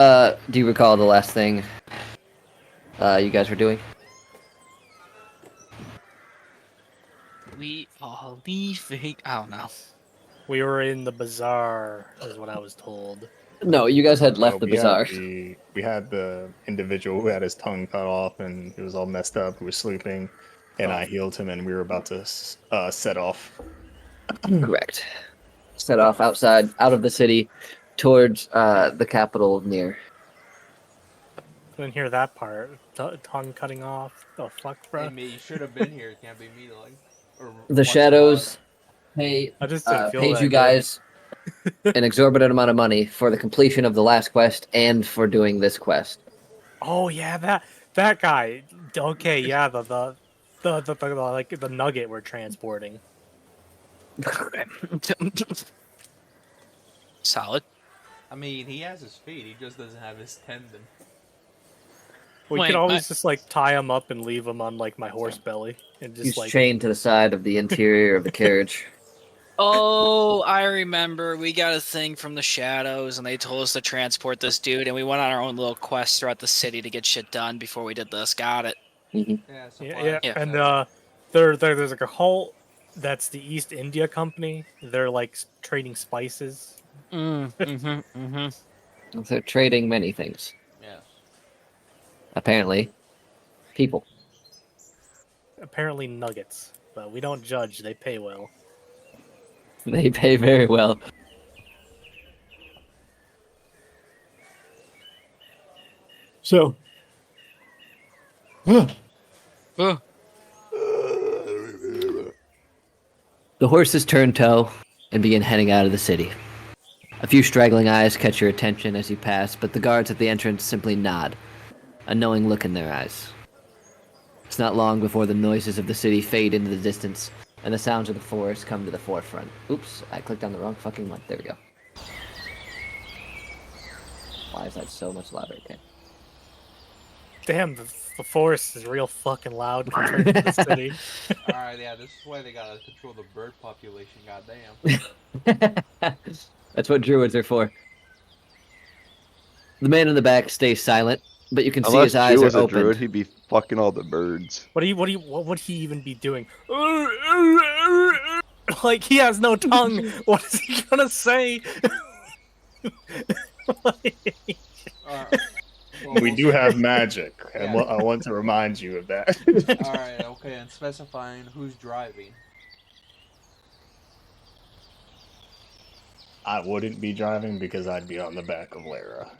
Do you recall the last thing you guys were doing? We are leaving. I don't know. We were in the bazaar, is what I was told. No, you guys had left the bazaar. We had the individual who had his tongue cut off and he was all messed up, who was sleeping, and I healed him, and we were about to set off. Correct. Set off outside, out of the city, towards the capital of Nier. Didn't hear that part. Tongue cutting off. The fuck, bro? Hey, mate, you should have been here. It can't be me, like. Or The Shadows I just didn't feel paid that you good. guys an exorbitant amount of money for the completion of the last quest and for doing this quest. Oh yeah, that guy. Okay, yeah, the like the nugget we're transporting. Solid. I mean, he has his feet. He just doesn't have his tendon. We Wait, could always just like tie him up and leave him on like my horse belly and just He's like. chained to the side of the interior of the carriage. Oh, I remember. We got a thing from the Shadows, and they told us to transport this dude, and we went on our own little quest throughout the city to get shit done before we did this. Got it. Mhm. Yeah, Yeah, Yeah. and there's like a whole that's the East India Company. They're like trading spices. They're trading many things. Yes. Apparently, people. Apparently nuggets, but we don't judge. They pay well. They pay very well. So, Oh, the horses turn toe and begin heading out of the city. A few straggling eyes catch your attention as you pass, but the guards at the entrance simply nod, a knowing look in their eyes. It's not long before the noises of the city fade into the distance, and the sounds of the forest come to the forefront. Oops, I clicked on the wrong fucking one. There we go. Why is that so much louder? Okay. Damn, the forest is real fucking loud compared to the city. Alright, yeah, this is why they gotta control the bird population, goddamn. That's what druids are for. The man in the back stays silent, but you can see his eyes Drew are was a open. druid, he'd be fucking all the birds. What would he even be doing? Like he has no tongue. What is he gonna say? Alright. Well, We do have magic, and Yeah. I want to remind you of that. Alright, okay, and specifying who's driving. I wouldn't be driving because I'd be on the back of Lara.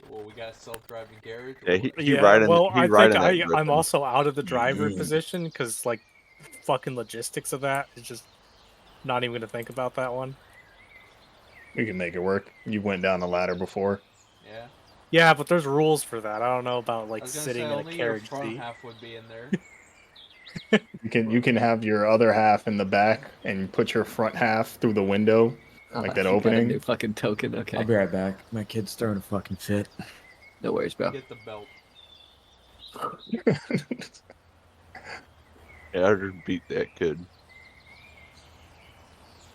Well, we got a self-driving carriage. Yeah, he Yeah, riding. well, he I riding think that I'm griffin. also out of the driver position because like fucking logistics of that is just not even gonna think about that one. We can make it work. You went down the ladder before. Yeah. Yeah, but there's rules for that. I don't know about I like was gonna sitting say in a only your carriage front seat. half would be in there. You can have your other half in the back and put your front half through the window, like that You got a opening. new fucking token. Okay. I'll be right back. My kid's throwing a fucking fit. No worries, bro. Get the belt. Yeah, I'd beat that kid.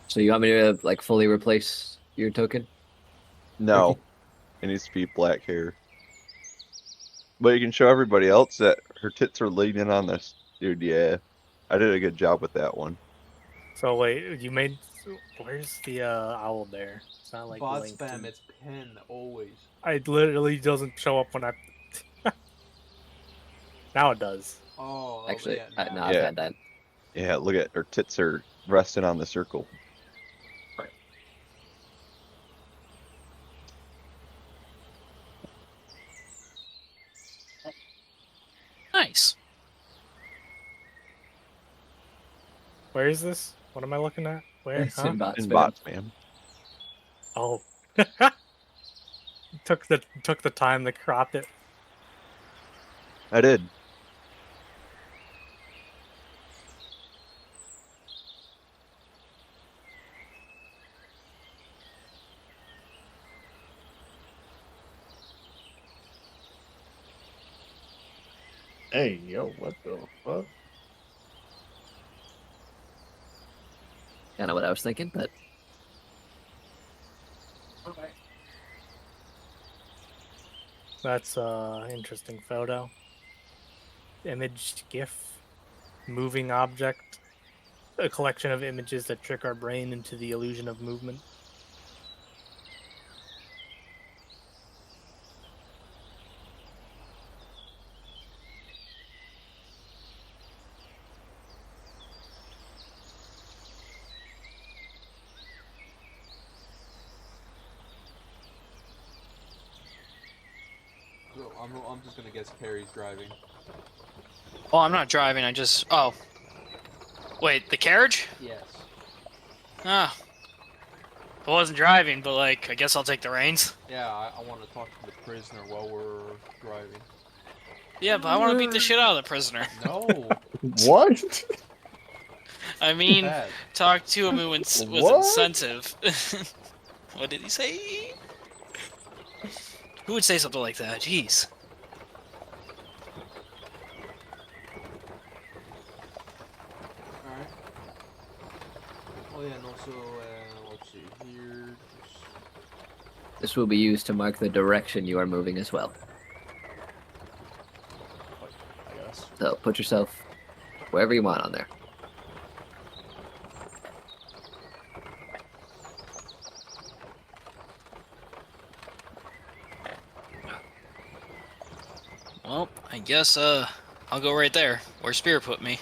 So you want me to like fully replace your token? No, it needs to be black hair. But you can show everybody else that her tits are leaning on this. Dude, yeah. I did a good job with that one. So wait, you made where's the owl there? It's not like Bot linked spam, in- it's pin, always. It literally doesn't show up when I. Now it does. Oh, Actually, yeah, no, nah. I've Yeah. had that. Yeah, look at her tits are resting on the circle. nice. Where is this? What am I looking at? Where? It's Huh? in bot In spam. bots, man. Oh. took the time to crop it. I did. Hey, yo, what the fuck? Kind of what I was thinking, but That's interesting photo. Image GIF. Moving object. A collection of images that trick our brain into the illusion of movement. So I'm just gonna guess Perry's driving. Oh, I'm not driving. I just. Oh. Wait, the carriage? Yes. Ah. I wasn't driving, but like, I guess I'll take the reins. Yeah, I want to talk to the prisoner while we're driving. Yeah, but I want to beat the shit out of the prisoner. No. What? I mean, Bad. talk to him was What? incentive. What did he say? Who would say something like that? Jeez. Alright. Oh yeah, and also, let's see here. This will be used to mark the direction you are moving as well. I guess. So put yourself wherever you want on there. Well, I guess I'll go right there where Spear put me.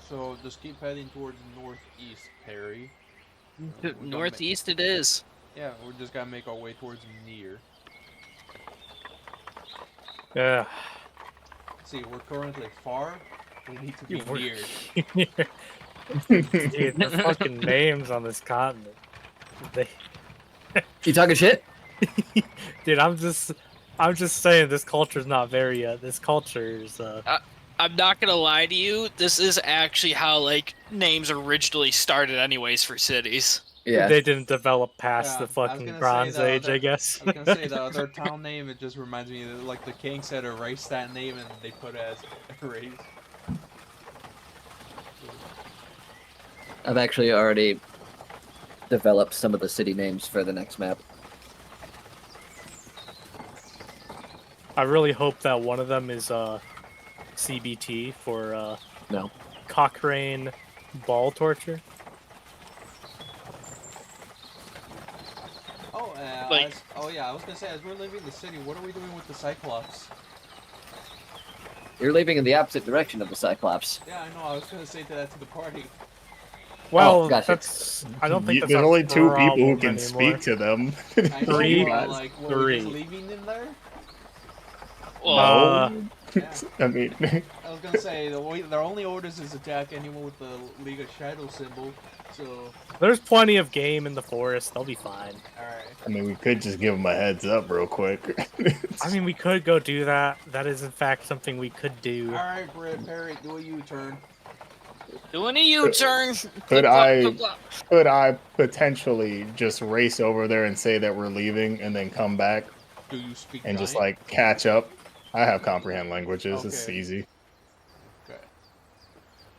So just keep heading towards northeast, Perry. Northeast it is. Yeah, we're just gonna make our way towards near. Yeah. See, we're currently far. We need to be We're- near. Dude, the fucking names on this continent. They, You talking shit? dude, I'm just saying this culture's not very. This culture's. I'm not gonna lie to you. This is actually how like names originally started, anyways, for cities. Yeah. They didn't develop past Yeah, the I was fucking gonna say Bronze the Age, other- I guess. I was gonna say the other town name. It just reminds me of like the king said erase that name and they put it as erase. I've actually already developed some of the city names for the next map. I really hope that one of them is CBT for No. Cochrane ball torture. Oh, Like- oh yeah, I was gonna say as we're leaving the city, what are we doing with the Cyclops? You're leaving in the opposite direction of the Cyclops. Yeah, I know. I was gonna say that to the party. Well, gotcha. that's. I don't think that's There's a only two people who problem can anymore. speak to them. I know, Three. but, like, were we just Three. leaving them there? Well, Uh, Yeah. I mean, I was gonna say their only orders is attack anyone with the League of Shadows symbol. So, There's plenty of game in the forest. They'll be fine. all right. I mean, we could just give them a heads up real quick. I mean, we could go do that. That is, in fact, something we could do. All right, Brett Perry, do a U-turn. doing a U-turn. Could Clip, I- clip, clip. Could I potentially just race over there and say that we're leaving and then come back Do you speak? and just giant? like catch up? I have comprehend languages. It's Okay. easy.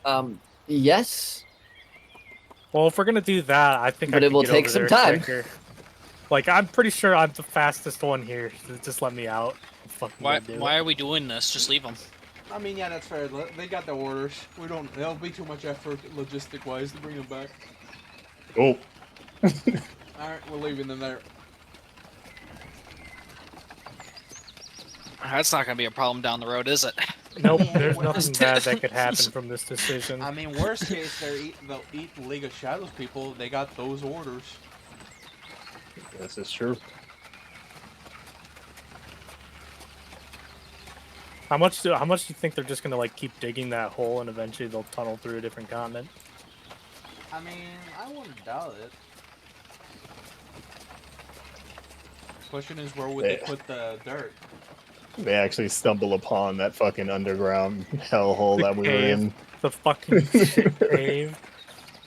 Okay. Yes. Well, if we're gonna do that, I think. But I it could will get take over some there time. quicker. Like, I'm pretty sure I'm the fastest one here. So just let me out. I'll fucking Why? go do Why it. are we doing this? Just leave them. I mean, yeah, that's fair. They got the orders. We don't. It'll be too much effort, logistic-wise, to bring them back. Oh, All right, we're leaving them there. That's not gonna be a problem down the road, is it? Nope. There's Well, nothing bad that could happen from this decision. I mean, worst case, they'll eat the League of Shadows people. They got those orders. this is true. How much do you think they're just gonna like keep digging that hole and eventually they'll tunnel through a different continent? I mean, I wouldn't doubt it. Question is, where would they Yeah. put the dirt? They actually stumble upon that fucking underground hellhole The that we were cave. in. The fucking shit cave.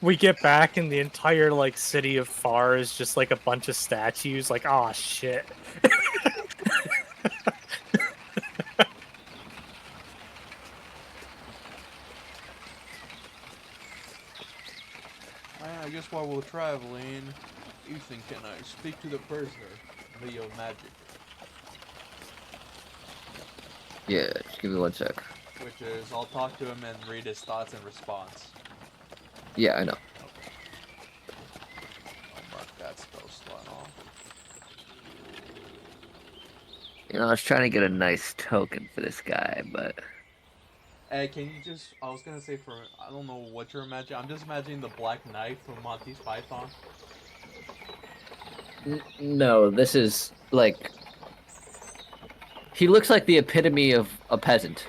We get back and the entire like city of Far is just like a bunch of statues. Like, oh shit. I guess while we're traveling, Ethan, can I speak to the prisoner via magic? Yeah, just give me 1 sec. Which is, I'll talk to him and read his thoughts and response. Yeah, I know. I'll mark that spell slot off. You know, I was trying to get a nice token for this guy, but Hey, can you just, I was gonna say for, I don't know what you're imagining, I'm just imagining the Black Knight from Monty's Python. no, this is like he looks like the epitome of a peasant.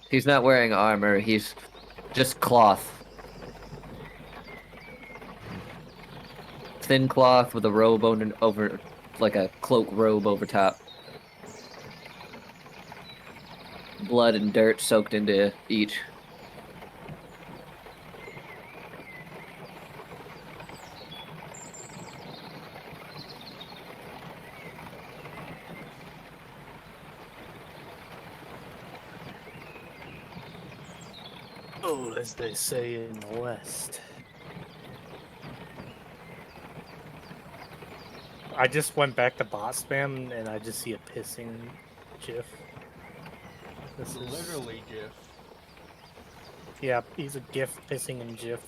He's not wearing armor, he's just cloth. Thin cloth with a robe over like a cloak robe over top. Blood and dirt soaked into each. Oh, as they say in the West. I just went back to bot spam and I just see a pissing GIF. This is Literally GIF. Yeah, he's a GIF pissing in GIF.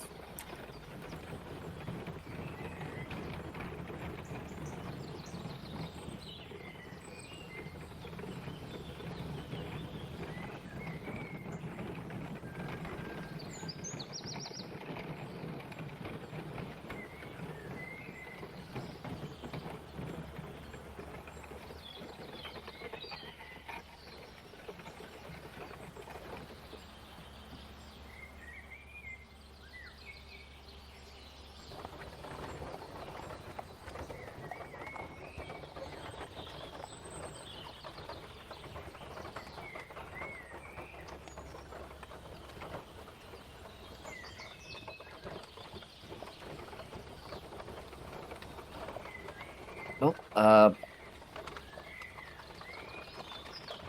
Nope.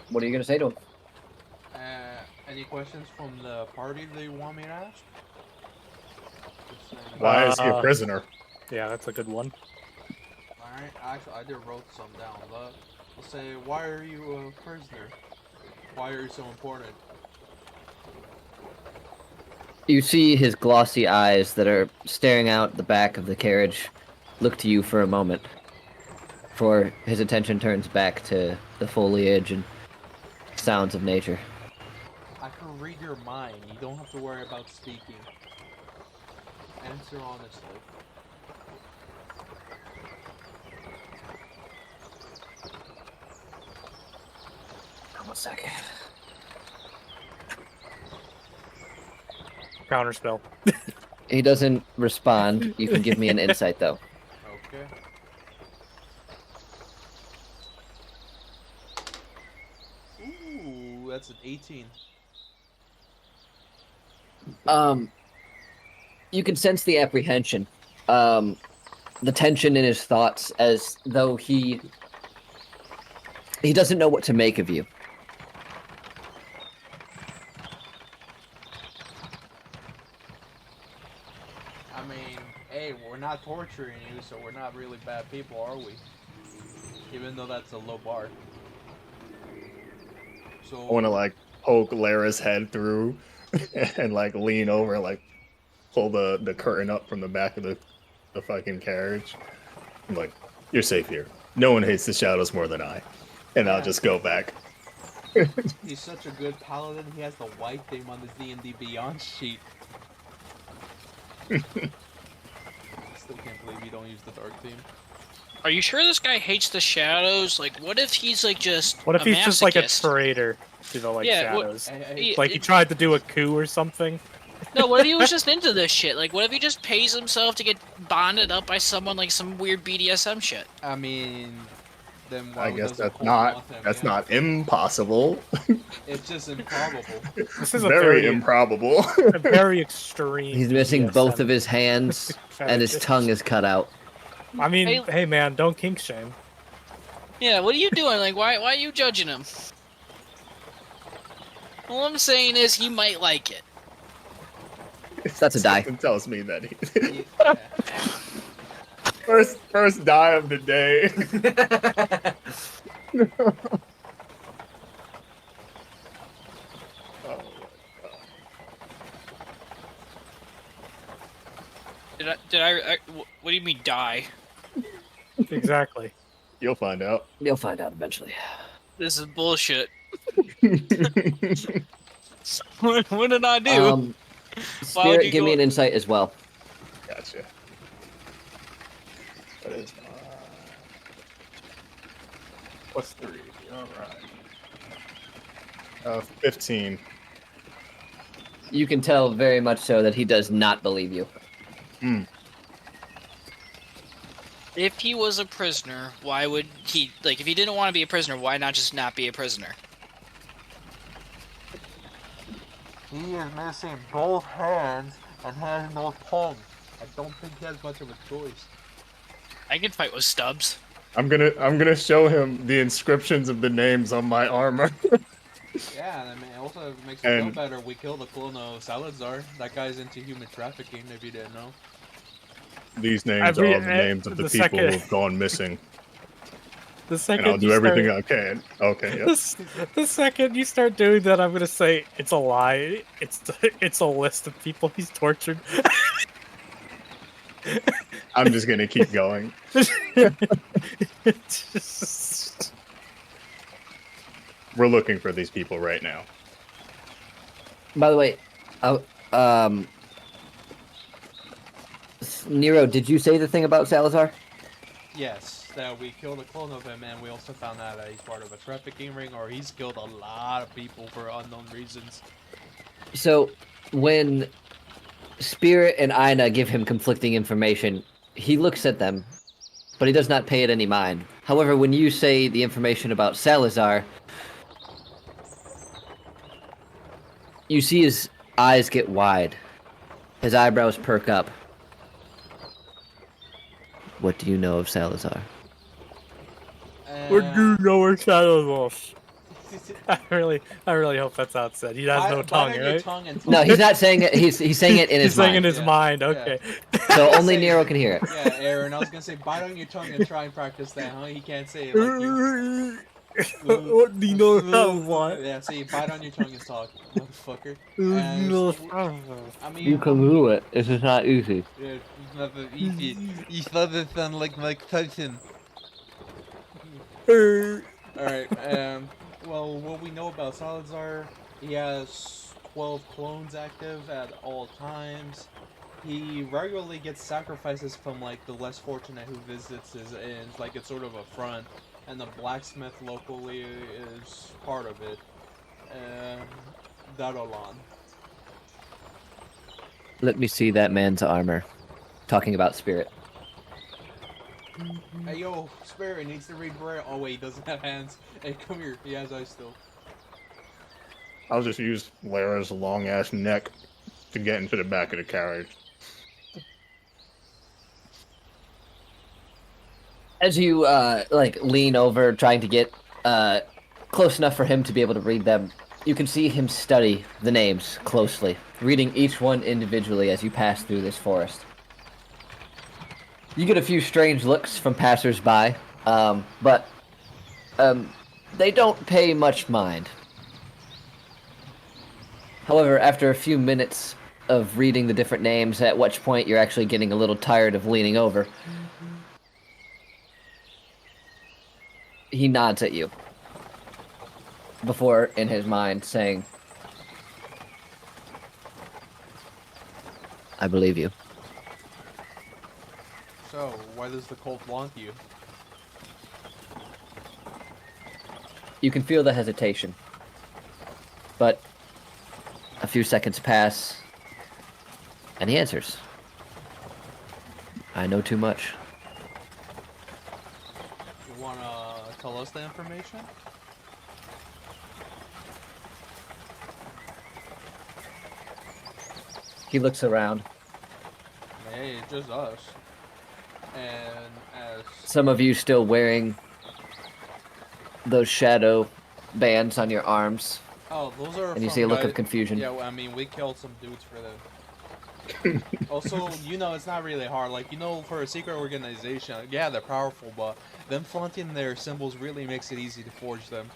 What are you gonna say to him? Any questions from the party that you want me to ask? Just saying. Why is he a prisoner? Yeah, that's a good one. Alright, actually, I did wrote some down. Let's say, why are you a prisoner? Why are you so important? You see his glossy eyes that are staring out the back of the carriage look to you for a moment, before his attention turns back to the foliage and sounds of nature. I can read your mind. You don't have to worry about speaking. Answer honestly. One second. Counterspell. He doesn't respond. You can give me an insight, though. Okay. Ooh, that's an 18. You can sense the apprehension, the tension in his thoughts, as though he doesn't know what to make of you. I mean, hey, we're not torturing you, so we're not really bad people, are we? Even though that's a low bar. So I want to like poke Lara's head through and like lean over and like pull the curtain up from the back of the fucking carriage. I'm like, you're safe here. No one hates the shadows more than I. And I'll just go back. he's such a good paladin, he has the white theme on the D&D Beyond sheet. Still can't believe you don't use the dark theme. Are you sure this guy hates the shadows? Like, what if he's like just What if a he's just like a masochist? traitor to the Yeah, what- shadows? Hey, Like he tried to do a coup or something? No, what if he was just into this shit? Like, what if he just pays himself to get bonded up by someone like some weird BDSM shit? I mean, then why I guess does the that's cult not want him, that's yeah? not impossible. It's just improbable. This is a Very very, improbable. a very extreme. He's missing both BDSM of his hands, and his fetish. tongue is cut out. I mean, Hey- hey man, don't kink shame. Yeah, what are you doing? Like, why are you judging him? All I'm saying is you might like it. That's a die. Something tells me that he Yeah. first die of the day. Oh, What do you mean die? Exactly. you'll find out. You'll find out eventually. This is bullshit. What did I do? Um, Why would Spirit, you give me go- an insight as well. Gotcha. That is +3. All right. 15. You can tell very much so that he does not believe you. If he was a prisoner, why would he if he didn't want to be a prisoner, why not just not be a prisoner? He is missing both hands and has no tongue. I don't think he has much of a choice. I can fight with Stubbs. I'm gonna show him the inscriptions of the names on my armor. Yeah, and I mean, it also makes me feel And- better. We killed the clone of Salazar. That guy's into human trafficking, if you didn't know. These names are all the names of the people second- who've gone missing, The second and I'll do you everything start- I can. Okay. Yep. The second you start doing that, I'm gonna say it's a lie. It's a list of people he's tortured. I'm just gonna keep going. It's just... We're looking for these people right now. By the way, Nero, did you say the thing about Salazar? Yes, that we killed a clone of him, and we also found out that he's part of a trafficking ring, or he's killed a lot of people for unknown reasons. So, when Spirit and Aina give him conflicting information, he looks at them, but he does not pay it any mind. However, when you say the information about Salazar, you see his eyes get wide. His eyebrows perk up. What do you know of Salazar? What do you know where Shadow was? I really hope that's not said. He has no tongue, right? No, he's not saying it. He's saying it in his He's saying in mind. his Yeah, mind. yeah. Okay. So only Nero can hear it. Yeah, Aaron, I was gonna say bite on your tongue and try and practice that, huh? He can't say it like you. What do you know about what? Yeah, see, bite on your tongue and talk, motherfucker. You And know I mean, You can do it. This is not easy. yeah, it's not that easy. You doesn't sound like Mike Tyson. Alright, well, what we know about Salazar, he has 12 clones active at all times. He regularly gets sacrifices from, like, the less fortunate who visits his inns, like, it's sort of a front, and the blacksmith locally is part of it. Darolan. Let me see that man's armor. Talking about Spirit. Hey, yo, Spirit needs to read Braille. Oh, wait, he doesn't have hands. Hey, come here. He has eyes still. I'll just use Lara's long ass neck to get into the back of the carriage. As you lean over, trying to get close enough for him to be able to read them, you can see him study the names closely, reading each one individually as you pass through this forest. You get a few strange looks from passers-by, but they don't pay much mind. However, after a few minutes of reading the different names, at which point you're actually getting a little tired of leaning over, he nods at you before, in his mind, saying, I believe you. So, why does the cult want you? You can feel the hesitation. But a few seconds pass, and he answers. I know too much. You wanna tell us the information? He looks around. Hey, it's just us. And as Some of you still wearing those shadow bands on your arms. Oh, those are. And you from see a look guys- of confusion. Yeah, well, I mean, we killed some dudes for them. Also, it's not really hard. Like, for a secret organization, yeah, they're powerful, but them flaunting their symbols really makes it easy to forge them.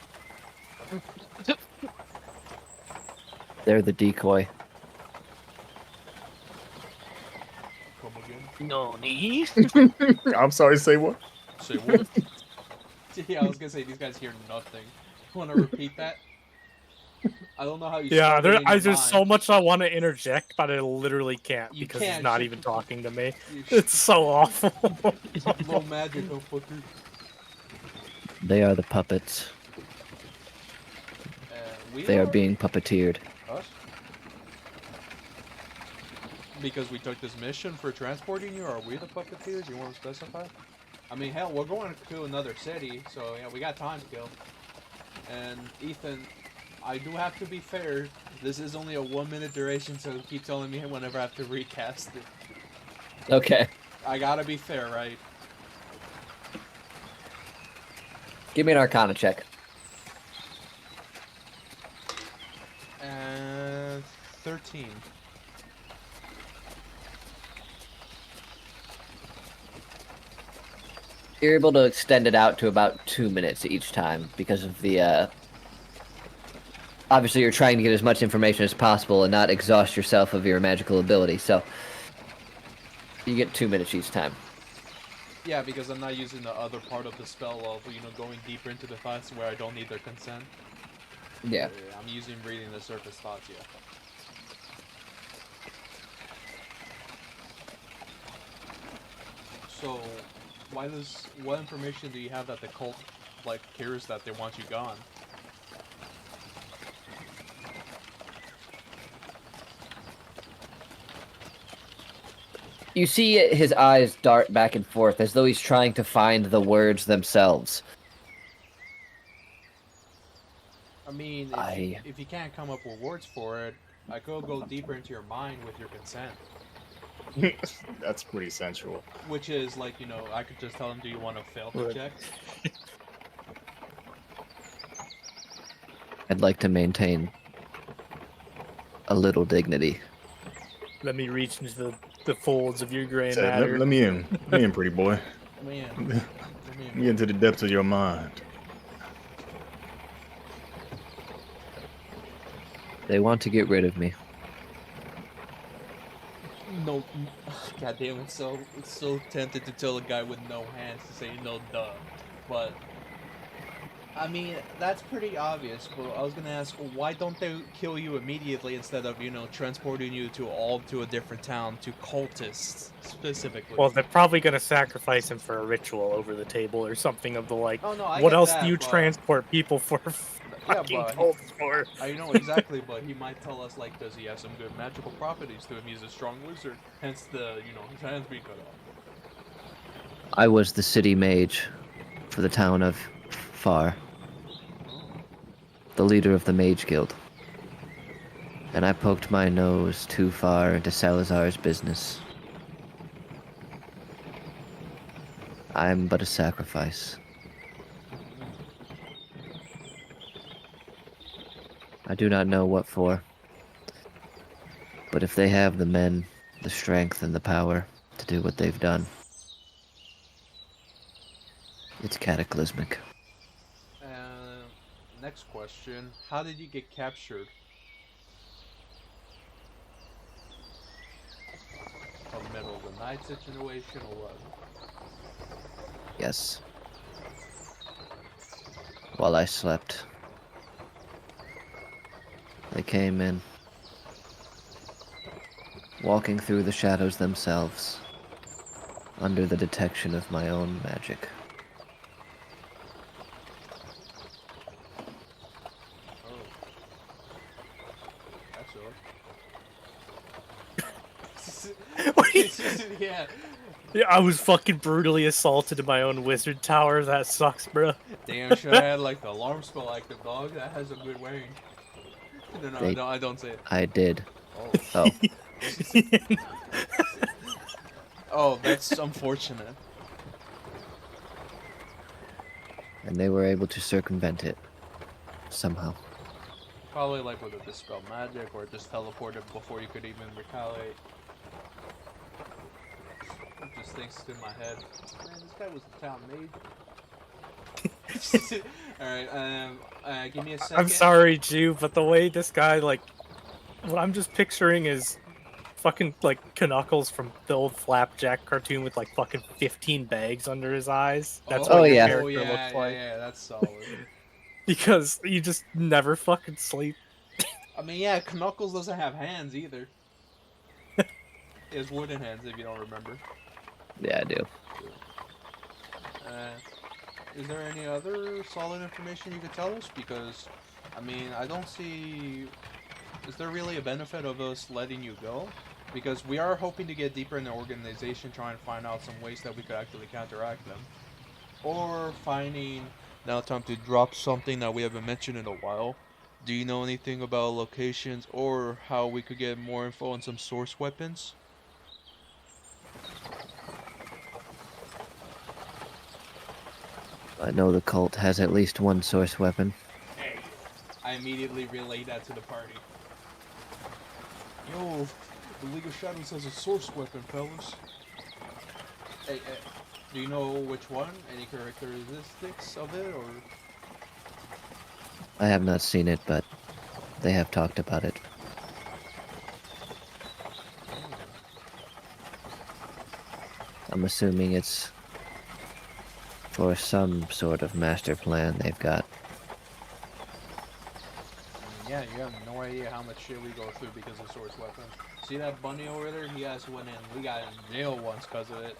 They're the decoy. Come again? No need. I'm sorry, say what? Say what? Yeah, I was gonna say these guys hear nothing. Want to repeat that? I don't know how you. Yeah, spell it in your there's so mind. much I want to interject, but I literally can't You because can't, he's not shut even the- talking to me. You It's so awful. no magic, no fucker. They are the puppets. We They are being puppeteered. Us? Because we took this mission for transporting you, or are we the puppeteers? You want to specify? I mean, hell, we're going to another city, so yeah, we got time to kill. And Ethan, I do have to be fair. This is only a 1 minute duration, so keep telling me whenever I have to recast it. Okay. I gotta be fair, right? Give me an Arcana check. And 13. You're able to extend it out to about 2 minutes each time because of the, obviously you're trying to get as much information as possible and not exhaust yourself of your magical ability, so you get 2 minutes each time. Yeah, because I'm not using the other part of the spell of, going deeper into the thoughts where I don't need their consent. Yeah. I'm using reading the surface thoughts, yeah. So, what information do you have that the cult, cares that they want you gone? You see his eyes dart back and forth as though he's trying to find the words themselves. I mean, if you can't come up with words for it, I could go deeper into your mind with your consent. That's pretty sensual. Which is, I could just tell them, do you want to fail the Right. check? I'd like to maintain a little dignity. Let me reach into the folds of your gray Said, matter. let me in. Let me in, pretty boy. Man, Let me into the depths of your mind. They want to get rid of me. No, god damn, it's so tempted to tell a guy with no hands to say no duh, but I mean that's pretty obvious. But I was gonna ask, why don't they kill you immediately instead of transporting you to a different town to cultists specifically? Well, they're probably gonna sacrifice him for a ritual over the table or something of the like. Oh, no, I What get else that, do you but- transport people for? Yeah, Fucking but cults for? I know exactly, but he might tell us does he have some good magical properties to him? He's a strong wizard, hence the his hands being cut off. I was the city mage for the town of Far, the leader of the Mage Guild. And I poked my nose too far into Salazar's business. I'm but a sacrifice. I do not know what for. But if they have the men, the strength, and the power to do what they've done, it's cataclysmic. Next question: how did you get captured? A middle of the night situation or what? Yes. While I slept, they came in, walking through the shadows themselves, under the detection of my own magic. Oh, that's all. Yeah. Yeah, I was fucking brutally assaulted in my own wizard tower. That sucks, bro. Damn, sure I had the alarm spell active, dog. That has a good range. No, They- I don't say it. I did. Oh, Oh, oh, that's unfortunate. and they were able to circumvent it. Somehow. Probably like with a dispel magic or just teleported before you could even retaliate. Just thinks in my head, man, this guy was a town mage. Alright, give me a second. I'm sorry, Jew, but the way this guy, like, what I'm just picturing is fucking, like, Knuckles from the old Flapjack cartoon with, like, fucking 15 bags under his eyes. That's Oh, what your yeah. character yeah, looks like. Yeah, that's solid. Because you just never fucking sleep. I mean, yeah, Knuckles doesn't have hands either. He has wooden hands, if you don't remember. Yeah, I do. Is there any other solid information you could tell us? Because, I mean, I don't see... Is there really a benefit of us letting you go? Because we are hoping to get deeper in the organization, trying to find out some ways that we could actually counteract them. Or finding... Now time to drop something that we haven't mentioned in a while. Do you know anything about locations or how we could get more info on some source weapons? I know the cult has at least one source weapon. Hey, I immediately relayed that to the party. Yo, the League of Shadows has a source weapon, fellas. Hey, do you know which one? Any characteristics of it, or...? I have not seen it, but they have talked about it. I'm assuming it's for some sort of master plan they've got. Yeah, you have no idea how much shit we go through because of source weapons. See that bunny over there? He has one in. We got in jail once because of it.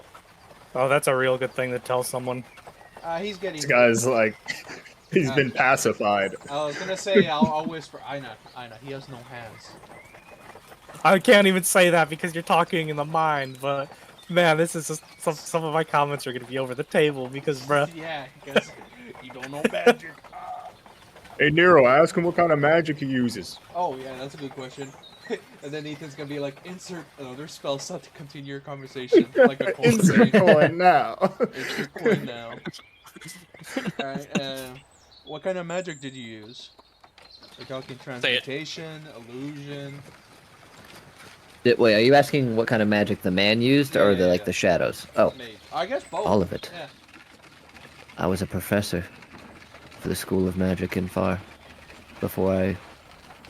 Oh, that's a real good thing to tell someone. He's getting... This guy's like, he's been pacified. I was gonna say, I'll whisper. Aina, he has no hands. I can't even say that because you're talking in the mind, but man, this is just some of my comments are gonna be over the table because, bruh. Yeah, because you don't know magic. Hey Nero, ask him what kind of magic he uses. Oh yeah, that's a good question. And then Ethan's gonna be like, insert another spell slot to continue your conversation, like a coin. Insert coin now. Insert coin now. Alright, what kind of magic did you use? We're talking transmutation, illusion. Wait, are you asking what kind of magic the man used, or Yeah, the yeah. the shadows? Oh, Maybe. I guess both. all of it. Yeah. I was a professor for the School of Magic in Far before I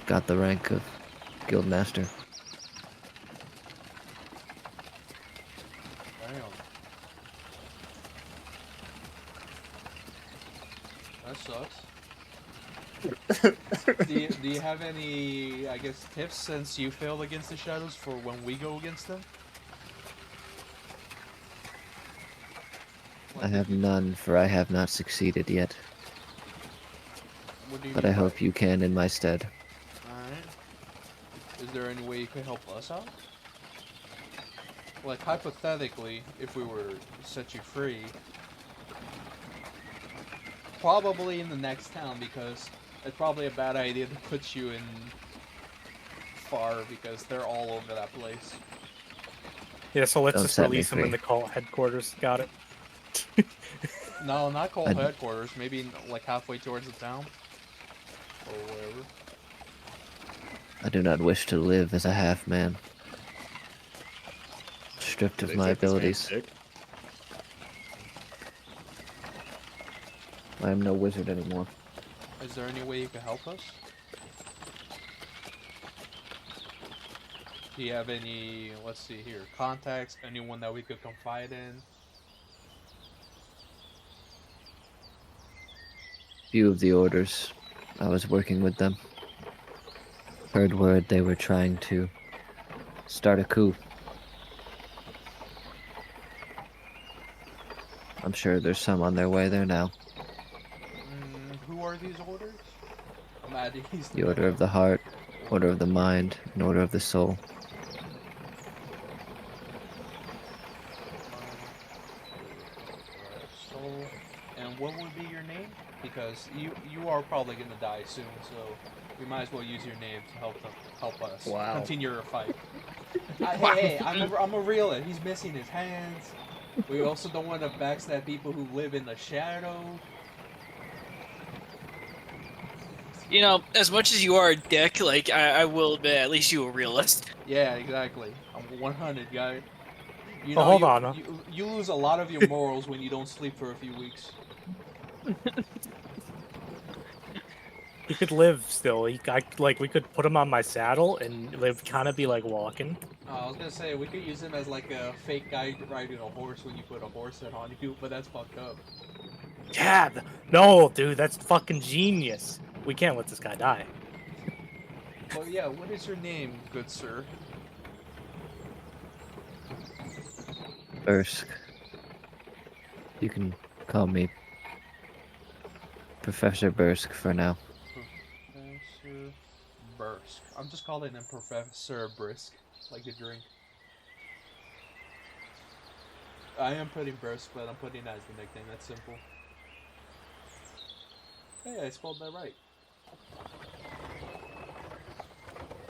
got the rank of Guild Master. Damn. That sucks. Do you have any, I guess, tips since you failed against the shadows for when we go against them? I have none, for I have not succeeded yet. What do you But mean I by- hope you can in my stead. Alright. Is there any way you could help us out? Like, hypothetically, if we were to set you free, probably in the next town, because it's probably a bad idea to put you in Far, because they're all over that place. Yeah, so let's Don't just set me release them in free. the cult headquarters. Got it. No, not called I- headquarters, maybe like halfway towards the town. Or wherever. I do not wish to live as a half-man. Stripped of They my took this man's abilities. dick. I am no wizard anymore. Is there any way you could help us? Do you have any, let's see here, contacts, anyone that we could confide in? Few of the orders. I was working with them. Heard word they were trying to start a coup. I'm sure there's some on their way there now. Who are these orders? I'm adding these The Order of the Heart, Order of the Mind, and Order of the Soul. Soul. And what would be your name? Because you are probably gonna die soon, so we might as well use your name to help us Wow. continue our fight. Hey, I'm a realist. He's missing his hands. We also don't want to backstab people who live in the shadow. You know, as much as you are a dick, like I will admit, at least you a realist. Yeah, exactly. I'm 100 guy. You Oh, know, hold on. you lose a lot of your morals when you don't sleep for a few weeks. He could live still. We could put him on my saddle and live, kind of be like walking. I was gonna say we could use him as like a fake guy riding a horse when you put a horse head on you, but that's fucked up. Yeah, no, dude, that's fucking genius. We can't let this guy die. Well, yeah. What is your name, good sir? Bursk. You can call me Professor Bursk for now. Professor Bursk. I'm just calling him Professor Brisk, like the drink. I am putting Bursk, but I'm putting that as the nickname. That's simple. Hey, I spelled that right.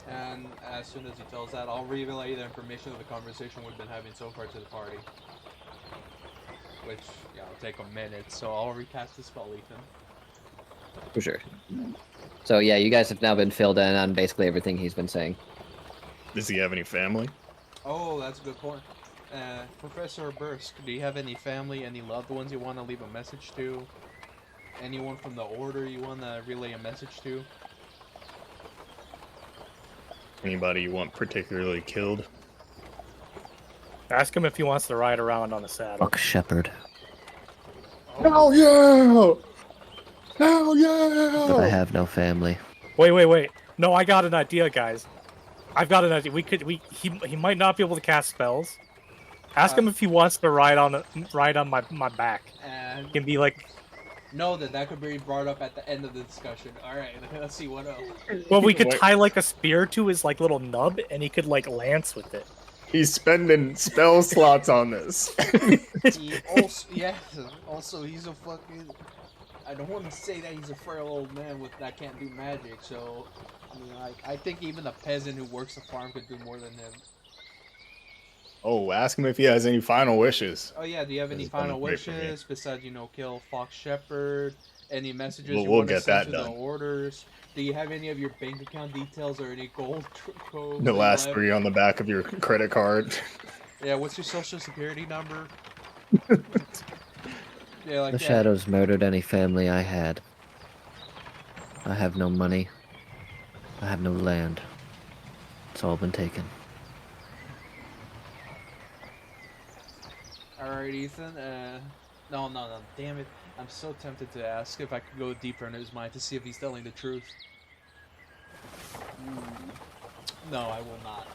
And as soon as he tells that, I'll relay the information of the conversation we've been having so far to the party. Which, yeah, will take a minute, so I'll recast the spell, Ethan. For sure. So yeah, you guys have now been filled in on basically everything he's been saying. Does he have any family? Oh, that's a good point. Professor Bursk, do you have any family, any loved ones you want to leave a message to? Anyone from the Order you want to relay a message to? Anybody you want particularly killed? Ask him if he wants to ride around on a saddle. Fuck Shepherd. Hell yeah! Hell yeah! But I have no family. Wait. No, I got an idea, guys. I've got an idea. He might not be able to cast spells. Ask him if he wants to ride on my back. And He can be like, know that could be brought up at the end of the discussion. Alright, let's see what else. well, we could Wait. tie like a spear to his like little nub, and he could like lance with it. He's spending spell slots on this. He also, yeah, also he's a fucking... I don't want to say that he's a frail old man that can't do magic, so... I mean, I think even a peasant who works the farm could do more than him. Oh, ask him if he has any final wishes. Oh yeah, do you have any He's gonna final pray for me. wishes besides, kill Fox Shepherd? Any messages We'll you want to get send that to done. the orders? Do you have any of your bank account details or any gold codes? The last three on the back of your credit card. Yeah, what's your social security number? Yeah, like The that. Shadows murdered any family I had. I have no money. I have no land. It's all been taken. Alright, Ethan. No, damn it. I'm so tempted to ask if I could go deeper into his mind to see if he's telling the truth. No, I will not.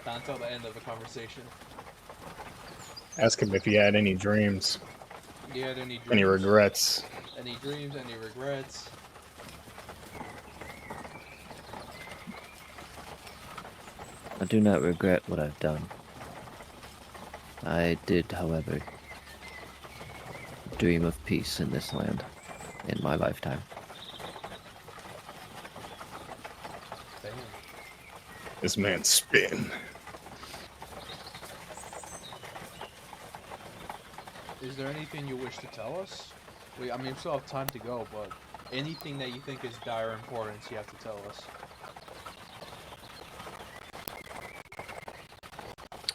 Not until the end of the conversation. Ask him if he had any dreams, Do you have any dreams? any regrets. Any dreams, any regrets? I do not regret what I've done. I did, however, dream of peace in this land in my lifetime. Damn. This man's spitting. Is there anything you wish to tell us? I mean, we still have time to go, but anything that you think is dire importance, you have to tell us.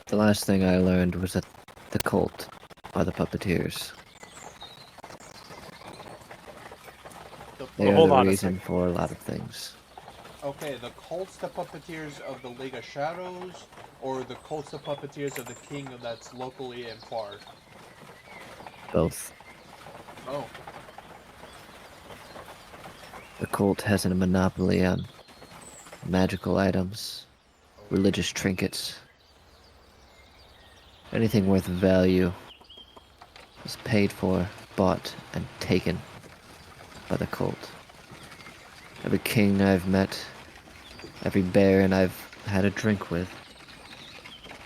The last thing I learned was that the cult are the puppeteers. They Well, are hold the on a reason second. for a lot of things. Okay, the cults, the puppeteers of the League of Shadows, or the cults, the puppeteers of the king that's locally in Far? Both. Oh, The cult has a monopoly on magical items, religious trinkets. Anything worth value is paid for, bought, and taken by the cult. Every king I've met, every baron I've had a drink with,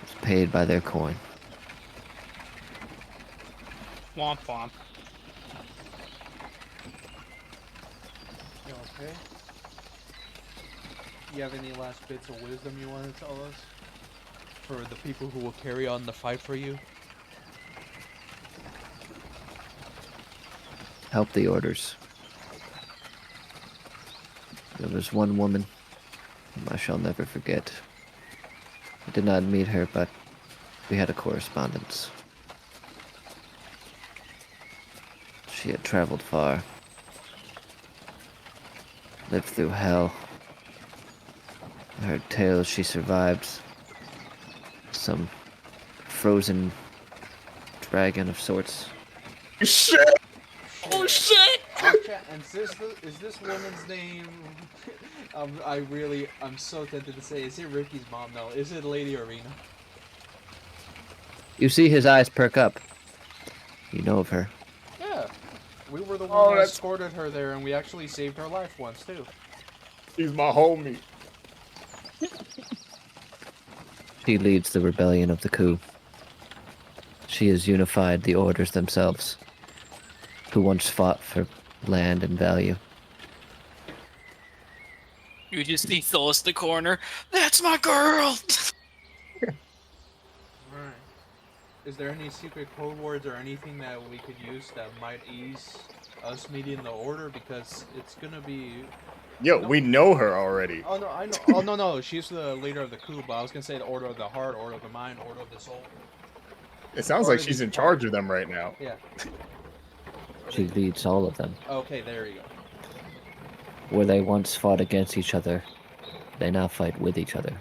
is paid by their coin. Womp womp. you okay? You have any last bits of wisdom you want to tell us? For the people who will carry on the fight for you? Help the orders. There was one woman whom I shall never forget. I did not meet her, but we had a correspondence. She had traveled far, lived through hell. I heard tales she survived some frozen dragon of sorts. Shit! Oh shit! And is this woman's name? I'm so tempted to say, is it Ricky's mom? No, is it Lady Arena? You see his eyes perk up. You know of her. Yeah, we were the Oh, one that that's- escorted her there, and we actually saved her life once too. She's my homie. She leads the rebellion of the coup. She has unified the orders themselves, who once fought for land and value. You just see Thulis the corner. That's my girl! Alright. Is there any secret code words or anything that we could use that might ease us meeting the order? Because it's gonna be... Yo, No. we know her already. Oh no, I know. Oh no, she's the leader of the coup, but I was gonna say the Order of the Heart, Order of the Mind, Order of the Soul. It sounds like she's in charge of them right now. Yeah. She leads all of them. Okay, there you go. Where they once fought against each other, they now fight with each other.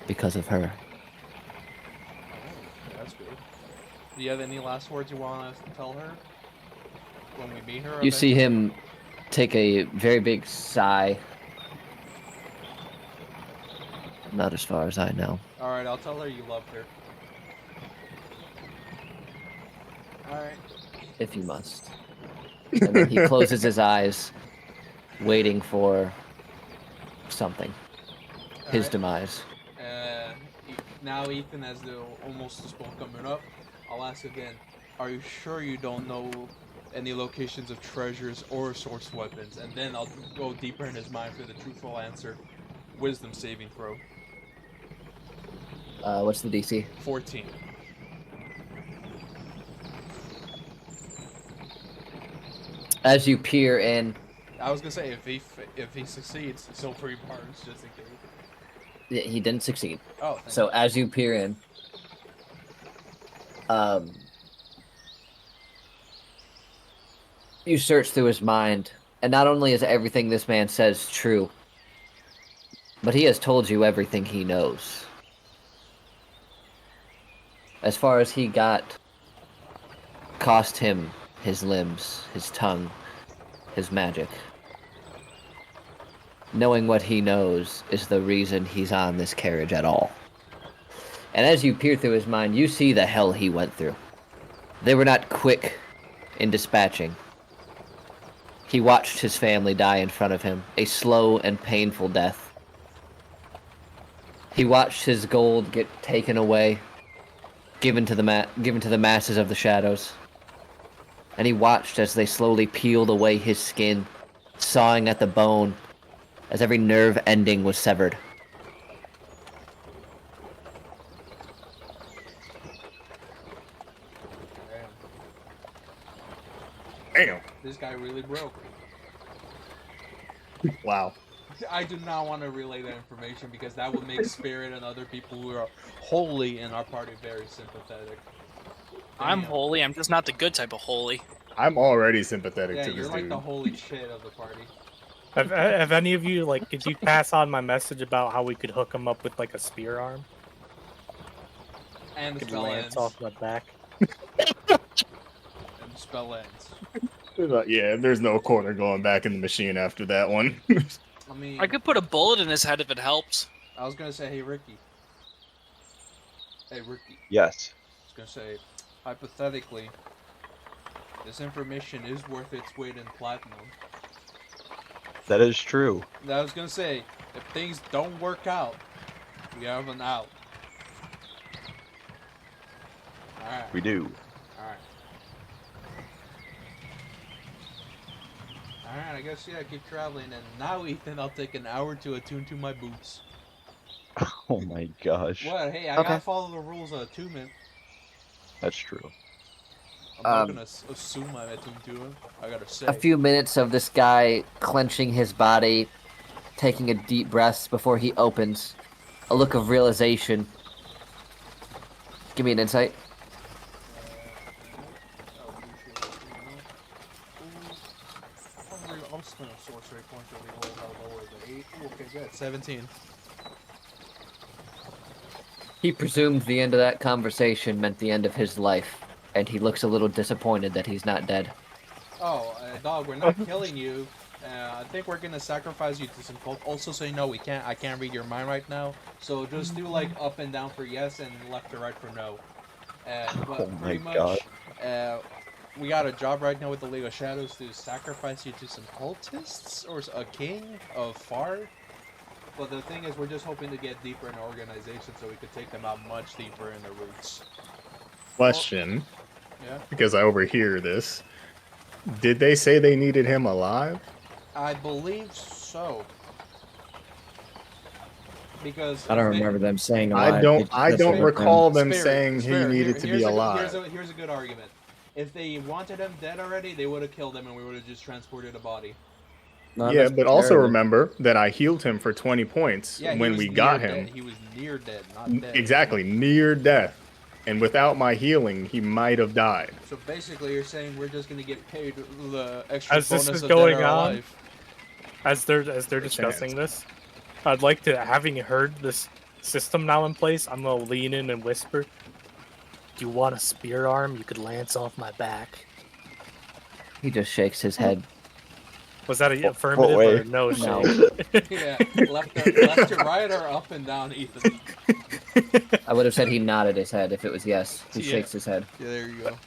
Because of her. Oh, that's good. Do you have any last words you want us to tell her when we meet her? You see him take a very big sigh. Not as far as I know. Alright, I'll tell her you loved her. Alright. If you must. And then he closes his eyes, waiting for something. His Alright. demise. Now Ethan has the almost the spell coming up. I'll ask again. Are you sure you don't know any locations of treasures or source weapons? And then I'll go deeper in his mind for the truthful answer. Wisdom saving throw. What's the DC? 14. As you peer in, I was gonna say if he succeeds, so 3 bars just in case. he didn't succeed. Oh, thank So as you peer in, you search through his mind, and not only is everything this man says true, but he has told you everything he knows. As far as he got, cost him his limbs, his tongue, his magic. Knowing what he knows is the reason he's on this carriage at all. And as you peer through his mind, you see the hell he went through. They were not quick in dispatching. He watched his family die in front of him, a slow and painful death. He watched his gold get taken away, given to the masses of the shadows. And he watched as they slowly peeled away his skin, sawing at the bone, as every nerve ending was severed. Damn. This guy really broke. Wow. I do not want to relay that information because that would make Spirit and other people who are wholly in our party very sympathetic. I'm Damn. holy, I'm just not the good type of holy. I'm already sympathetic Yeah, to this you're like dude. the holy shit of the party. Have any of you, like, did you pass on my message about how we could hook him up with, like, a spear arm? And the Could spell lance ends. off my back? And the spell ends. Yeah, there's no quarter going back in the machine after that one. I mean, I could put a bullet in his head if it helps. I was gonna say, hey Ricky. Hey Ricky. Yes. I was gonna say, hypothetically, this information is worth its weight in platinum. That is true. I was gonna say, if things don't work out, we have an out. Alright. We do. Alright. Alright, I guess, yeah, keep traveling. And now, Ethan, I'll take an hour to attune to my boots. Oh my gosh. What? Hey, I Okay. gotta follow the rules of attunement. That's true. I'm not Um, gonna assume I'm attuned to it. I gotta say. A few minutes of this guy clenching his body, taking a deep breath before he opens, a look of realization. Give me an insight. I'll spend a sorcery point to reroll how lower the 8. Okay, good. 17. He presumed the end of that conversation meant the end of his life, and he looks a little disappointed that he's not dead. Oh, dog, we're not killing you. I think we're gonna sacrifice you to some cult. Also, so you know, I can't read your mind right now. So just do like up and down for yes and left to right for no. But Oh my pretty God. much, we got a job right now with the League of Shadows to sacrifice you to some cultists or a king of Far. But the thing is, we're just hoping to get deeper in the organization so we could take them out much deeper in the roots. Question, Yeah. because I overhear this. Did they say they needed him alive? I believe so. Because I don't if they- remember them saying I alive. don't. They just I said don't they were recall them Spare, saying he spare. needed to Here's be a good- alive. Here's a good argument. If they wanted him dead already, they would have killed him and we would have just transported a body. Not Yeah, but also necessarily. remember that I healed him for 20 points Yeah, he when was we near got dead. him. He was near dead, not dead. Exactly, near death. And without my healing, he might have died. So basically, you're saying we're just gonna get paid the extra As this bonus is of going dead or on, alive. As they're a discussing chance. this, I'd like to, having heard this system now in place, I'm gonna lean in and whisper, "Do you want a spear arm? You could lance off my back." He just shakes his head. Was that a What affirmative way? or no? No. Shake? Yeah, left to right or up and down, Ethan. I would have said he nodded his head if it was yes. He Yeah. shakes his head. Yeah, there you go.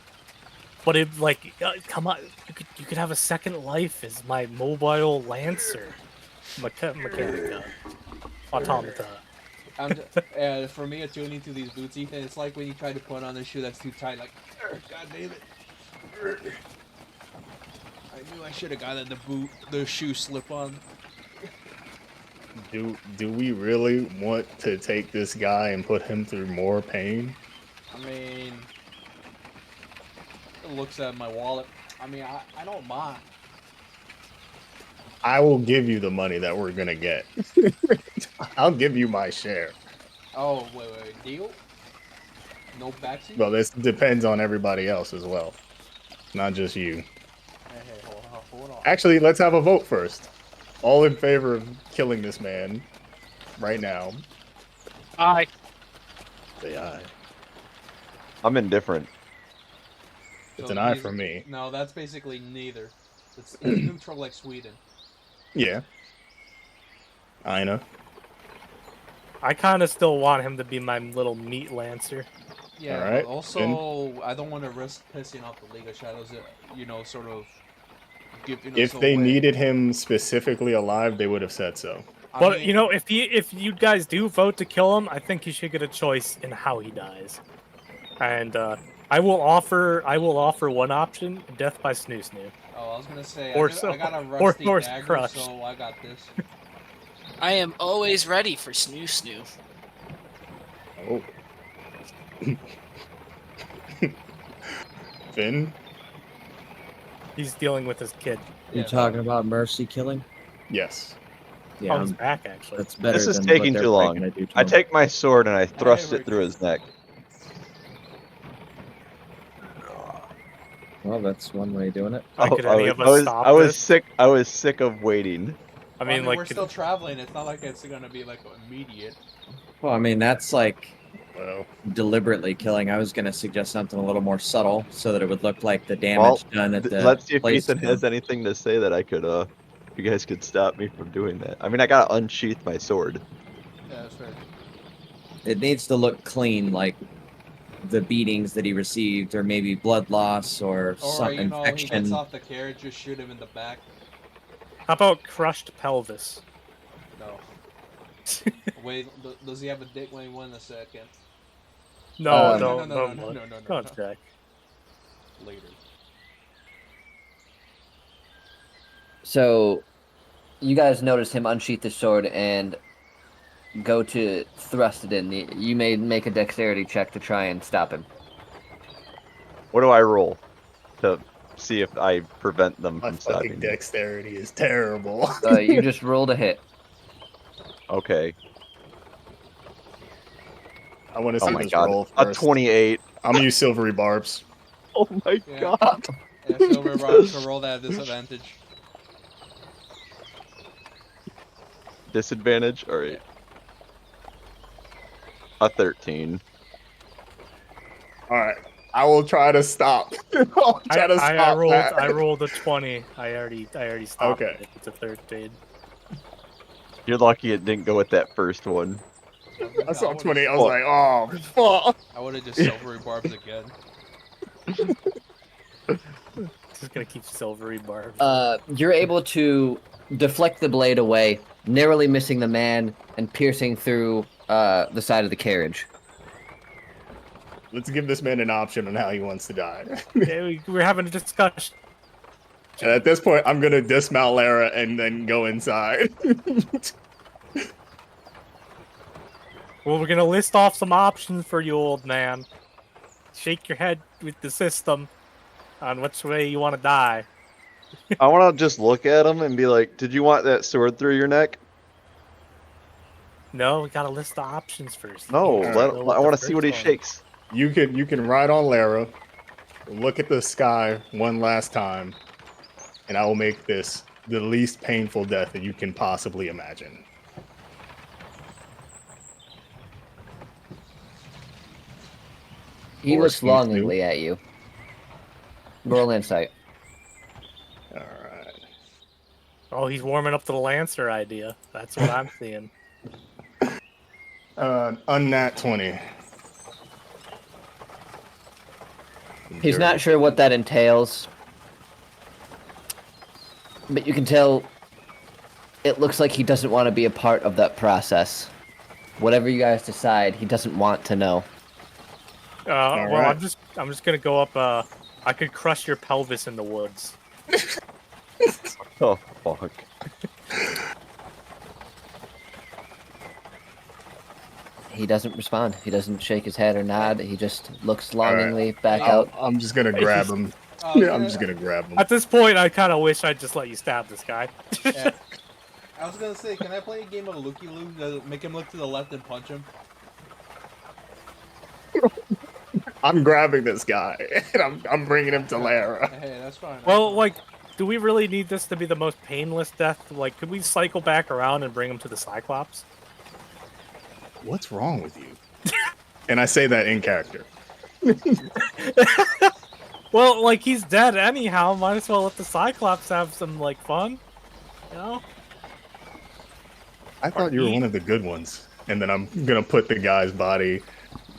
But it like, come on, you could have a second life as my mobile lancer, mechanica, automata. For me, attuning to these boots, Ethan, it's like when you try to put on a shoe that's too tight, like, God damn it. I knew I should have gotten the shoe slip on. Do we really want to take this guy and put him through more pain? I mean, it looks at my wallet. I mean, I don't mind. I will give you the money that we're gonna get. I'll give you my share. Oh, wait, deal? No backseat? Well, this depends on everybody else as well, not just you. Hey, hold on. Actually, let's have a vote first. All in favor of killing this man right now? Aye. Say aye. I'm indifferent. It's So an eye neither- for me. No, that's basically neither. It's neutral like Sweden. Yeah. I know. I kind of still want him to be my little meat lancer. Yeah, Alright, but also, I don't want to risk pissing off the League of Shadows, sort of give, If so they when- needed him specifically alive, they would have said so. I But mean, you know, if you guys do vote to kill him, I think he should get a choice in how he dies. And I will offer one option: death by snoo snoo. Oh, I was gonna say, Or I got a or rusty horse dagger, crushed. so I got this. I am always ready for snoo snoo. Oh. Finn? He's dealing with his kid. You Yeah, talking about mercy killing? Yes. Yeah, Oh, he's back actually. that's better. This is than taking what too they're long. gonna do to I him. take my sword and I thrust Hey, it through his neck. Well, that's one way of doing it. Could any of us I was, stop I was this? sick. I was sick of waiting. I mean, we're like, still traveling. It's not like it's gonna be like immediate. Well, I mean, that's like Well, deliberately killing. I was gonna suggest something a little more subtle so that it would look like the damage Well, done at the Let's see if place. Ethan has anything to say that I could. You guys could stop me from doing that. I mean, I gotta unsheath my sword. Yeah, that's fair. It needs to look clean, like the beatings that he received, or maybe blood loss, or Or some he gets infection. off the carriage, just shoot him in the back. how about crushed pelvis? No. Wait, does he have a dick? Wait 1 second. No, no, no, no, no, no, no, no, no, Don't no. check. Later. So, you guys notice him unsheath his sword and go to thrust it in. You may make a dexterity check to try and stop him. What do I roll to see if I prevent them my from fucking stopping me? dexterity is terrible. You just rolled a hit. Okay. I want to Oh see my this god. roll A first. 28. I'm gonna use silvery barbs. Oh my Yeah. god. Yeah, Silver Barbs will roll that at disadvantage. Disadvantage? Alright. A 13. All right, I will try to stop. I'll try to I stop rolled that. I rolled a 20. I already stopped Okay. it. It's a 13. You're lucky it didn't go with that first one. I saw would've 20. I was Well- like, oh fuck. I would have just Silvery Barbs again. Just gonna keep silvery barbs. You're able to deflect the blade away, narrowly missing the man and piercing through the side of the carriage. Let's give this man an option on how he wants to die. Yeah, we're having a discussion. And at this point, I'm gonna dismount Lara and then go inside. Well, we're gonna list off some options for you, old man. Shake your head with the system on which way you want to die. I want to just look at him and be like, did you want that sword through your neck? No, we gotta list the options first. No, You can't let, go I with the want to see what he first one. shakes. you can ride on Lara, look at the sky one last time, and I will make this the least painful death that you can possibly imagine. He Or looks seems to. longingly at you. Roll insight. All right. Oh, he's warming up to the Lancer idea. That's what I'm seeing. Unnat 20. He's not sure what that entails, but you can tell it looks like he doesn't want to be a part of that process. Whatever you guys decide, he doesn't want to know. Well, right. I'm just gonna go up. I could crush your pelvis in the woods. Oh, fuck. He doesn't respond. He doesn't shake his head or nod. He just looks right. longingly back I'll- out. I'm just gonna grab him. Oh, Yeah, I'm just gonna grab him. At this point, I kind of wish I'd just let you stab this guy. Yeah. I was gonna say, can I play a game of Looky Loo to make him look to the left and punch him? I'm grabbing this guy and I'm bringing him to Lara. Hey, that's fine. Well, like, do we really need this to be the most painless death? Like, could we cycle back around and bring him to the Cyclops? What's wrong with you? And I say that in character. Well, like, he's dead anyhow. Might as well let the Cyclops have some, like, fun. You know? I thought you were one of the good ones. And then I'm gonna put the guy's body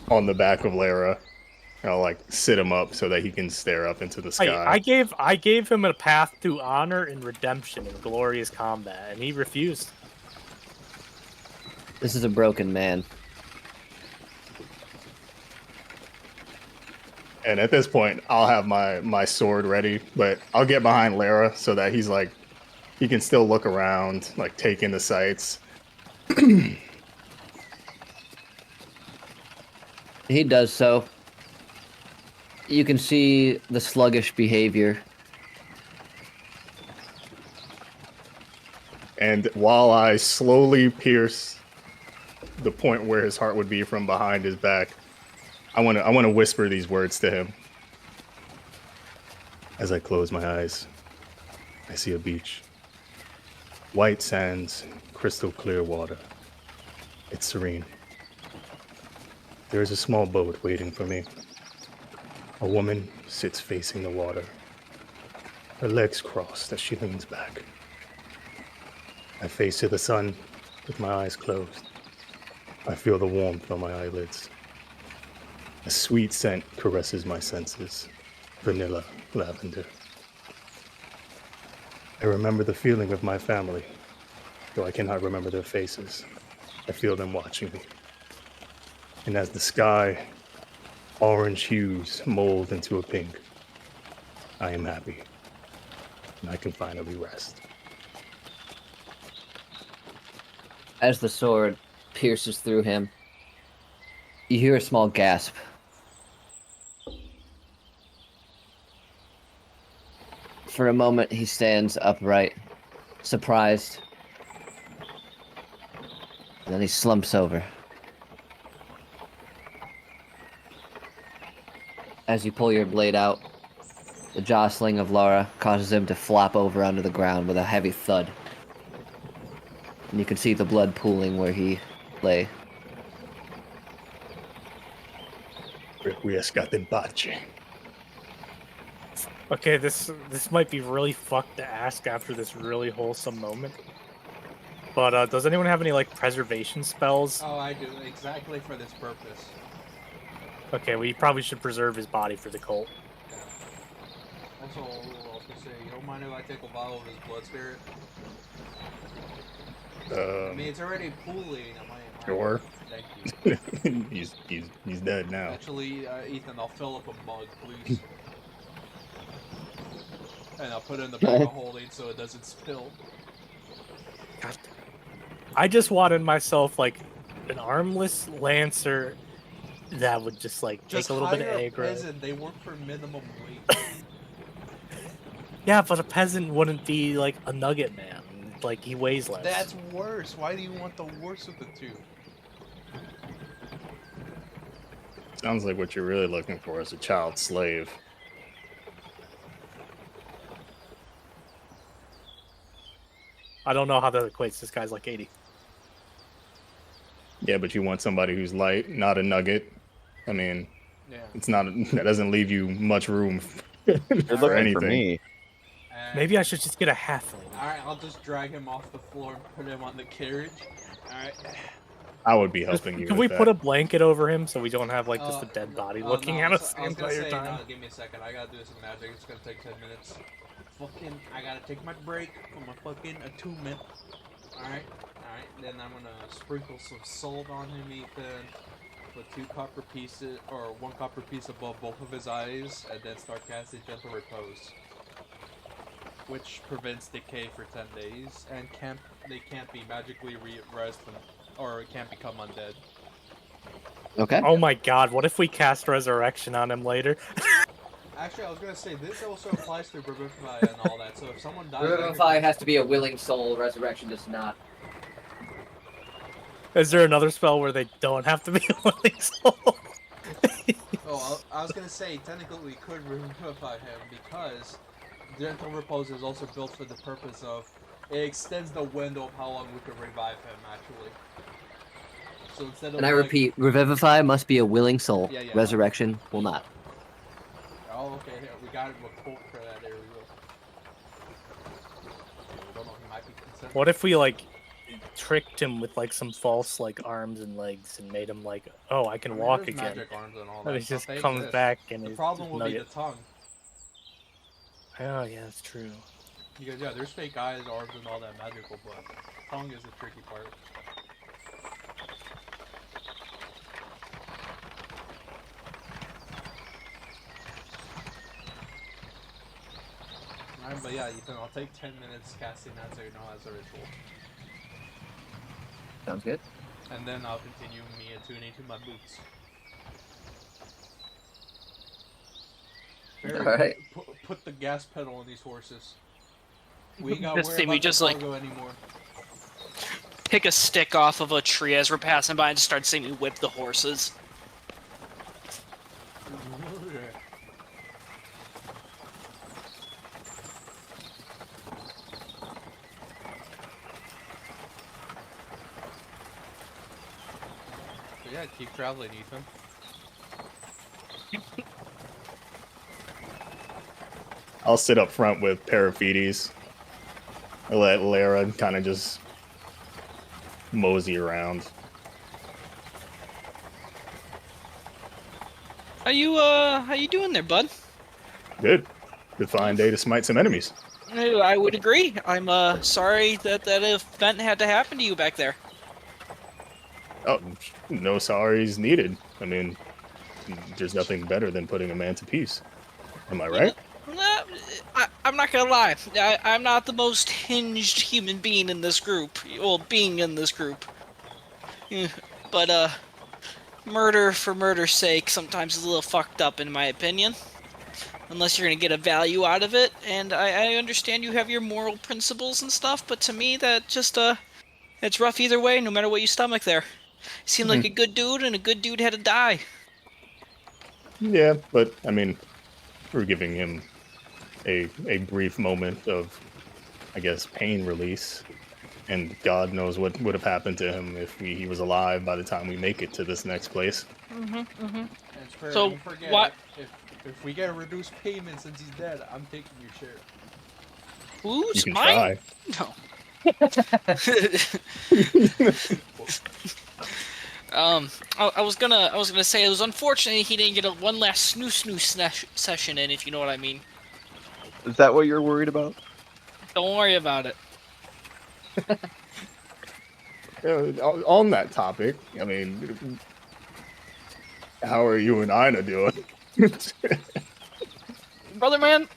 on the back of Lara. I'll like sit him up so that he can stare up into the sky. I gave him a path to honor and redemption in glorious combat, and he refused. This is a broken man. And at this point, I'll have my sword ready, but I'll get behind Lara so that he's like, he can still look around, like take in the sights. He does so. You can see the sluggish behavior. And while I slowly pierce the point where his heart would be from behind his back, I want to whisper these words to him. As I close my eyes, I see a beach. White sands, crystal clear water. It's serene. There is a small boat waiting for me. A woman sits facing the water. Her legs crossed as she leans back. I face to the sun with my eyes closed. I feel the warmth on my eyelids. A sweet scent caresses my senses. Vanilla, lavender. I remember the feeling of my family, though I cannot remember their faces. I feel them watching me. And as the sky, orange hues mold into a pink, I am happy. And I can finally rest. As the sword pierces through him, you hear a small gasp. For a moment, he stands upright, surprised. And then he slumps over. As you pull your blade out, the jostling of Laura causes him to flop over onto the ground with a heavy thud. And you can see the blood pooling where he lay. Requiescate pace. Okay, this might be really fucked to ask after this really wholesome moment. But does anyone have any like preservation spells? Oh, I do, exactly for this purpose. Okay, we probably should preserve his body for the cult. Yeah. That's all I was gonna say. You don't mind if I take a bottle of his blood spirit? I mean, it's already pooling. Sure. Thank you. he's dead now. Actually, Ethan, I'll fill up a mug, please. And I'll put it in the bag of holding so it doesn't spill. God. I just wanted myself like an armless lancer that would just like Just take a little bit of hire a aggro. peasant. They work for minimum wage. Yeah, but a peasant wouldn't be like a nugget man. Like he weighs less. That's worse. Why do you want the worst of the two? Sounds like what you're really looking for is a child slave. I don't know how that equates. This guy's like 80. Yeah, but you want somebody who's light, not a nugget. I mean, Yeah. it's not. That doesn't leave you much room You're for looking anything. for me. And- Maybe I should just get a halfling. Alright, I'll just drag him off the floor and put him on the carriage. Alright. I would be helping you. Can with we put that. a blanket over him so we don't have like just a dead body looking at us the I was gonna entire say, time? no, give me a second. I gotta do some magic. It's gonna take 10 minutes. Fucking, I gotta take my break for my fucking attunement. Alright, alright. Then I'm gonna sprinkle some salt on him, Ethan. Put 2 copper pieces, or 1 copper piece above both of his eyes, and then start casting Gentle Repose. Which prevents decay for 10 days, and they can't be magically re-rest or it can't become undead. Okay. Oh my god, what if we cast Resurrection on him later? Actually, I was gonna say this also applies to Revivify and all that. So if someone dies, Revivify has to be a willing soul. Resurrection does not. Is there another spell where they don't have to be a willing soul? Oh, I was gonna say technically we could Revivify him because Gentle Repose is also built for the purpose of it extends the window of how long we can revive him. Actually, so instead of And I repeat, Revivify must be a willing soul. Yeah, yeah. Resurrection will not. Oh, okay. Here, we got him a quote for that. There we go. We don't know. He might be consenting. What if we like tricked him with like some false like arms and legs and made him like, oh, I can I mean, walk there's again. magic arms and all And that he stuff. just They comes exist. back and The he's problem will be nugget. the tongue. Oh yeah, that's true. Because yeah, there's fake eyes, arms, and all that magical, but tongue is the tricky part. Alright, but yeah, Ethan, I'll take 10 minutes casting that so you know as a ritual. Sounds good. And then I'll continue me attuning to my boots. Barry, Alright. put the gas pedal on these horses. We ain't got This worry thing, we about just, the like- cargo anymore. Pick a stick off of a tree as we're passing by and just start seeing me whip the horses. So yeah, keep traveling, Ethan. I'll sit up front with Paraphetes. I'll let Lara kind of just mosey around. How you doing there, bud? Good. Good fine day to smite some enemies. I would agree. I'm sorry that that event had to happen to you back there. Oh, no sorries needed. I mean, there's nothing better than putting a man to peace. Am I right? I'm not gonna lie. I'm not the most hinged human being in this group. Well, being in this group. But murder for murder's sake sometimes is a little fucked up in my opinion. Unless you're gonna get a value out of it. And I understand you have your moral principles and stuff, but to me that just It's rough either way, no matter what you stomach there. Seemed like a good dude, and a good dude had to die. Yeah, but I mean, we're giving him a brief moment of, I guess, pain release, and God knows what would have happened to him if he was alive by the time we make it to this next place. And Sperry, So, don't forget, what- if we get a reduced payment since he's dead, I'm taking your share. You Who's can mine? try. No. I was gonna say it was unfortunate he didn't get one last snoo session in, if you know what I mean. Is that what you're worried about? Don't worry about it. On that topic, I mean, how are you and Ina doing? Brother man,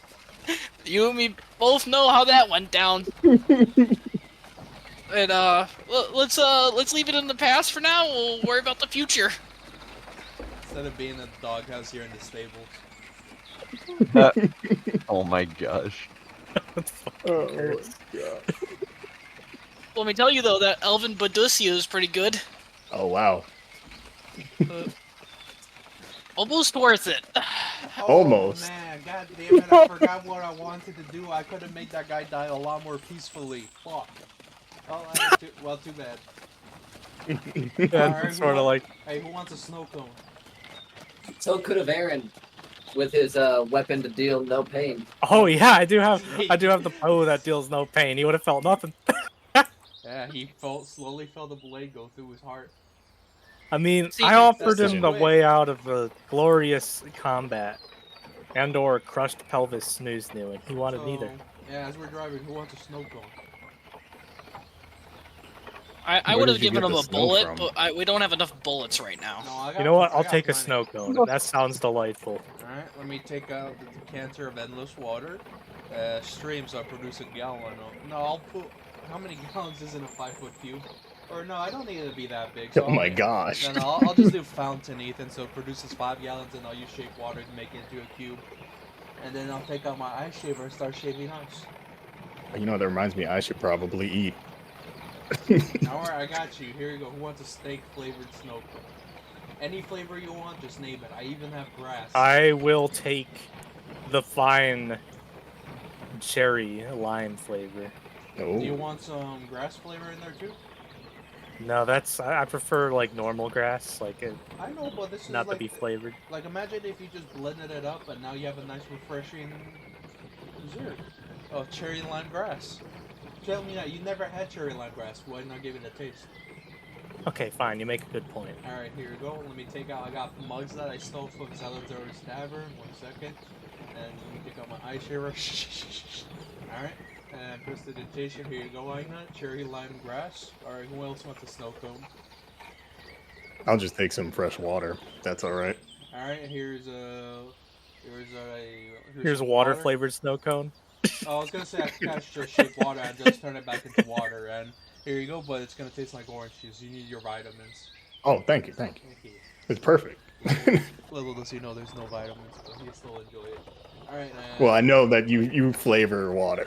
you and me both know how that went down. And let's leave it in the past for now. We'll worry about the future. Instead of being in the doghouse here in the stables. Oh my gosh. Oh, Let me tell you though, that Elvin Badusia is pretty good. oh wow. Almost worth it. Almost. Oh, man, god damn it, I forgot what I wanted to do. I could have made that guy die a lot more peacefully. Fuck. Well, too bad. Yeah, Alright, it's sort of like Hey, who wants a snow cone? So could have Aaron, with his weapon to deal no pain. oh yeah, I do have the bow that deals no pain. He would have felt nothing. Yeah, he slowly felt the blade go through his heart. I mean, See, I offered that's him the the way. way out of the glorious combat, and/or crushed pelvis snooze knew, and he wanted neither. Yeah, as we're driving, who wants a snow cone? I Where would did have you given get him the a snow bullet, from? but we don't have enough bullets right now. No, I got You know what? I I'll got take a plenty. snow cone. That sounds delightful. Alright, let me take out the decanter of endless water. Streams, I'll produce a gallon of. No, I'll put. How many gallons is in a 5-foot cube? Or no, I don't need it to be that big. So Oh my I'll- gosh. No, I'll just do fountain, Ethan, so it produces 5 gallons, and I'll use shape water to make it into a cube. And then I'll take out my ice shaver and start shaving ice. You know, that reminds me, I should probably eat. Alright, I got you. Here you go. Who wants a steak flavored snow cone? Any flavor you want, just name it. I even have grass. I will take the fine cherry lime flavor. Do you Oh, want some grass flavor in there too? No, I prefer like normal grass, like it, I know, but this is not to like, be flavored. like imagine if you just blended it up and now you have a nice refreshing dessert of cherry lime grass. Tell me that you never had cherry lime grass. Why not give it a taste? Okay, fine. You make a good point. All right, here you go. Let me take out. I got mugs that I stole from Salazar's Tavern. 1 second, and let me take out my eye shaver. All right. And prestidigitation, here you go, Aina. Cherry lime grass. Alright, who else wants a snow cone? I'll just take some fresh water. That's all right. Alright, here's Here's a some water flavored snow cone. Oh, I was gonna say I could catch just shape water and just turn it back into water, and here you go, but it's gonna taste like orange juice. You need your vitamins. Oh, thank you, thank you. Okay. It's perfect. Little does he know there's no vitamins, but he still enjoy it. Alright, Well, I know that you flavor water.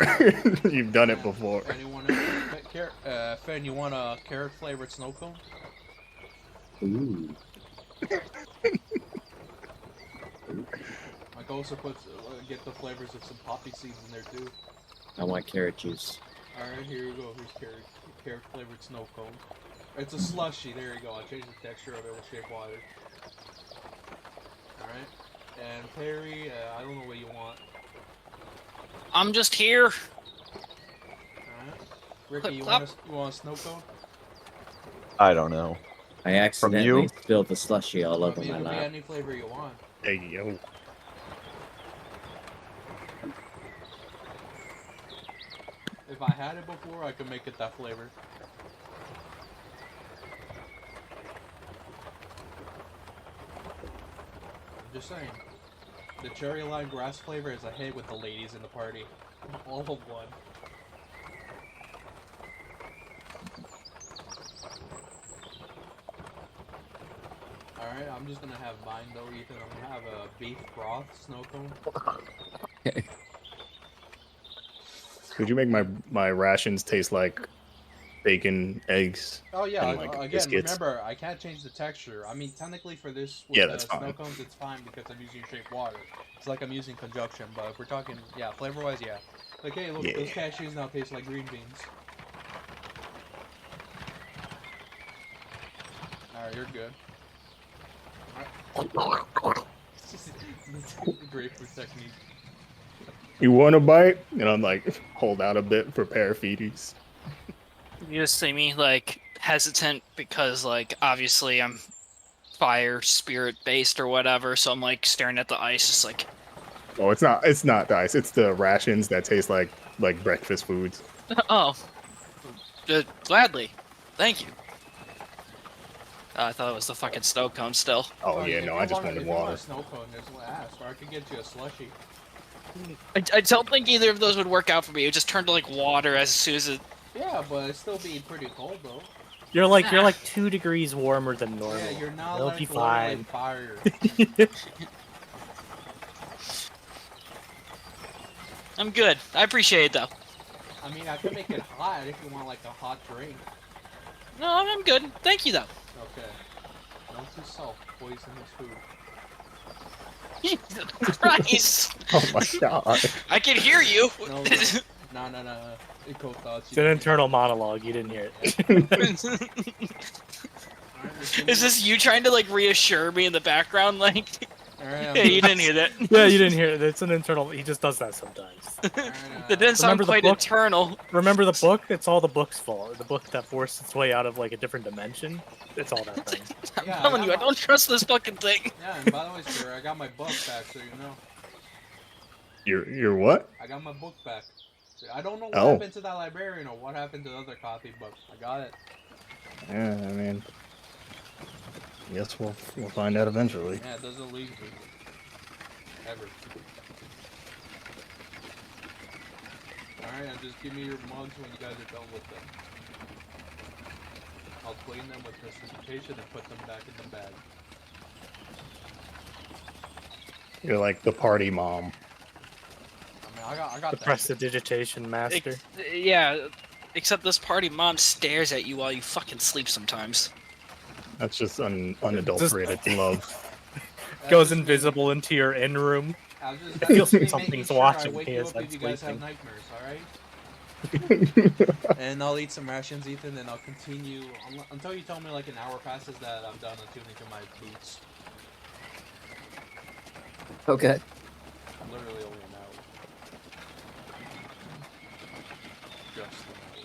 You've done it before. Anyone else? Fen, you want a carrot flavored snow cone? Ooh. I could also get the flavors of some poppy seeds in there too. I want carrot juice. Alright, here you go. Here's carrot flavored snow cone. It's a slushy. There you go. I changed the texture of it with shape water. Alright. And Perry, I don't know what you want. I'm just here. Alright. Ricky, you Clip, want a snow cone? I don't know. I accidentally you? spilled the slushy all I over mean, my it could be lap. any flavor you want. Hey, yo. If I had it before, I could make it that flavor. I'm just saying. The cherry lime grass flavor is a hit with the ladies in the party. All of one. Alright, I'm just gonna have mine though, Ethan. I'm gonna have a beef broth snow cone. Could you make my rations taste like bacon, eggs. Oh yeah, And, like, again, biscuits. remember, I can't change the texture. I mean, technically for this with Yeah, the that's snow fine. cones, it's fine because I'm using shaped water. It's like I'm using conjunction, but if we're talking, yeah, flavor-wise, yeah. Like, hey, look, those Yeah. cashews now taste like green beans. Alright, you're good. Grapefruit technique. You want a bite? And I'm like, hold out a bit for parafetes. You just see me like hesitant because like obviously I'm fire spirit based or whatever, so I'm like staring at the ice, just like, Oh, it's not the ice. It's the rations that taste like breakfast foods. oh, gladly, thank you. I thought it was the fucking snow cone still. Oh yeah, if no, you I just want- wanted if you want water. a snow cone, there's ask, or I could get you a slushy. I don't think either of those would work out for me. It just turned to like water as soon as it. Yeah, but it'd still be pretty cold though. You're like 2 degrees warmer than normal. Yeah, you're not It'll like be literally fine. fire. I'm good. I appreciate it though. I mean, I could make it hot if you want like a hot drink. No, I'm good. Thank you though. Okay. Note to self, poisonous food. Jesus Christ! Oh my god. I can hear you. No. No. Eco thoughts. It's an internal monologue. You didn't hear it. Is this you trying to like reassure me in the background? Like, Alright, yeah, you didn't hear that. Yeah, you didn't hear it. It's an internal. He just does that sometimes. That didn't sound Remember the quite book? eternal. Remember the book? It's all the book's fault. The book that forced its way out of like a different dimension. It's all that thing. I'm Yeah, telling you, I don't trust this fucking thing. Yeah, and by the way, sir, I got my book back, so you know. You're what? I got my book back. I don't know what Oh. happened to that librarian or what happened to the other copy, but I got it. Yeah, I mean, guess we'll find out eventually. Yeah, it doesn't leave me. Ever. Alright, now just give me your mugs when you guys are done with them. I'll clean them with precipitation and put them back in the bag. You're like the party mom. I mean, I got The that. prestidigitation master. Yeah, except this party mom stares at you while you fucking sleep sometimes. That's just unadulterated love. That's Goes just me- invisible into your in room. I'll just- It that's feels just me like something's making sure watching I wake me you as up I'm if you guys have sleeping. nightmares, alright? And I'll eat some rations, Ethan, and I'll continue until you tell me like an hour passes that I'm done attuning to my boots. Okay. Literally only an hour. Just an hour.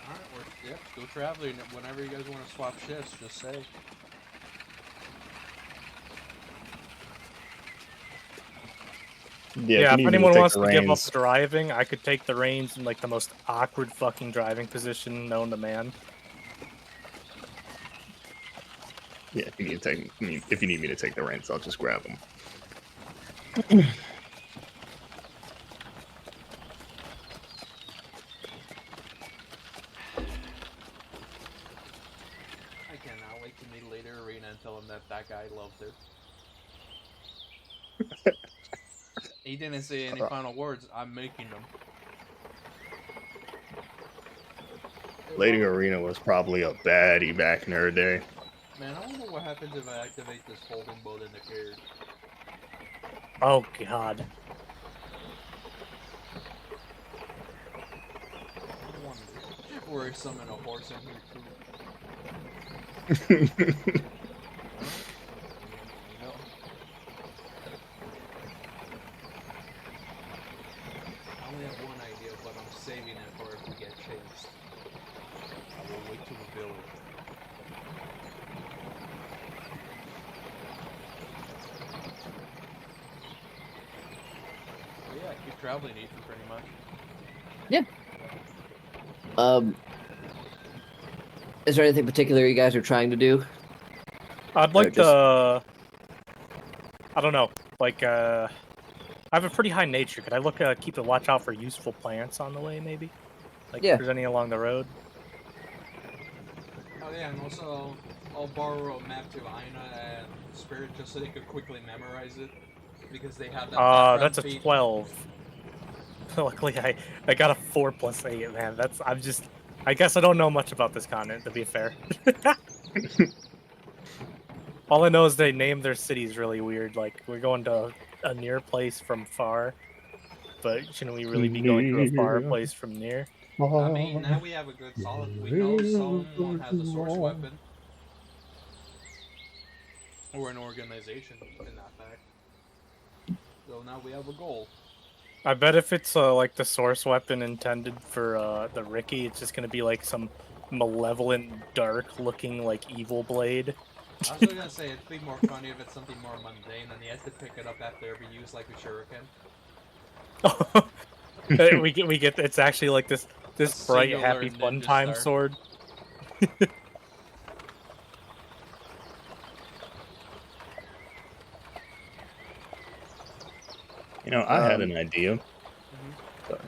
Alright, we're still traveling. Whenever you guys want to swap shifts, just say. Yeah, if if you need me anyone take wants the to give up reins, driving, I could take the reins in like the most awkward fucking driving position known to man. yeah, if you need to take, if you need me to take the reins, I'll just grab them. I cannot wait to meet later Arena and tell him that that guy loved her. He didn't say any final words. I'm making them. Lady Arena was probably a baddie back in her day. Man, I wonder what happens if I activate this folding boat in the carriage. Oh god. I wonder. Or I summon a horse in here too. No. I only have one idea, but I'm saving it for if we get chased. I will wait to reveal it. But yeah, keep traveling, Ethan, pretty much. Is there anything particular you guys are trying to do? I'd like just- to. I don't know. Like, I have a pretty high nature. Could I look, keep a watch out for useful plants on the way, maybe? Like, Yeah. if there's any along the road. Oh yeah, and also I'll borrow a map to Aina and Spirit just so they could quickly memorize it. Because they have that background That's a feed. 12. Luckily, I got a 4+8, man. I guess I don't know much about this continent, to be fair. All I know is they name their cities really weird. Like, we're going to a near place from far, but shouldn't we really be going to a far place from near? I mean, now we have a good solid. We know someone has a source weapon. Or an organization, in that fact. So now we have a goal. I bet if it's like the source weapon intended for the Ricky, it's just gonna be like some malevolent, dark-looking like evil blade. I was gonna say it'd be more funny if it's something more mundane, and he has to pick it up after every use, like a shuriken. we get it's actually like this bright, singular happy, ninja fun time star. sword. You know, I had an idea. Sorry.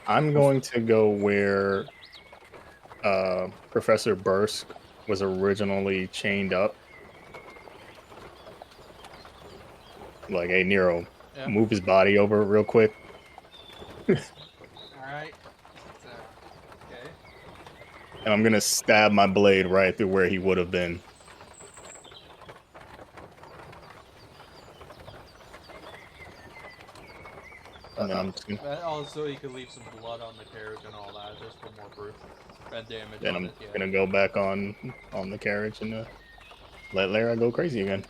I'm going to go where Professor Bursk was originally chained up. Like, hey, Nero, Yeah. move his body over real quick. Alright. Okay. And I'm going to stab my blade right through where he would have been. And then I'm just gonna, Also, you could leave some blood on the carriage and all that, just for more proof. And damage then on I'm it, yeah. gonna go back on the carriage and let Lara go crazy again.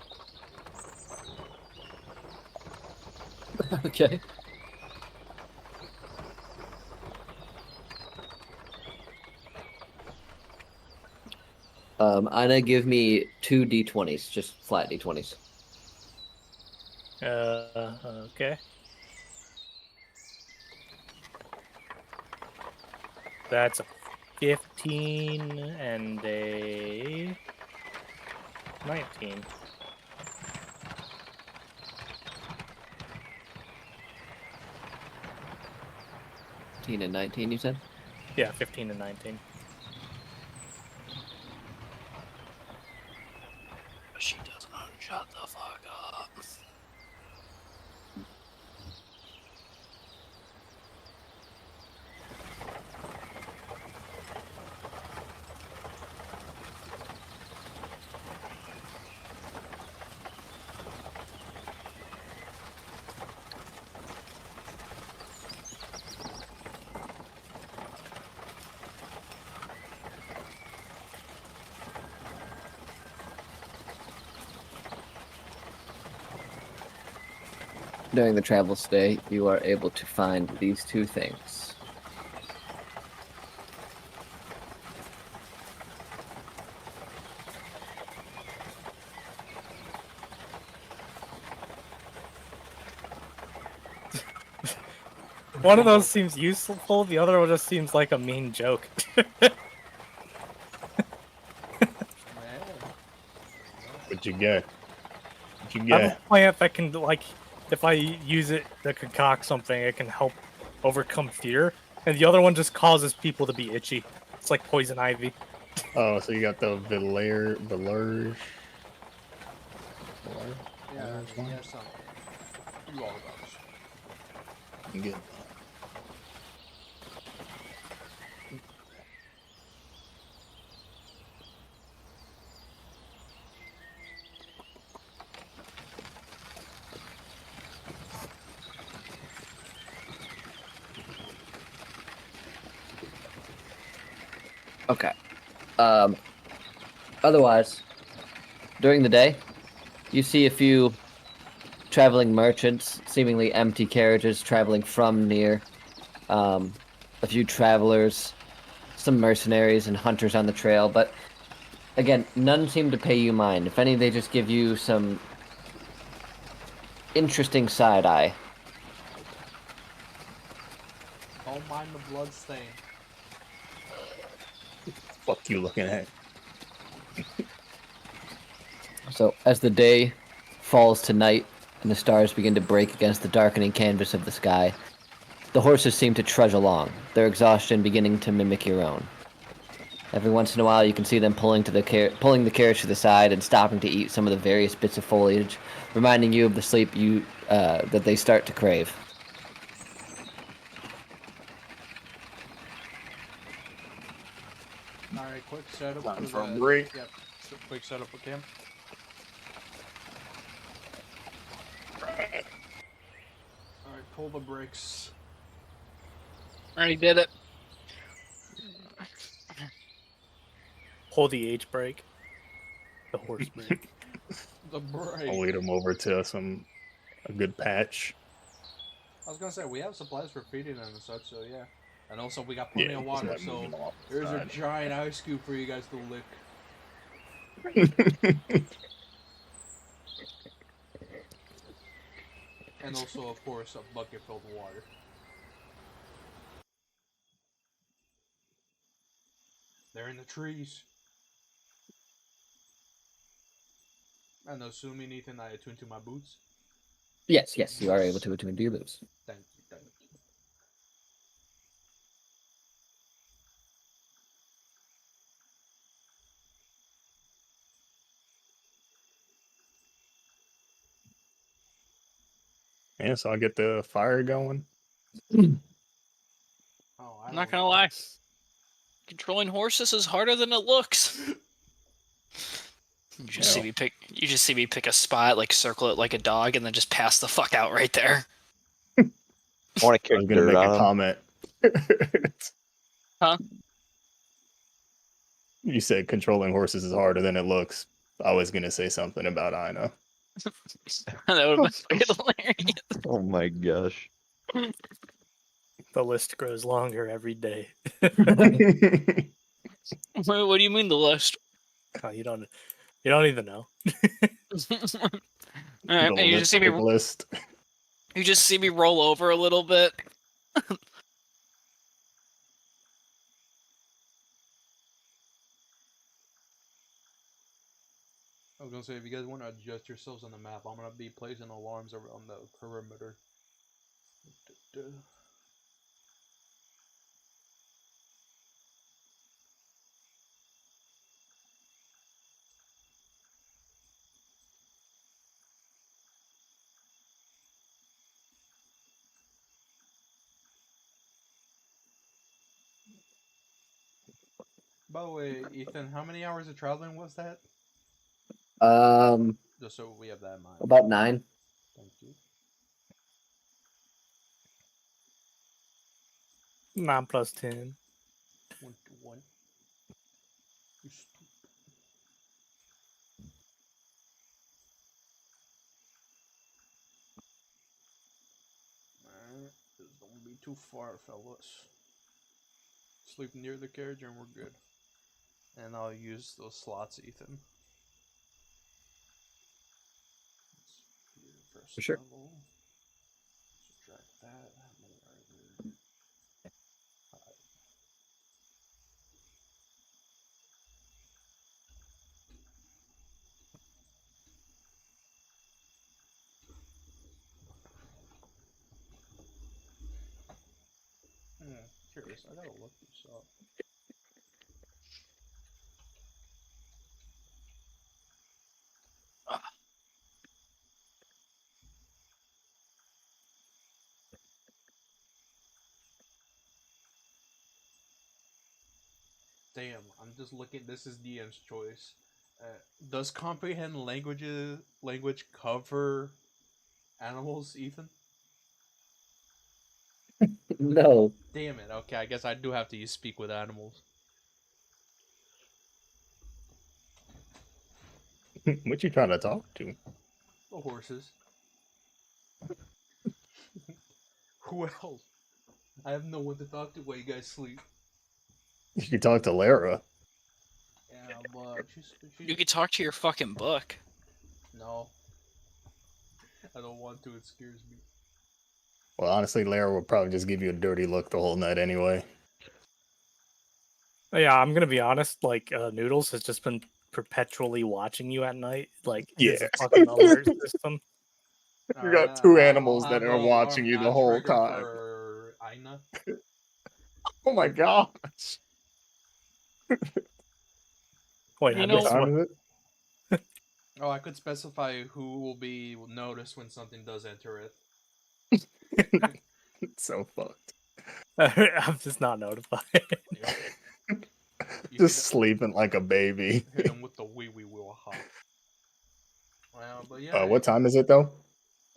Okay. Ina, give me 2 d20s, just flat d20s. Okay. That's a 15 and a 19. And 19, you said? Yeah, 15 and 19. She does not shut the fuck up. During the travel stay, you are able to find these 2 things. One of those seems useful, the other one just seems like a mean joke. Man. What'd you get? What'd you I have get? a plant that can, like, if I use it to concoct something, it can help overcome fear. And the other one just causes people to be itchy. It's like poison ivy. Oh, so you got the Village. Yeah, yeah, something. You all those. Good. Okay. Otherwise, during the day, you see a few traveling merchants, seemingly empty carriages traveling from near. A few travelers, some mercenaries and hunters on the trail, but again, none seem to pay you mind. If any, they just give you some interesting side eye. Don't mind the blood stain. Fuck you looking at? So, as the day falls to night and the stars begin to break against the darkening canvas of the sky, the horses seem to trudge along, their exhaustion beginning to mimic your own. Every once in a while, you can see them pulling the carriage to the side and stopping to eat some of the various bits of foliage, reminding you of the sleep that they start to crave. quick setup Time for for a the break. Yep, quick setup for camp. All right, pull the brakes. Already did it. Hold the H brake. The horse brake. The brake. I'll lead them over to a good patch. I was gonna say we have supplies for feeding and such, so yeah. And also we got plenty of water, not so moving off the there's a side. giant ice cube for you guys to lick. And also, of course, a bucket filled with water. They're in the trees. And assuming, Ethan, I attune to my boots. Yes, yes, you are able to attune to your boots. Thank you, thank you. Yeah, so I'll get the fire going. Oh, I'm not gonna lie. Controlling horses is harder than it looks. You just see No. me pick. You just see me pick a spot, like circle it like a dog, and then just pass the fuck out right there. I want to I was kick gonna dirt make on a 'em. comment. Huh? You said controlling horses is harder than it looks. I was gonna say something about Ina. That would have been fucking hilarious. Oh my gosh. The list grows longer every day. What do you mean the list? Oh, you don't even know. All right, The and you just see me. lipstick list. You just see me roll over a little bit. I was gonna say, if you guys want to adjust yourselves on the map, I'm gonna be placing alarms around the perimeter. By the way, Ethan, how many hours of traveling was that? Just so we have that in mind. About 9. Thank you. 9 plus 10. 21. You stupid. Alright, just don't be too far, fellas. Sleep near the carriage and we're good. And I'll use those slots, Ethan. First For sure. level. Subtract that. How many are there? 5. Curious. I gotta look this up. Damn, I'm just looking. This is DM's choice. Does comprehend language cover animals, Ethan? No. Damn it. Okay, I guess I do have to use speak with animals. What you trying to talk to? The horses. Who else? I have no one to talk to while you guys sleep. You can talk to Lara. Yeah, but You could talk to your fucking book. No. I don't want to, it scares me. Well, honestly, Lara will probably just give you a dirty look the whole night anyway. Yeah, I'm gonna be honest. Like, Noodles has just been perpetually watching you at night. Like, his Yeah. fucking alert system. You got two I'll animals have that are an watching alarm you the now whole trigger time. For Ina. Oh my gosh. Wait, You I know- missed Time what? is it? Oh, I could specify who will be noticed when something does enter it. It's so fucked. I'm just not notified. Yep. Just sleeping like a baby. hit him with the wee wee will hop. Well, but yeah. What time is it though?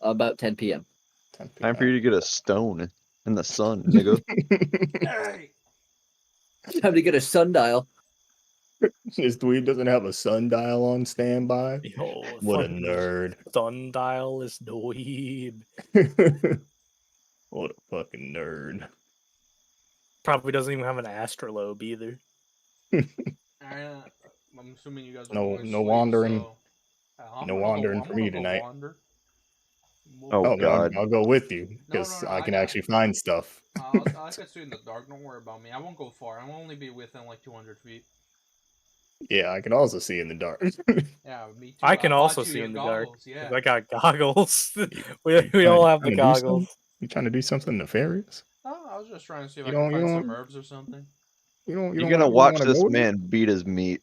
About 10 p.m. 10 Time for you to get a stone in the sun, nigga. Hey! Time to get a sundial. This dweeb doesn't have a sundial on standby. Yo, What a fucking nerd. Sundial is dweeb. What a fucking nerd. Probably doesn't even have an astrolabe either. I'm assuming you guys are No- going to no sleep, wandering. so, I'm No gonna wandering I'm for me gonna go tonight. wander. Oh, Oh, God. I'll go with you No, because no, I I can got- actually find stuff. I can see in the dark. Don't worry about me. I won't go far. I will only be within like 200 feet. Yeah, I can also see in the dark. Yeah, me too. I can bought also you see your in the dark. goggles, Yeah. 'Cause I got goggles. we all have the Trying to do goggles. something? You trying to do something nefarious? Oh, I was just trying to see if You I could don't- you find some don't- herbs or something. You don't. You're don't gonna wanna- watch wanna this go with me? man beat his meat.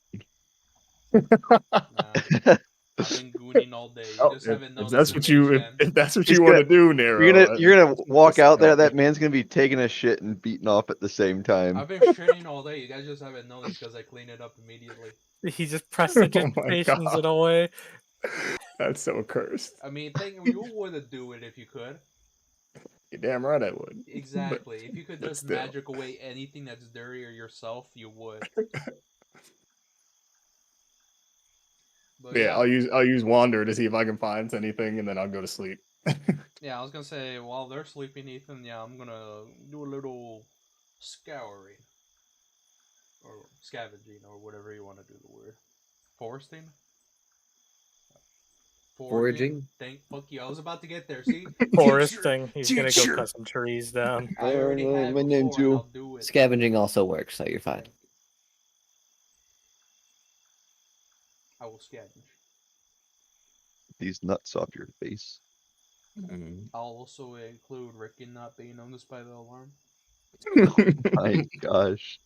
Nah, I've been gooning all day. You just haven't If noticed that's it, what you Mage if that's what He's you want to do, Nero. You're gonna walk listen, out there. no. That man's gonna be taking a shit and beating off at the same time. I've been shitting all day. You guys just haven't noticed because I clean it up immediately. He just Oh my prestidigitations God. it away. That's so cursed. I mean, you would do it if you could. You're damn right I would. Exactly. If you could but just still. magic away anything that's dirty or yourself, you would. But Yeah, I'll use wander to see if I can find anything, and then I'll go to sleep. yeah, I was gonna say while they're sleeping, Ethan. Yeah, I'm gonna do a little scouring or scavenging or whatever you want to do the word. Foresting. Foraging? Thank fuck you. I was about to get there. See. Foresting. He's gonna go teacher. cut some trees down. I already had My name before, and too. I'll do it. Scavenging also works, so you're fine. I will scavenge. These nuts off your face. I'll also include Ricky not being noticed by the alarm. My gosh.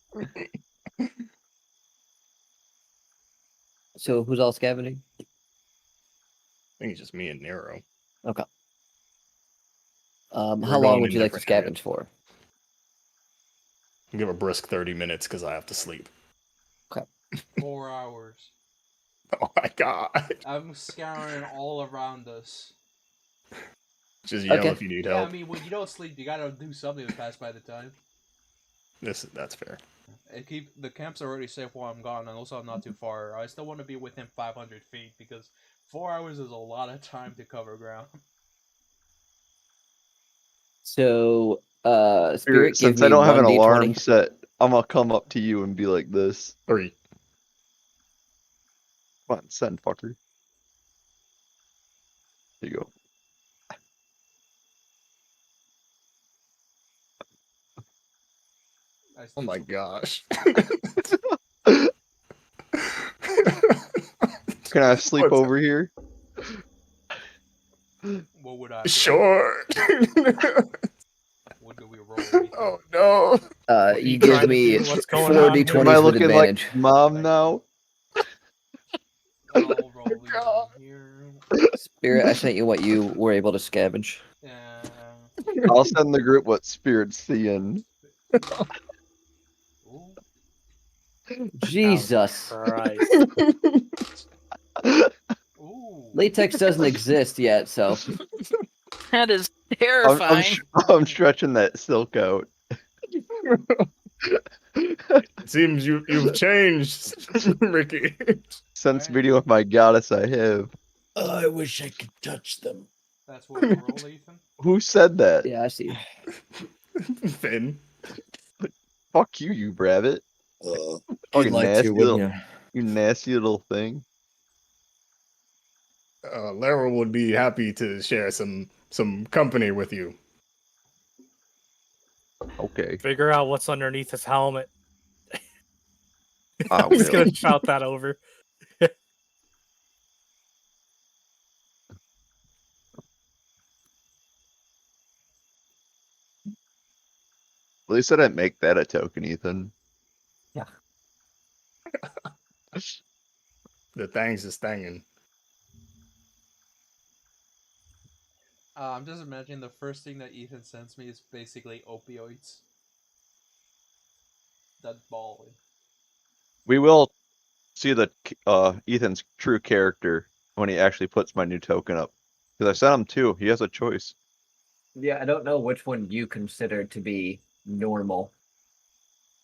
So who's all scavenging? I think it's just me and Nero. Okay. We're How long going would in you like to different scavenge for? I'll give a brisk 30 minutes because I have to sleep. 4 hours. Oh my God. I'm scouring all around us. Just yell Okay. if you need Yeah, I help. mean, when you don't sleep, you gotta do something to pass by the time. That's fair. And the camp's already safe while I'm gone, and also I'm not too far. I still want to be within 500 feet because 4 hours is a lot of time to cover ground. So, Spirit, Spirit, give since me I don't have an 1d20. alarm set, I'm gonna come up to you and be like this. 3. Come on, send fucker. There you go. Oh my gosh. Can I sleep What's- over here? What would I do? Sure. What do we roll? Ethan? Oh no. you You trying give to me do? What's going on here? 4d20s Am I with looking advantage. like mom now? I'll roll Ethan God. here. Spirit, I sent you what you were able to scavenge. I'll send the group what Spirit's seeing. Ooh. Jesus. Christ. Ooh. Latex doesn't exist yet, so That is I'm, terrifying. I'm stretching that silk out. It seems you've changed, Ricky. Sense Alright. video of my goddess I have. I wish I could touch them. That's what you roll, Ethan? Who said that? yeah, I see. Finn. Fuck you, you Brabbit. You'd Fucking like nasty to, wouldn't little, you? you nasty little thing. Lara would be happy to share some company with you. Okay. Figure out what's underneath his helmet. I I'm just will. gonna shout that over. At least I didn't make that a token, Ethan. The things is thangin'. I'm just imagining the first thing that Ethan sends me is basically opioids. That balling. We will see the Ethan's true character when he actually puts my new token up. Because I sent him two. He has a choice. Yeah, I don't know which one you consider to be normal.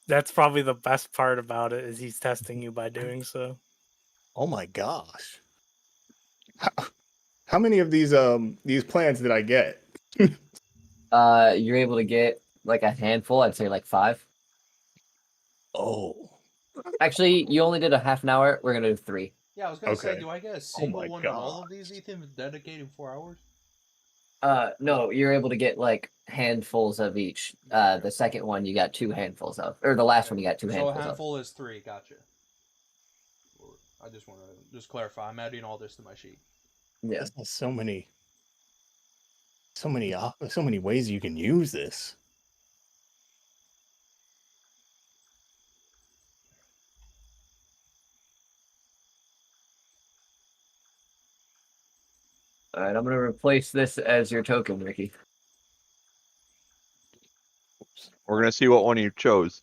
That's probably the best part about it is he's testing you by doing so. Oh my gosh. How many of these plans did I get? You're able to get like a handful. I'd say like 5. Oh. Actually, you only did a half an hour. We're gonna do 3. Yeah, I was gonna say, Okay. do I get a single my one of all of God. these, Ethan, with dedicating 4 hours? No, you're able to get like handfuls of each. The second one you got 2 handfuls of, or the last one you got 2 So a handfuls of. handful is 3, gotcha. I just want to just clarify. I'm adding all this to my sheet. Yeah. This has so many ways you can use this. All right, I'm gonna replace this as your token, Ricky. We're gonna see what one you chose.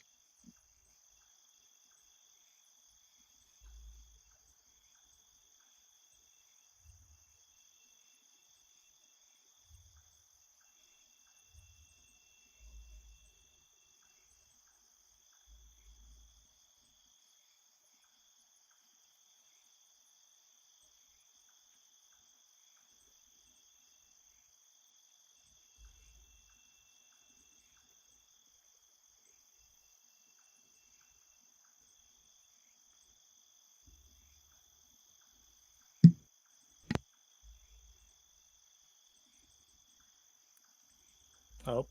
Oh.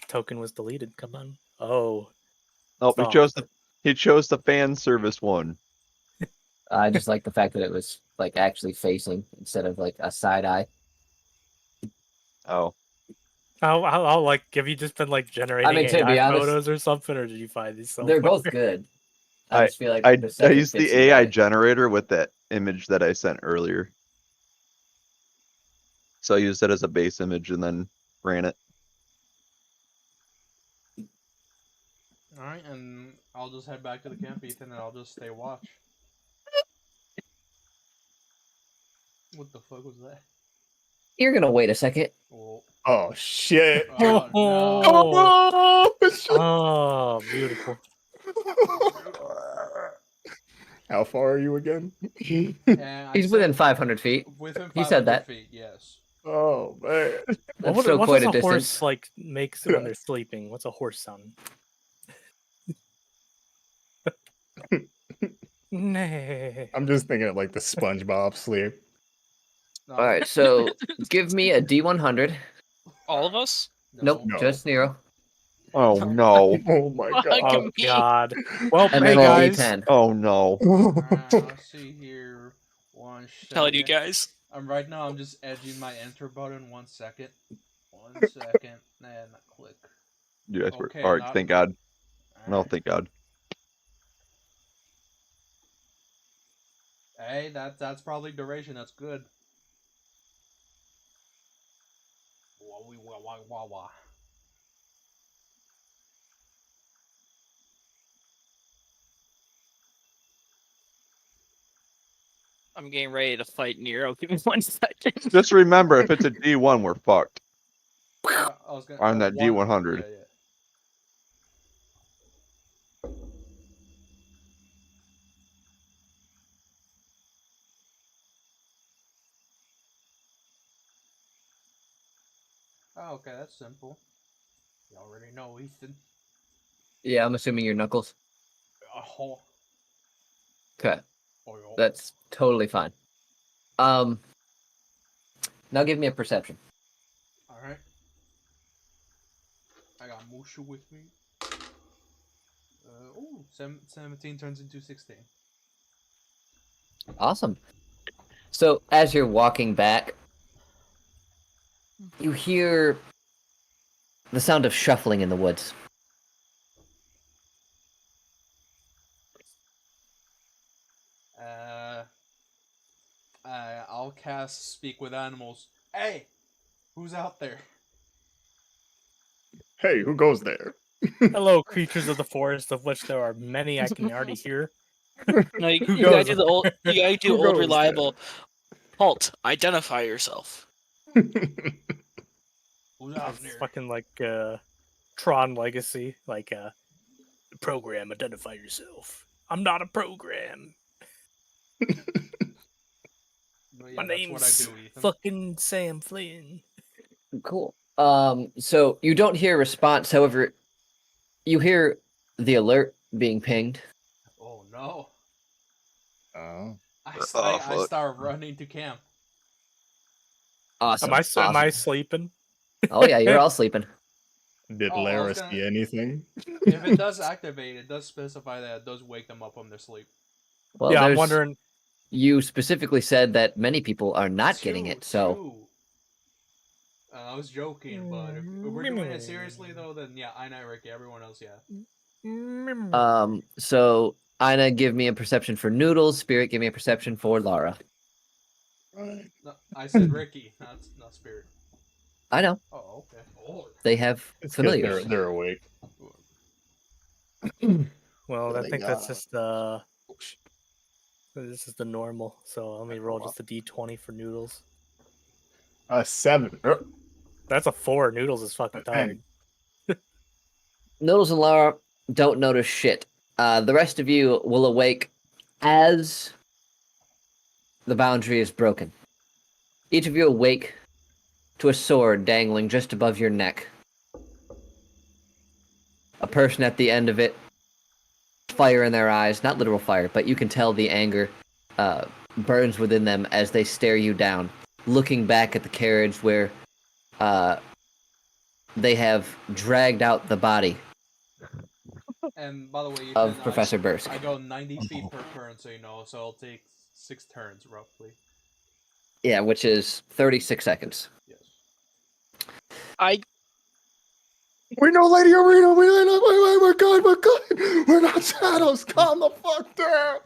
Token was deleted. Come on. Oh. Oh, Stop. he chose the fan service one. I just like the fact that it was like actually facing instead of like a side eye. Oh, How like have you just been like generating mean, to be AI honest, photos or something, or did you find these somewhere? They're both good. I I just feel like I the I second used fits the you AI better. generator with that image that I sent earlier. So I used it as a base image and then ran it. Alright, and I'll just head back to the camp, Ethan, and I'll just stay watch. What the fuck was that? You're gonna wait a second. Oh shit. Oh, no. Oh, Oh, beautiful. How far are you again? And I He's said within 500 feet. within 500 He said that. feet, yes. Oh man. That's What still does quite a a distance. horse like makes when they're sleeping? What's a horse sound? Nay. I'm just thinking of like the SpongeBob sleep. No, All right, so give me a D100. All of us? Nope, No. just Nero. Oh no. Oh my Fuck god. Oh me. God. Well, And hey then a guys. D10. Oh no. Alright, let's see here. 1 Telling you second. guys. Right now I'm just edging my enter button. 1 second. 1 second. And click. Dude, I swear. Okay, Alright, not- thank God. No, Alright. thank God. Hey, that's probably duration. That's good. Wah. I'm getting ready to fight Nero. Give me 1 second. Just remember, if it's a D1, we're fucked. I was gonna, On that D100. Yeah. Oh, okay, that's simple. You already know, Ethan. Yeah, I'm assuming you're Knuckles. Oh, Okay, oh, oh. that's totally fine. Now give me a perception. Alright. I got Mushu with me. 17 turns into 16. Awesome. So as you're walking back, you hear the sound of shuffling in the woods. I'll cast Speak with Animals. Hey! Who's out there? Hey, who goes there? Hello, creatures of the forest, of which there are many I can already hear. No, you, Who you gotta goes do the old. You gotta do Who old goes reliable. Halt. Identify yourself. Who's out It's there? fucking like Tron Legacy, like program. Identify yourself. I'm not a program. But yeah, My that's what I name's do, Ethan. fucking Sam Flynn. Cool. So you don't hear a response. However, you hear the alert being pinged. Oh no. Oh. I fuck. start running to camp. Awesome. Am I sleeping? Oh yeah, you're all sleeping. Did Oh, I was Lara gonna- see anything? If it does activate, it does specify that it does wake them up from their sleep. Well, yeah, I'm there's- wondering. You specifically said that many people are not getting it, so True. I was joking, but if we're doing it seriously though, then yeah, I know Ricky. Everyone else, yeah. so Ina, give me a perception for Noodles. Spirit, give me a perception for Lara. Right. No, I said Ricky, not Spirit. I know Oh, okay. Oh. they have It's 'cause familiars. they're awake. Well, I Really, think that's just this is the normal. So let me roll just a d20 for Noodles. 7. That's a 4. Noodles is fucking tired. Noodles and Lara don't notice shit. The rest of you will awake as the boundary is broken. Each of you awake to a sword dangling just above your neck. A person at the end of it, fire in their eyes, not literal fire, but you can tell the anger burns within them as they stare you down, looking back at the carriage where they have dragged out the body And by the way, Ethan, of Professor Bursk. I go 90 feet per turn, so you know, so I'll take 6 turns roughly. Yeah, which is 36 seconds. Yes. We know Lady Arena. We're good. We're not shadows. Calm the fuck down.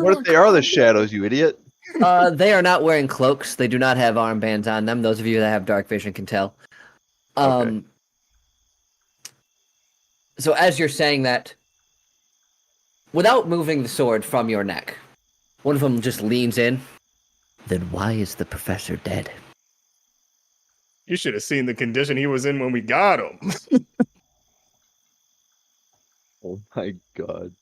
What if they are the shadows, you idiot? They are not wearing cloaks. They do not have armbands on them. Those of you that have dark vision can tell. Okay. So as you're saying that, without moving the sword from your neck, one of them just leans in. Then why is the professor dead? You should have seen the condition he was in when we got him. Oh my god.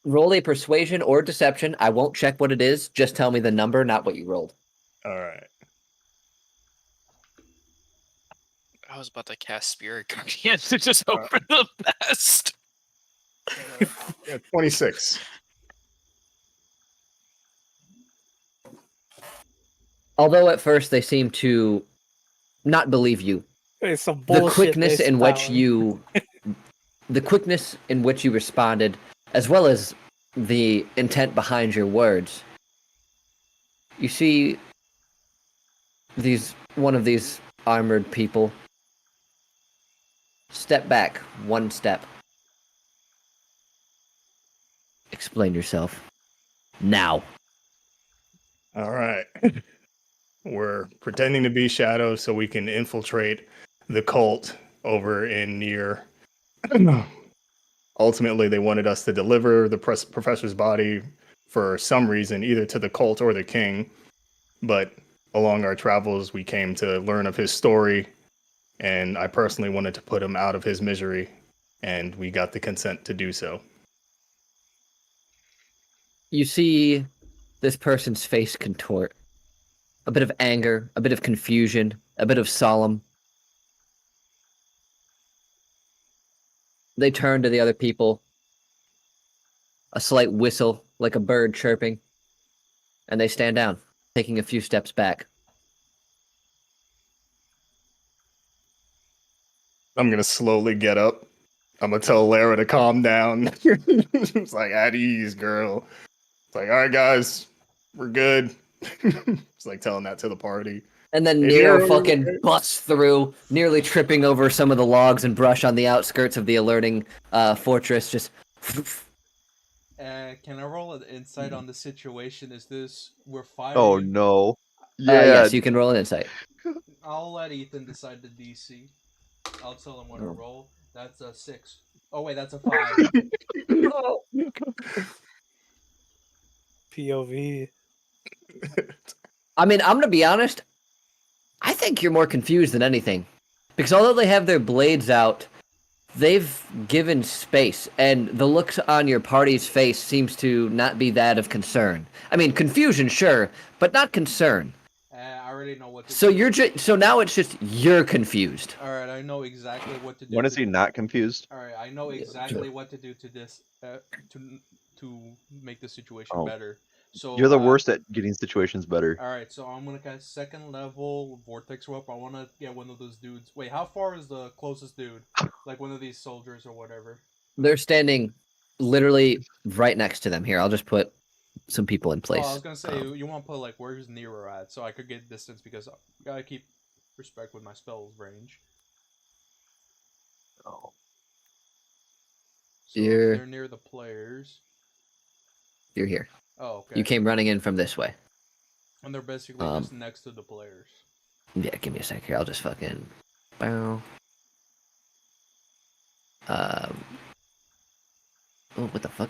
Roll a persuasion or deception. I won't check what it is. Just tell me the number, not what you rolled. All right. I was about to cast Spirit Guardian to just hope for the best. Yeah, 26. Although at first they seem to not believe you, It's some the bullshit. quickness they in which spouting. you the quickness in which you responded, as well as the intent behind your words, you see one of these armored people step back 1 step. Explain yourself now. All right. We're pretending to be shadows so we can infiltrate the cult over in near. Ultimately, they wanted us to deliver the professor's body for some reason, either to the cult or the king. But along our travels, we came to learn of his story, and I personally wanted to put him out of his misery, and we got the consent to do so. You see this person's face contort. A bit of anger, a bit of confusion, a bit of solemn. They turn to the other people. A slight whistle, like a bird chirping. And they stand down, taking a few steps back. I'm going to slowly get up. I'm going to tell Lara to calm down. It's like, at ease, girl. It's like, all right, guys, we're good. It's like telling that to the party. And then If Nero you're- fucking busts through, nearly tripping over some of the logs and brush on the outskirts of the alerting fortress. Just Can I roll an insight on the situation? Is this we're fighting? Oh no. Yeah. yes, you can roll an insight. I'll let Ethan decide the DC. I'll tell him what to roll. That's a 6. Oh wait, that's a 5. POV. I mean, I'm gonna be honest. I think you're more confused than anything, because although they have their blades out, they've given space, and the looks on your party's face seems to not be that of concern. I mean, confusion, sure, but not concern. I already know what to So do. so now it's just you're confused. Alright, I know exactly what to do. When is he not confused? Alright, I know exactly what to do to this to make the situation Oh. better. So You're the worst at getting situations better. Alright, so I'm gonna cast 2nd level Vortex Rope. I wanna get one of those dudes. Wait, how far is the closest dude? Like one of these soldiers or whatever. They're standing literally right next to them. Here, I'll just put some people in place. Oh, I was gonna say you want to put like where's Nero at, so I could get distance because I gotta keep respect with my spells range. Oh. So You're- they're near the players. You're here. Oh, okay. You came running in from this way. And they're basically just next to the players. Yeah, give me a sec here. I'll just fucking bow. Oh, what the fuck?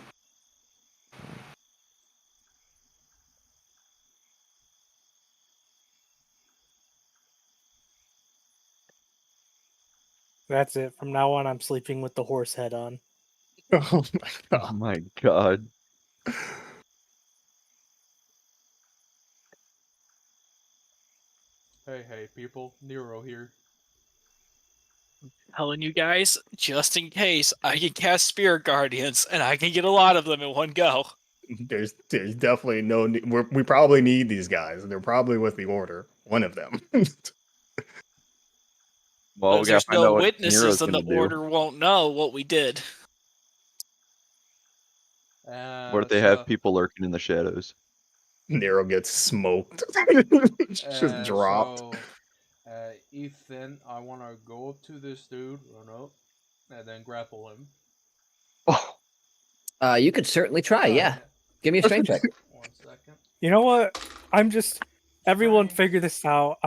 That's it. From now on, I'm sleeping with the horse head on. Oh my Oh god. my god. Hey, people. Nero here. Telling you guys, just in case, I can cast Spirit Guardians, and I can get a lot of them in one go. There's definitely no. We probably need these guys. They're probably with the order. One of them. Well, we If gotta there's find out no what witnesses, Nero's then gonna the do. order won't know what we did. What if they have people lurking in the shadows? Nero gets smoked. Just dropped. So, Ethan, I want to go up to this dude, run up, and then grapple him. Oh, You could certainly try. Yeah, give me a strength check. 1 second. You know what? Everyone figure this out.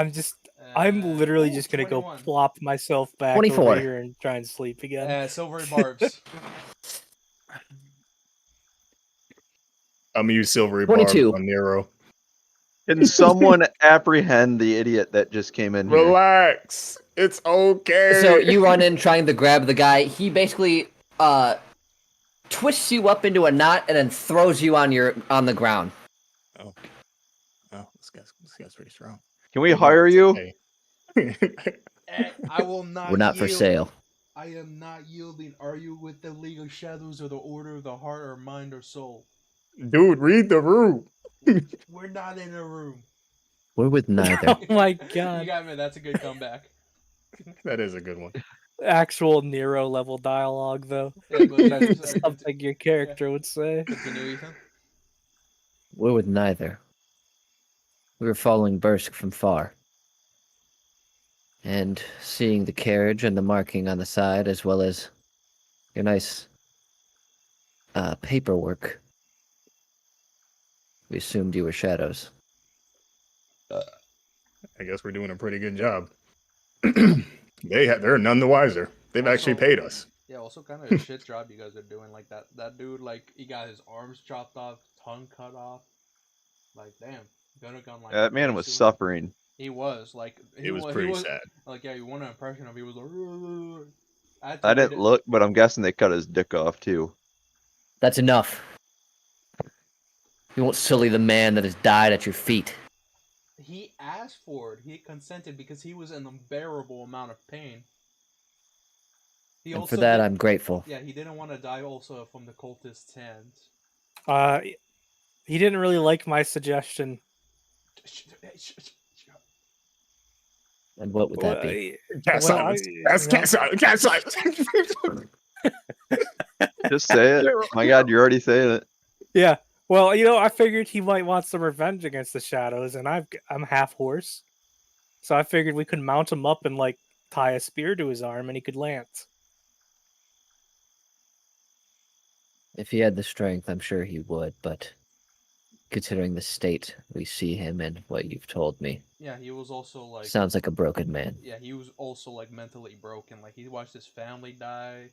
I'm literally just gonna 21. go plop myself back 24. over here and try and sleep again. Silvery barbs. I'm gonna use silvery 22. barbs on Nero. can someone apprehend the idiot that just came in here? Relax. It's okay. So you run in trying to grab the guy. He basically twists you up into a knot and then throws you on the ground. Oh, this guy's pretty strong. Can we hire you? Hey. I will not. We're not for yield. sale. I am not yielding. Are you with the League of Shadows or the Order of the Heart or Mind or Soul? Dude, read the room. We're not in a room. We're with neither. Oh my You god. got me. That's a good comeback. That is a good one. Actual Nero level dialogue, though. Yeah, but That's something your character would say. Continue, Ethan. We're with neither. We were following Bursk from far. And seeing the carriage and the marking on the side, as well as your nice paperwork, we assumed you were shadows. I guess we're doing a pretty good job. They're none the wiser. They've actually Also- paid us. Yeah, also kind of a shit job you guys are doing. Like that dude, like he got his arms chopped off, tongue cut off. Like damn, Gunnagon like That man was soon. suffering. He was like It was pretty sad. Like yeah, you want an impression of he was like. I didn't look, but I'm guessing they cut his dick off too. That's enough. You won't sully the man that has died at your feet. He asked for it. He consented because he was in an unbearable amount of pain. He And also for that, did- I'm grateful. Yeah, he didn't want to die also from the cultist's hands. He didn't really like my suggestion. And what would that be? Cat Well, silence. I- That's you know- cat silence. Cat silence. Just say it. My God, you're already saying it. Yeah. Well, I figured he might want some revenge against the shadows, and I'm half horse, so I figured we could mount him up and like tie a spear to his arm, and he could lance. If he had the strength, I'm sure he would, but considering the state we see him in, what you've told me. Yeah, he was also like Sounds like a broken man. yeah, he was also like mentally broken. Like he watched his family die.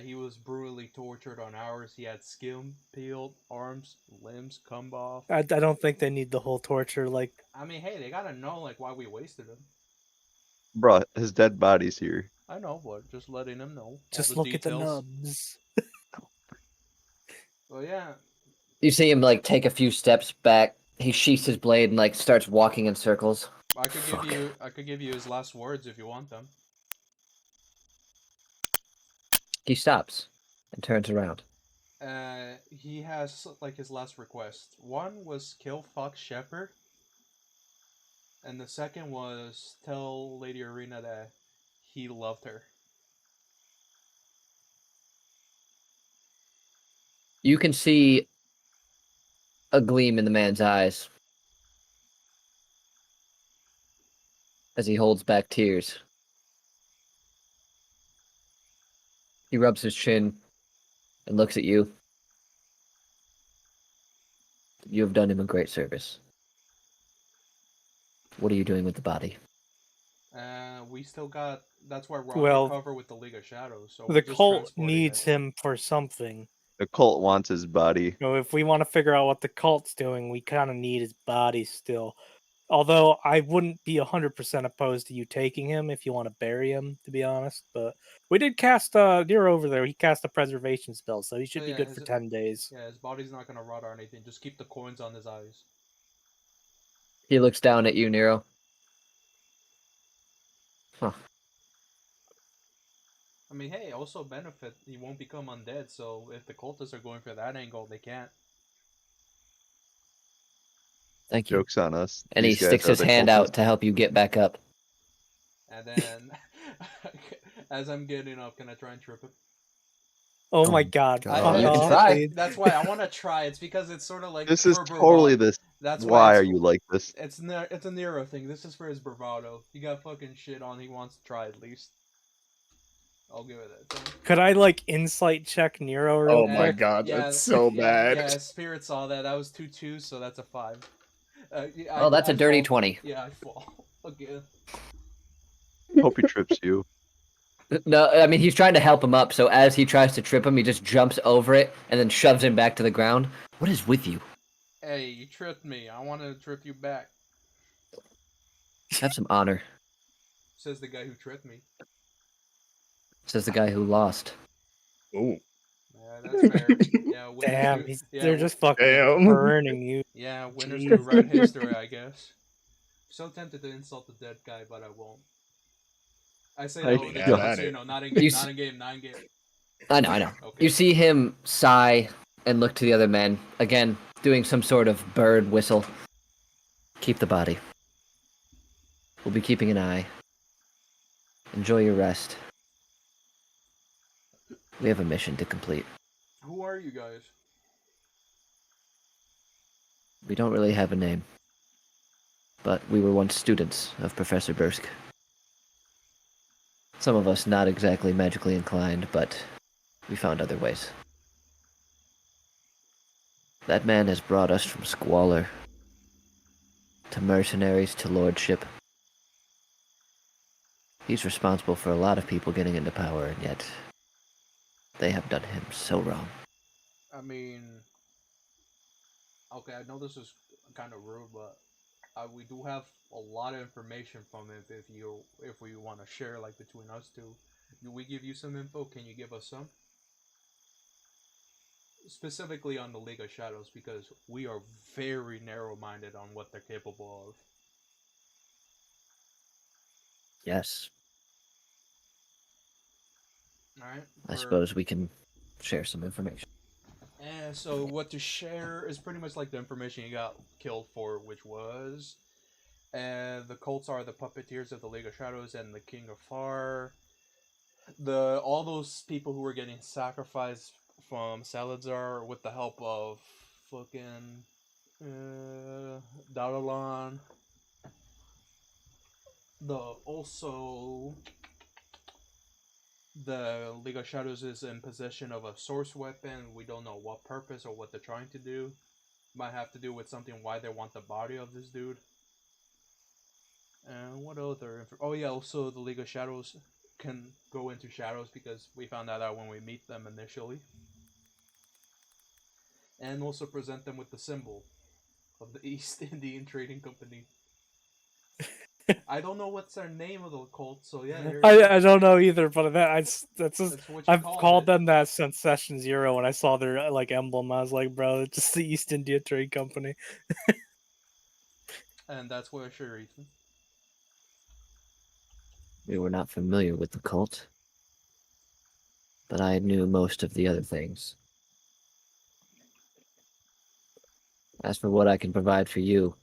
He was brutally tortured on hours. He had skin peeled, arms, limbs come off. I don't think they need the whole torture. Like, I mean, hey, they gotta know like why we wasted him. Bruh, his dead body's here. I know, but just letting him know. all just the look at the details. nubs. Well, yeah, You see him like take a few steps back. He sheaths his blade and like starts walking in circles. I could Fuck. give you his last words if you want them. He stops and turns around. He has like his last request. One was kill Fox Shepherd, and the second was tell Lady Arena that he loved her. You can see a gleam in the man's eyes as he holds back tears. He rubs his chin and looks at you. You have done him a great service. What are you doing with the body? We still got. That's why we're Well, undercover with the League of Shadows. So we're the just cult transporting needs it. him for something. The cult wants his body. You know, if we want to figure out what the cult's doing, we kind of need his body still. Although I wouldn't be 100% opposed to you taking him if you want to bury him, to be honest. But we did cast Nero over there. He cast a preservation spell, so he should Oh, be yeah, good for 10 days. Yeah, his body's not gonna rot or anything. Just keep the coins on his eyes. He looks down at you, Nero. Huh. I mean, hey, also benefit. He won't become undead. So if the cultists are going for that angle, they can't. Thank you. Joke's on us. And he These guys sticks are his the hand cultists. out to help you get back up. And then, as I'm getting up, can I try and trip him? Oh my Oh, god. God. fuck You can off, try. dude. That's why I want to try. It's because it's sort of like This is for totally bravado. this. That's Why it's- are you like this? It's a Nero thing. This is for his bravado. He got fucking shit on. He wants to try at least. I'll give it that. Could I, like, insight check Nero real Oh my quick? god, Yeah, that's so bad. Yeah, Spirit saw that. That was 2-2, so that's a 5. Yeah, Oh, that's a dirty fall. 20. Yeah, I fall again. Hope he trips you. No, I mean, he's trying to help him up, so as he tries to trip him, he just jumps over it and then shoves him back to the ground. What is with you? Hey, you tripped me. I want to trip you back. Have some honor, Says the guy who tripped me. says the guy who lost. Ooh. Yeah, that's fair. Yeah, winners Damn, do, yeah, they're just fucking Damn. burning you. yeah, winners Jeez. do write history, I guess. So tempted to insult the dead guy, but I won't. I say I that with think the have game, at so it. you know, not in You game, s- not in game, not in game. I know. Okay. You see him sigh and look to the other men, again, doing some sort of bird whistle. Keep the body. We'll be keeping an eye. Enjoy your rest. We have a mission to complete. Who are you guys? We don't really have a name, but we were once students of Professor Bursk. Some of us not exactly magically inclined, but we found other ways. That man has brought us from squalor to mercenaries to lordship. He's responsible for a lot of people getting into power, and yet they have done him so wrong. I mean, okay, I know this is kind of rude, but we do have a lot of information from him. If we want to share like between us two, do we give you some info? Can you give us some? Specifically on the League of Shadows, because we are very narrow-minded on what they're capable of. Yes, All right. I suppose we can share some information. And so what to share is pretty much like the information you got killed for, which was the cults are the puppeteers of the League of Shadows and the King of Far. All those people who were getting sacrificed from Salazar with the help of fucking Dalalan. The League of Shadows is in possession of a source weapon. We don't know what purpose or what they're trying to do. Might have to do with something why they want the body of this dude. And what other? Oh yeah, also the League of Shadows can go into shadows because we found that out when we meet them initially. And also present them with the symbol of the East Indian Trading Company. I don't know what's their name of the cult, so yeah. Here it is. I don't know either, but that's just, what you I've called called it. them that since Session Zero. When I saw their like emblem, I was like, bro, it's just the East India Trade Company. And that's where sure, Ethan. We were not familiar with the cult, but I knew most of the other things. As for what I can provide for you,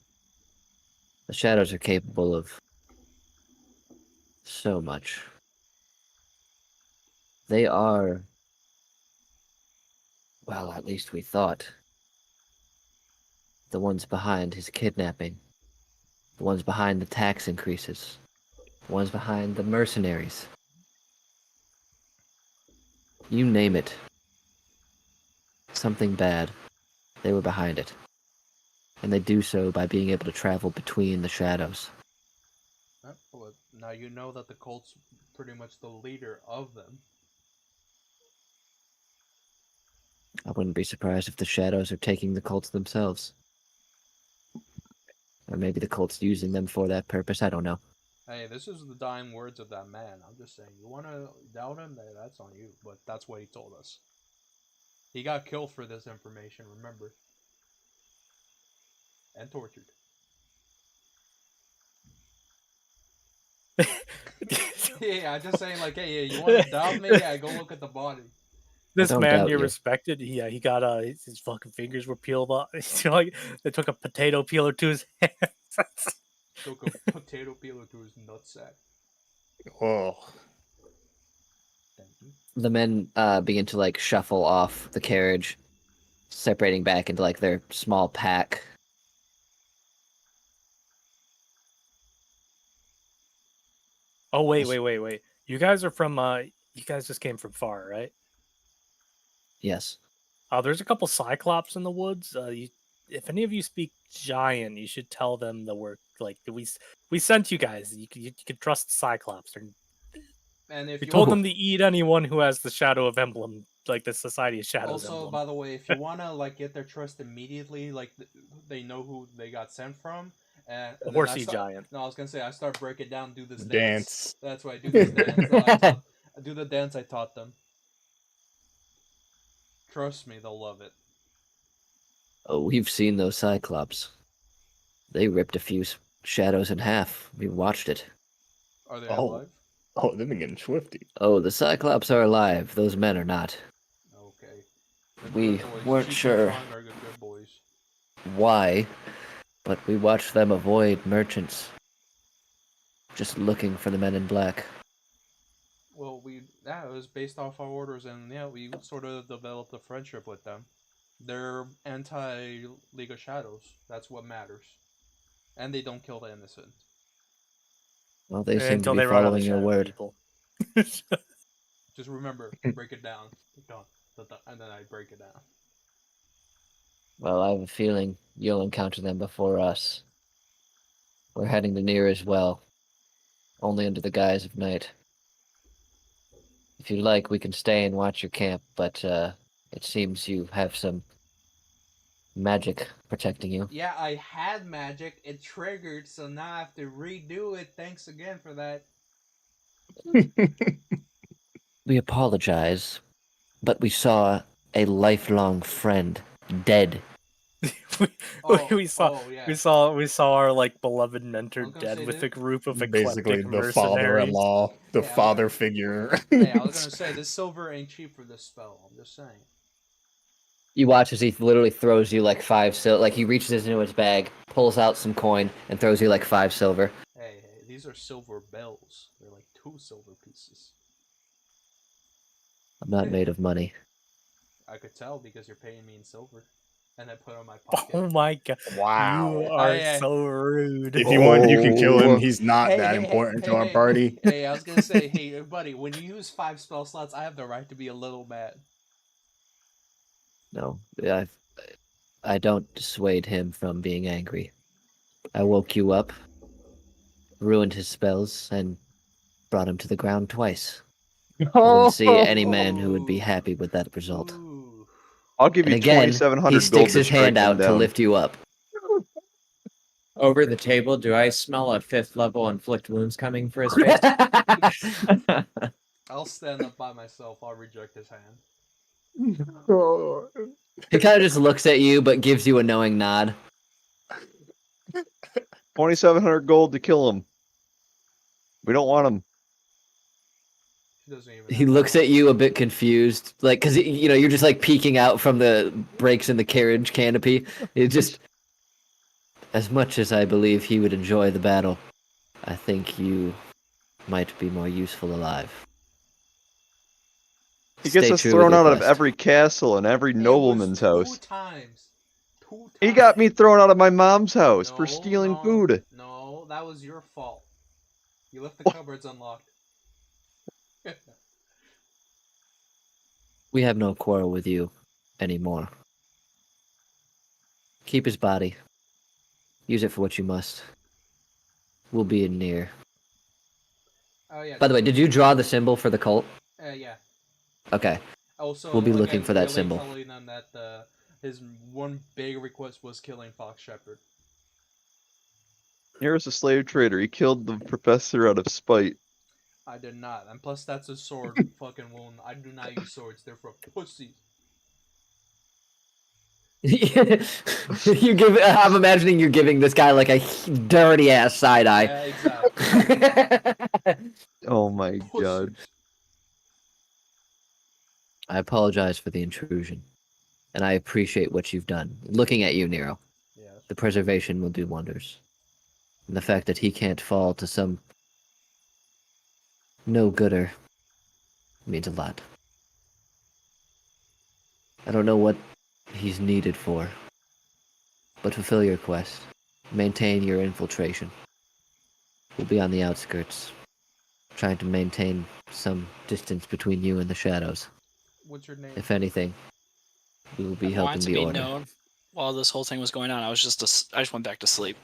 the shadows are capable of so much. They are, well, at least we thought, the ones behind his kidnapping, the ones behind the tax increases, the ones behind the mercenaries. You name it. Something bad. They were behind it. And they do so by being able to travel between the shadows. Well, now you know that the cult's pretty much the leader of them. I wouldn't be surprised if the shadows are taking the cults themselves. Or maybe the cult's using them for that purpose, I don't know. Hey, this is the dying words of that man. I'm just saying, you want to doubt him? That's on you, but that's what he told us. He got killed for this information, remember? And tortured. Yeah, I'm just saying, like, hey, you want to doubt me? Yeah, go look at the body. This don't man doubt you you. respected. He got his fucking fingers were peeled off. Like they took a potato peeler to his hands. Took a potato peeler to his nutsack. Whoa. Thank you. The men begin to like shuffle off the carriage, separating back into like their small pack. Oh wait. You guys are from you guys just came from far, right? Yes. There's a couple cyclops in the woods. If any of you speak giant, you should tell them that we sent you guys. You can trust the cyclops. And if We you told want, them to eat anyone who has the shadow of emblem, like the Society of Shadows also, emblem. by the way, if you want to like get their trust immediately, like they know who they got sent from. And The then I horsey start- giant. No, I was gonna say I start breaking down, do this dance. Dance. That's right, do this dance. I do the dance I taught them. Trust me, they'll love it. Oh, we've seen those cyclops. They ripped a few shadows in half. We watched it. Are they Oh. alive? Oh, they've been getting swifty. Oh, the cyclops are alive. Those men are not. Okay. They're We good boys. weren't Cheech and sure. Chong are good boys. Why? But we watched them avoid merchants. Just looking for the men in black. Well, it was based off our orders, and yeah, we sort of developed a friendship with them. They're anti-League of Shadows. That's what matters. And they don't kill the innocent. Well, they seem to Until be they run out of following your shadow word. people. Just remember, break it down. And then I break it down. Well, I have a feeling you'll encounter them before us. We're heading to Nier as well. Only under the guise of night. If you'd like, we can stay and watch your camp, but it seems you have some magic protecting you. Yeah, I had magic. It triggered, so now I have to redo it. Thanks again for that. We apologize, but we saw a lifelong friend dead. we saw our like beloved mentor I was gonna dead say with that- a group of Basically, eclectic the mercenaries. father-in-law, the Yeah, father figure. Hey, I was gonna say, this silver ain't cheap for this spell. I'm just saying. You watch as he literally throws you like 5 silver. Like he reaches into his bag, pulls out some coin, and throws you like 5 silver. Hey, these are silver bells. They're like 2 silver pieces. I'm not made of money. I could tell because you're paying me in silver. And I put it in my pocket. Oh my god! Wow. You are yeah. so rude. If you want, you can kill him. Oh. He's not that important to our party. Hey, I was gonna say, hey, buddy, when you use 5 spell slots, I have the right to be a little mad. No, yeah, I don't dissuade him from being angry. I woke you up, ruined his spells, and brought him to the ground twice. I wouldn't see any man who would be happy with that result. Ooh. I'll give And you again, 2,700 he gold sticks to his strike hand him out to down. lift you up. Over the table, do I smell a 5th level inflict wounds coming for his face? I'll stand up by myself. I'll reject his hand. He kind of just looks at you, but gives you a knowing nod. 2,700 gold to kill him. We don't want him. He doesn't even. He have looks armor. at you a bit confused, like, because, you know, you're just, like, peeking out from the breaks in the carriage canopy. It just... As much as I believe he would enjoy the battle, I think you might be more useful alive. He gets Stay us true thrown with your out of quest. every castle and every It was nobleman's house. 2 times. 2 times. He got me thrown out of my mom's house for No, stealing no, food. No, that was your fault. You left the What? cupboards unlocked. We have no quarrel with you anymore. Keep his body. Use it for what you must. We'll be in near. Oh yeah. By the way, did you draw the symbol for the cult? Yeah. Okay. Also, We'll be like, looking I'm for that really symbol. telling them that his one big request was killing Fox Shepherd. Here's a slave trader. He killed the professor out of spite. I did not, and plus that's a sword fucking wound. I do not use swords. They're for pussies. You give. I'm imagining you giving this guy like a dirty ass side eye. Yeah, exactly. Oh my Pussy. god. I apologize for the intrusion, and I appreciate what you've done. Looking at you, Nero, Yeah. the preservation will do wonders. And the fact that he can't fall to some no-gooder means a lot. I don't know what he's needed for, but fulfill your quest. Maintain your infiltration. We'll be on the outskirts, trying to maintain some distance between you and the shadows. What's your name? If anything, we will be I wanted helping to the be order. known while this whole thing was going on. I just went back to sleep.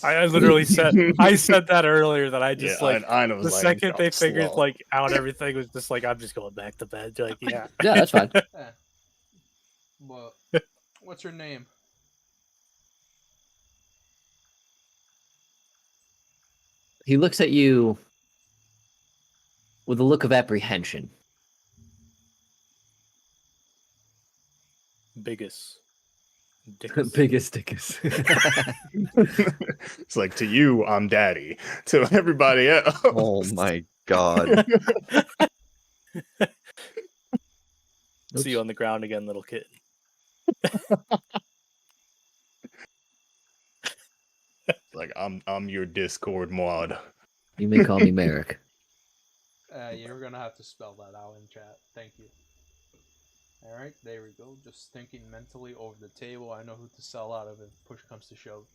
I literally said I said that earlier that I just Yeah, like I know. the second they figured like out everything was just like I'm just going back to bed. Like yeah. Yeah, that's fine. Well, what's your name? He looks at you with a look of apprehension. Biggest. Biggest dickus. It's like, to you, I'm daddy. To everybody else. Oh my god. See you on the ground again, little kid. Like, I'm your Discord mod. You may call me Merrick. You're gonna have to spell that out in chat. Thank you. Alright, there we go. Just thinking mentally over the table. I know who to sell out of if push comes to shove.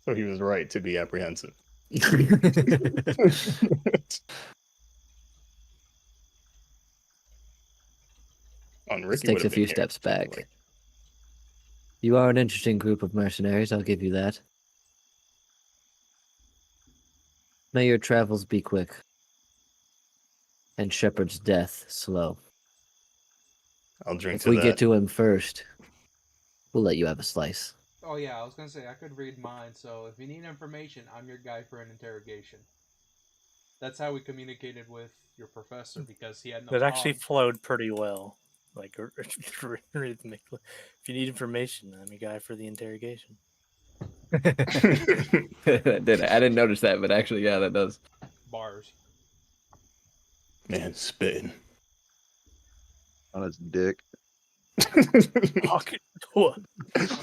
So he was right to be apprehensive. On Ricky Takes a would've few been here. steps back. You are an interesting group of mercenaries, I'll give you that. May your travels be quick, and Shepard's death slow. I'll drink If to we that. get to him first, we'll let you have a slice. Oh yeah, I was gonna say I could read mine, so if you need information, I'm your guy for an interrogation. That's how we communicated with your professor because he had no That actually problem. flowed pretty well. Like rhythmically. If you need information, I'm your guy for the interrogation. That did. I didn't notice that, but actually, yeah, that does. Bars. Man, spitting. On his dick. Fuck. I'm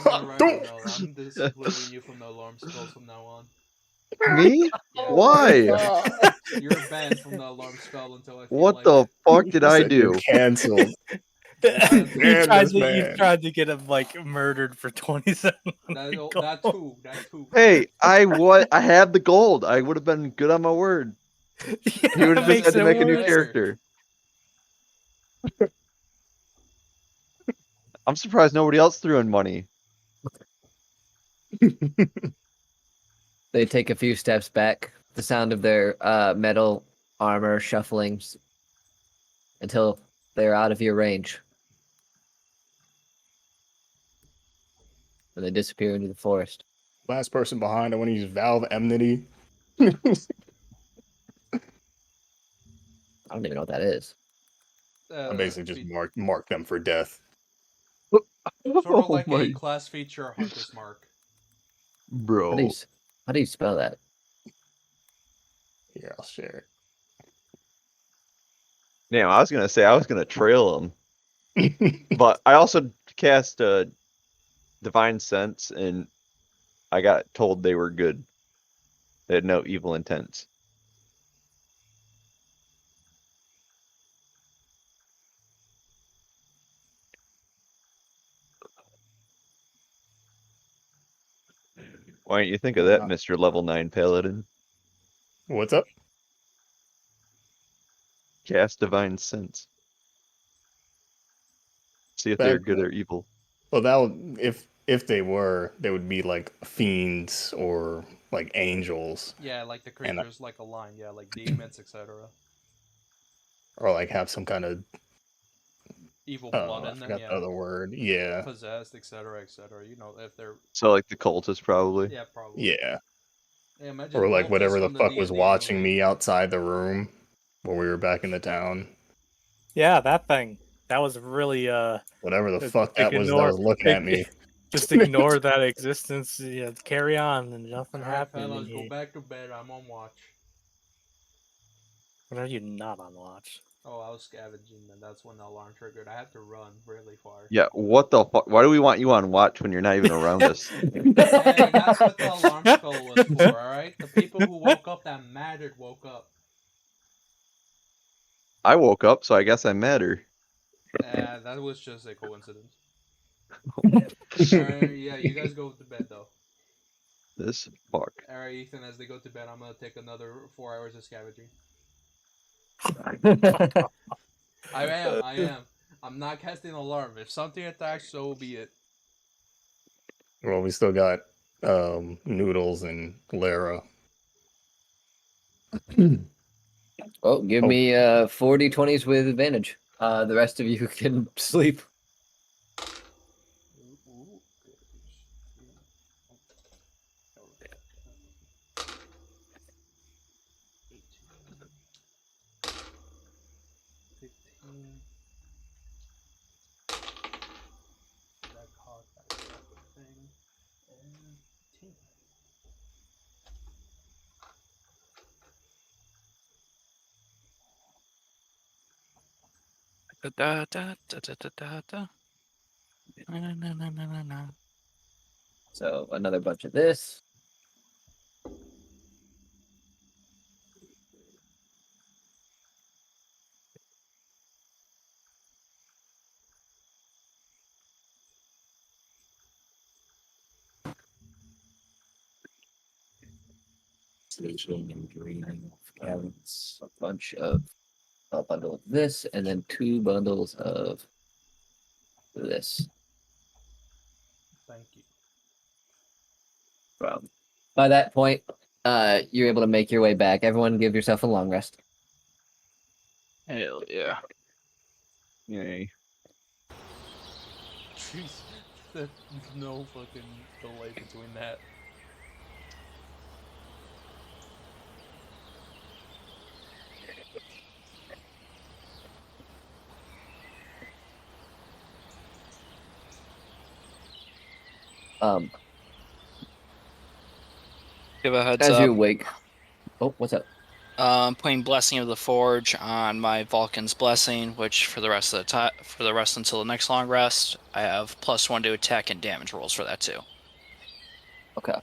gonna write a note. I'm disciplining you from the alarm spells from now on. Me? Yeah. Why? You're banned from the alarm spell until I feel What like the it. fuck did I Said you're do? Canceled. you this man. tried to get him like murdered for 27. That too. Hey, I had the gold. I would have been good on my word. He would have just had to make a new character. I'm surprised nobody else threw in money. They take a few steps back, the sound of their metal armor shuffling until they're out of your range. And they disappear into the forest. Last person behind, I want to use Valve Enmity. I don't even know what that is. I basically just mark them for death. Sort of Oh like my- a class feature Hunter's Mark. Bro. How do you spell that? Here, I'll share Damn, I was gonna say I was gonna trail him, it. but I also cast Divine Sense, and I got told they were good. They had no evil intents. Why don't you think of that, Mr. Level 9 Paladin? What's up? Cast Divine Sense. See if they're good or evil. Well, that would, if they were, they would be like fiends or like angels, Yeah, like the And, creatures like a line, yeah, like demons, etc. or like have some kind of Evil I blood in them, forgot yeah. the other word. Yeah, Possessed, etc., etc. You know, if they're So like the cultist probably. yeah, probably. yeah, Yeah, imagine or like cultists whatever the from fuck was D&D watching movie. me outside the room when we were back in the town. Yeah, that thing. That was really Whatever the Just fuck that was that ignore- was looking at me. just ignore that existence. Yeah, carry on, and nothing Alright, happened. fellas, in go here. back to bed. I'm on watch. When are you not on watch? Oh, I was scavenging, and that's when the alarm triggered. I had to run really far. Yeah, what the fuck? Why do we want you on watch when you're not even around us? Hey, that's what the alarm spell was for, alright? The people who woke up that mattered woke up. I woke up, so I guess I matter. That was just a coincidence. Alright, yeah, you guys go to bed, though. This fuck. Alright, Ethan, as they go to bed, I'm gonna take another 4 hours of scavenging. I am. I'm not casting alarm. If something attacks, so be it. Well, we still got Noodles and Lara. Oh, give me 40 20s with advantage. The rest of you can sleep. Da, da, da, da, da, da, da. Na, na, na, na, na, na, na. So another bunch of this. Sleeping and dreaming of carrots. A bundle of this, and then 2 bundles of this. Thank you. By that point, you're able to make your way back. Everyone, give yourself a long rest. Hell yeah. Yay. Jeez. There's no fucking delay between that. Give a heads As up. you awake. Oh, what's up? I'm putting Blessing of the Forge on my Vulcan's Blessing, which for the rest of the time, for the rest until the next long rest, I have +1 to attack and damage rolls for that too. Okay.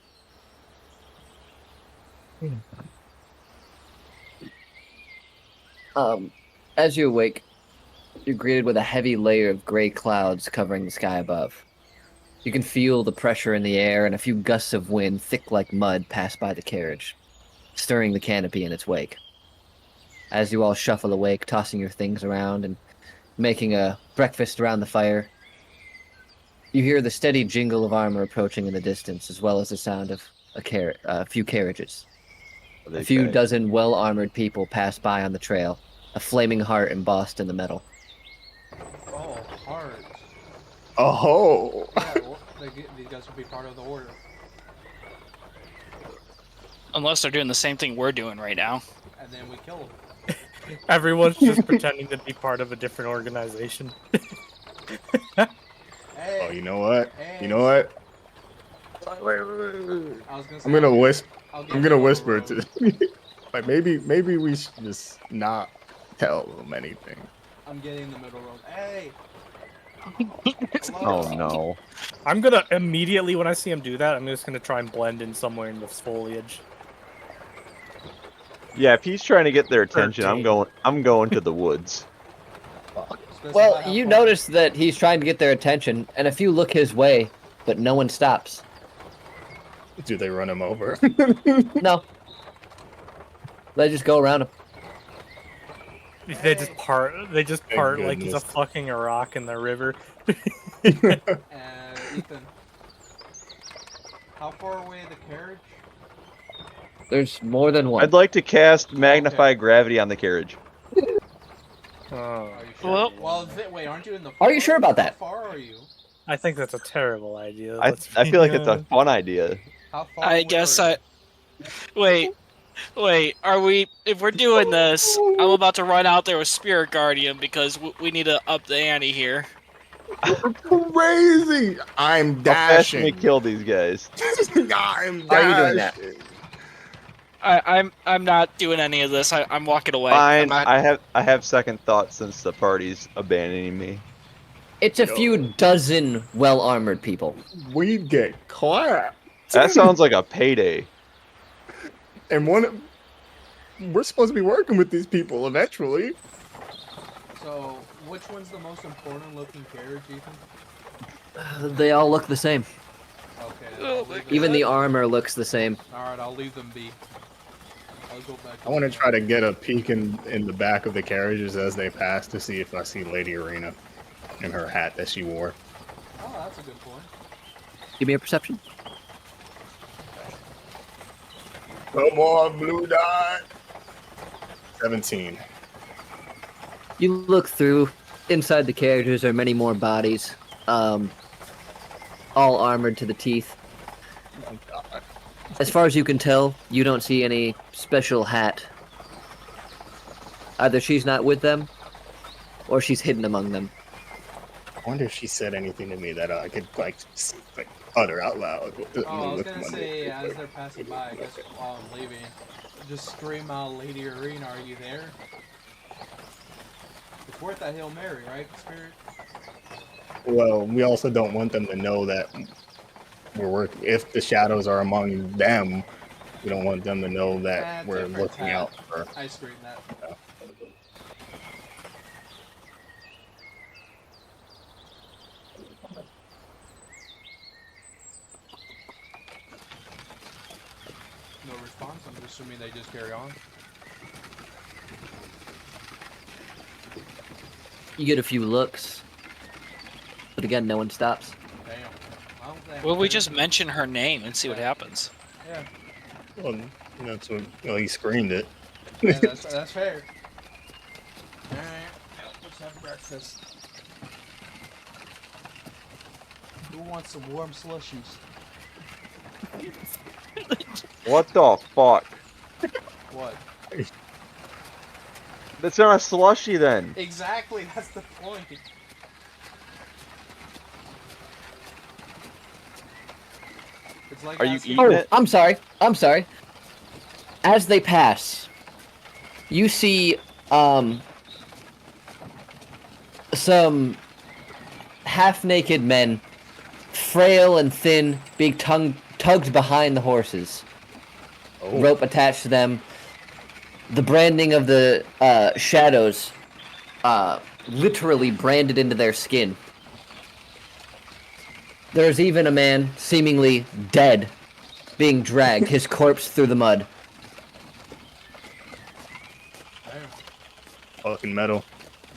As you awake, you're greeted with a heavy layer of gray clouds covering the sky above. You can feel the pressure in the air, and a few gusts of wind, thick like mud, pass by the carriage, stirring the canopy in its wake. As you all shuffle awake, tossing your things around and making a breakfast around the fire, You hear the steady jingle of armor approaching in the distance, as well as the sound of a few carriages. A few dozen well-armored people pass by on the trail, a flaming heart embossed in the metal. Oh, heart. Oh, Yeah, these guys will be part of the order. Unless they're doing the same thing we're doing right now. And then we kill them. Everyone's just pretending to be part of a different organization. Hey, oh, you know what? hey, You know what? I was gonna say, I'm gonna whisper. I'll get I'm gonna you whisper overruled. to. Like maybe we should just not tell them anything. I'm getting in the middle road. Hey! Oh no. I'm gonna immediately, when I see him do that, I'm just gonna try and blend in somewhere in the foliage. Yeah, if he's trying to get their attention, 13. I'm going to the woods. Specify Well, how you far- notice that he's trying to get their attention, and a few look his way, but no one stops. Do they run him over? No. They just go around him. They just part. They just Thank part like he's a goodness. fucking rock in the river. Ethan, how far away is the carriage? There's more than one. I'd like to cast magnify gravity on the carriage. Oh, Are you sure? Well- Wait, aren't you in the? Are you sure about that? How far are you? I think that's a terrible idea. I let's feel like be it's a honest. fun idea. How far? I away guess are you? Wait, are we... If we're doing this, I'm about to run out there with Spirit Guardian because we need to up the ante here. Crazy! I'm How fast can we dashing. kill these guys? I'm How are you doing that? dashing. I'm not doing any of this. I'm walking away. Fine, I'm not- I have second thoughts since the party's abandoning me. It's a few dozen well-armored people. We'd get clapped. That sounds like a payday. And we're supposed to be working with these people eventually. So, which one's the most important looking carriage, Ethan? They all look the same. Okay. Oh I'll my leave them- Even the armor looks the same. Alright, I'll leave them be. I'll go back. I want to try to get a peek in the back of the carriages as they pass to see if I see Lady Arena in her hat that she wore. Oh, that's a good point. Give me a perception. Come on, Blue Dot. 17. You look through. Inside the carriages are many more bodies, all armored to the teeth. Oh, God. As far as you can tell, you don't see any special hat. Either she's not with them, or she's hidden among them. I wonder if she said anything to me that I could like utter out loud. Oh, I was gonna say, as they're passing by, I guess while I'm leaving, just scream out, Lady Arena, are you there? It's worth that Hail Mary, right, Spirit? Well, we also don't want them to know that we're working. If the shadows are among them, we don't want them to know that we're different looking tab. out for. I scream that. No response, I'm assuming they just carry on. You get a few looks, but again, no one stops. Damn. Well, they Will we have- just mention her name and see what happens? Yeah, Well, that's what. Well, he screamed it. yeah that's fair. Alright, let's have breakfast. Who wants some warm slushies? What the fuck? What? That's not a slushy then. Exactly, that's the point. It's like Are you asking- eating Oh, it? I'm sorry. I'm sorry. As they pass, you see some half-naked men, frail and thin, being tugged behind the horses. Oh, Rope attached to them. The branding of the shadows literally branded into their skin. There's even a man, seemingly dead, being dragged, his corpse through the mud. Damn, fucking metal.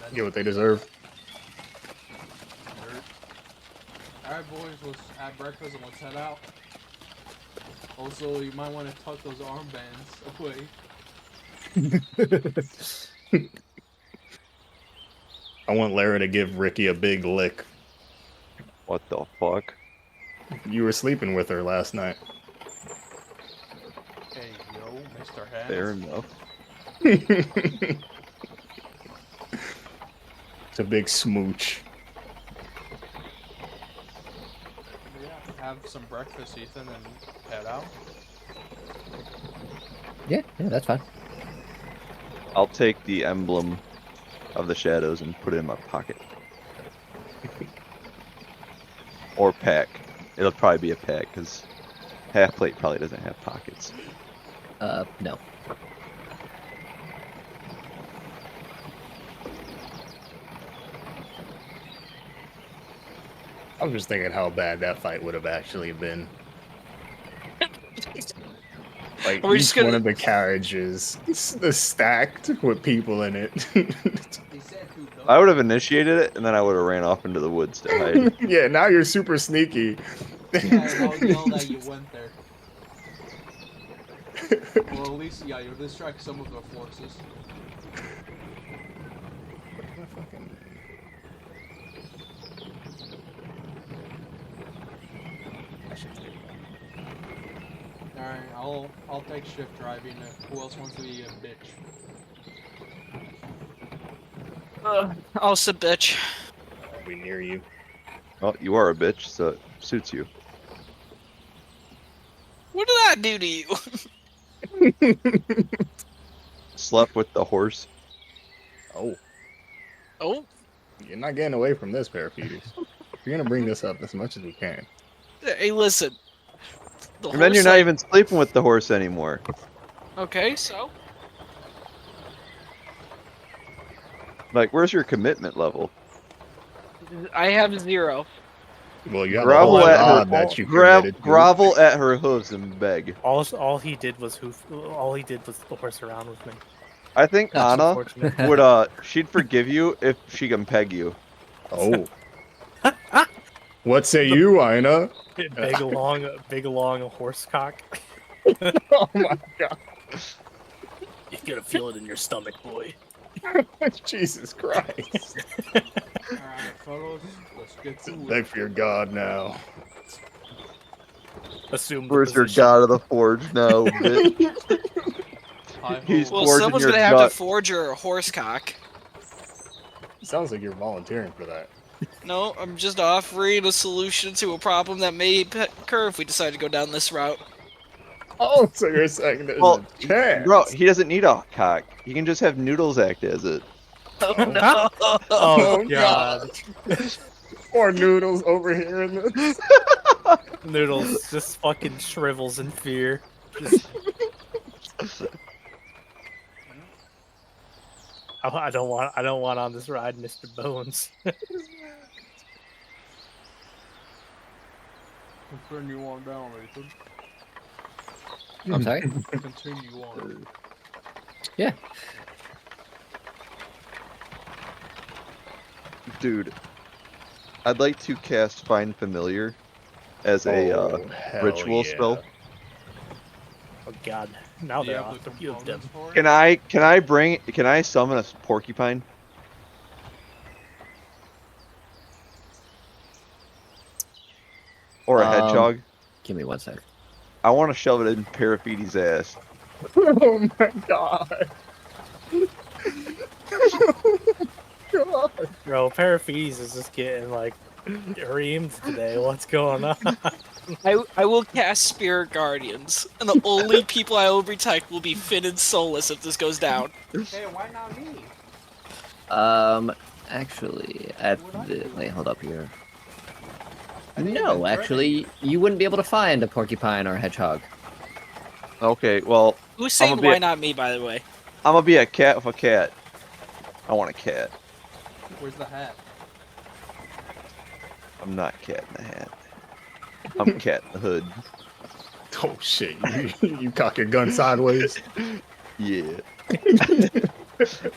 that's Get what they deserve. dirt. Alright, boys, let's have breakfast and let's head out. Also, you might want to tuck those armbands away. I want Lara to give Ricky a big lick. What the fuck? You were sleeping with her last night. Hey, yo, Mr. Hands. Fair enough. It's a big smooch. Yeah, have some breakfast, Ethan, and head out. Yeah, that's fine. I'll take the emblem of the shadows and put it in my pocket. Or pack. It'll probably be a pack, because Half Plate probably doesn't have pockets. No. I was just thinking how bad that fight would have actually been. Like, Are we each just gonna- one of the carriages is stacked with people in it. I would have initiated it, and then I would have ran off into the woods to hide. Yeah, now you're super sneaky. Yeah, and I'll yell that you went there. Well, at least, yeah, you'll distract some of the forces. Alright, I'll take shift driving. Who else wants to be a bitch? Also, bitch. I'll be near you. Well, you are a bitch, so it suits you. What did I do to you? Slept with the horse. Oh, Oh, you're not getting away from this, Parapetus. You're gonna bring this up as much as we can. hey, listen. The And then you're horse, not like- even sleeping with the horse anymore. Okay, so Like, where's your commitment level? I have 0. Well, you have Grovel a whole at god her- that you committed to. Grovel at her hooves and beg. All he did was the horse around with me. I think That's Anna unfortunate. would, she'd forgive you if she can peg you. Oh. What say you, Ina? Big along a horse cock. Oh my god. You're gonna feel it in your stomach, boy. Jesus Christ. Alright, fellows, let's get to Beg it. for your god now. Assume the Where's your position. god of the forge now, bitch? Hi-ho. He's Well, forging someone's your gonna have gut. to forge her a horse cock. Sounds like you're volunteering for that. No, I'm just offering a solution to a problem that may occur if we decide to go down this route. Oh, so you're saying there's Well, a chance. Bro, he doesn't need a cock. He can just have Noodles act as it. Oh no! Oh Oh, god. Or Noodles over here in this. Noodles just fucking shrivels in fear. Just... I don't want on this ride, Mr. Bones. Continue on down, Ethan. I'm sorry. Continue on. Yeah. Dude, I'd like to cast Find Familiar as a Oh, hell ritual yeah. spell. Oh god. Now Do you they're have off the the field, them. components for it? Can I summon a porcupine? Or a hedgehog? Give me 1 sec. I want to shove it in Parafiti's ass. Oh my god. God. Bro, Paraphes is just getting like reamed today. What's going on? I will cast Spirit Guardians, and the only people I will protect will be Finn and Solus if this goes down. Hey, why not me? Actually, at the wait, hold up here. I didn't No, even actually, you wouldn't be able to find a porcupine or a hedgehog. Okay, well, Who's saying be why a- not me, by the way? I'm gonna be a cat with a cat. I want a cat. Where's the hat? I'm not cat in the hat. I'm cat in the hood. Oh shit. You cock your gun sideways. Yeah.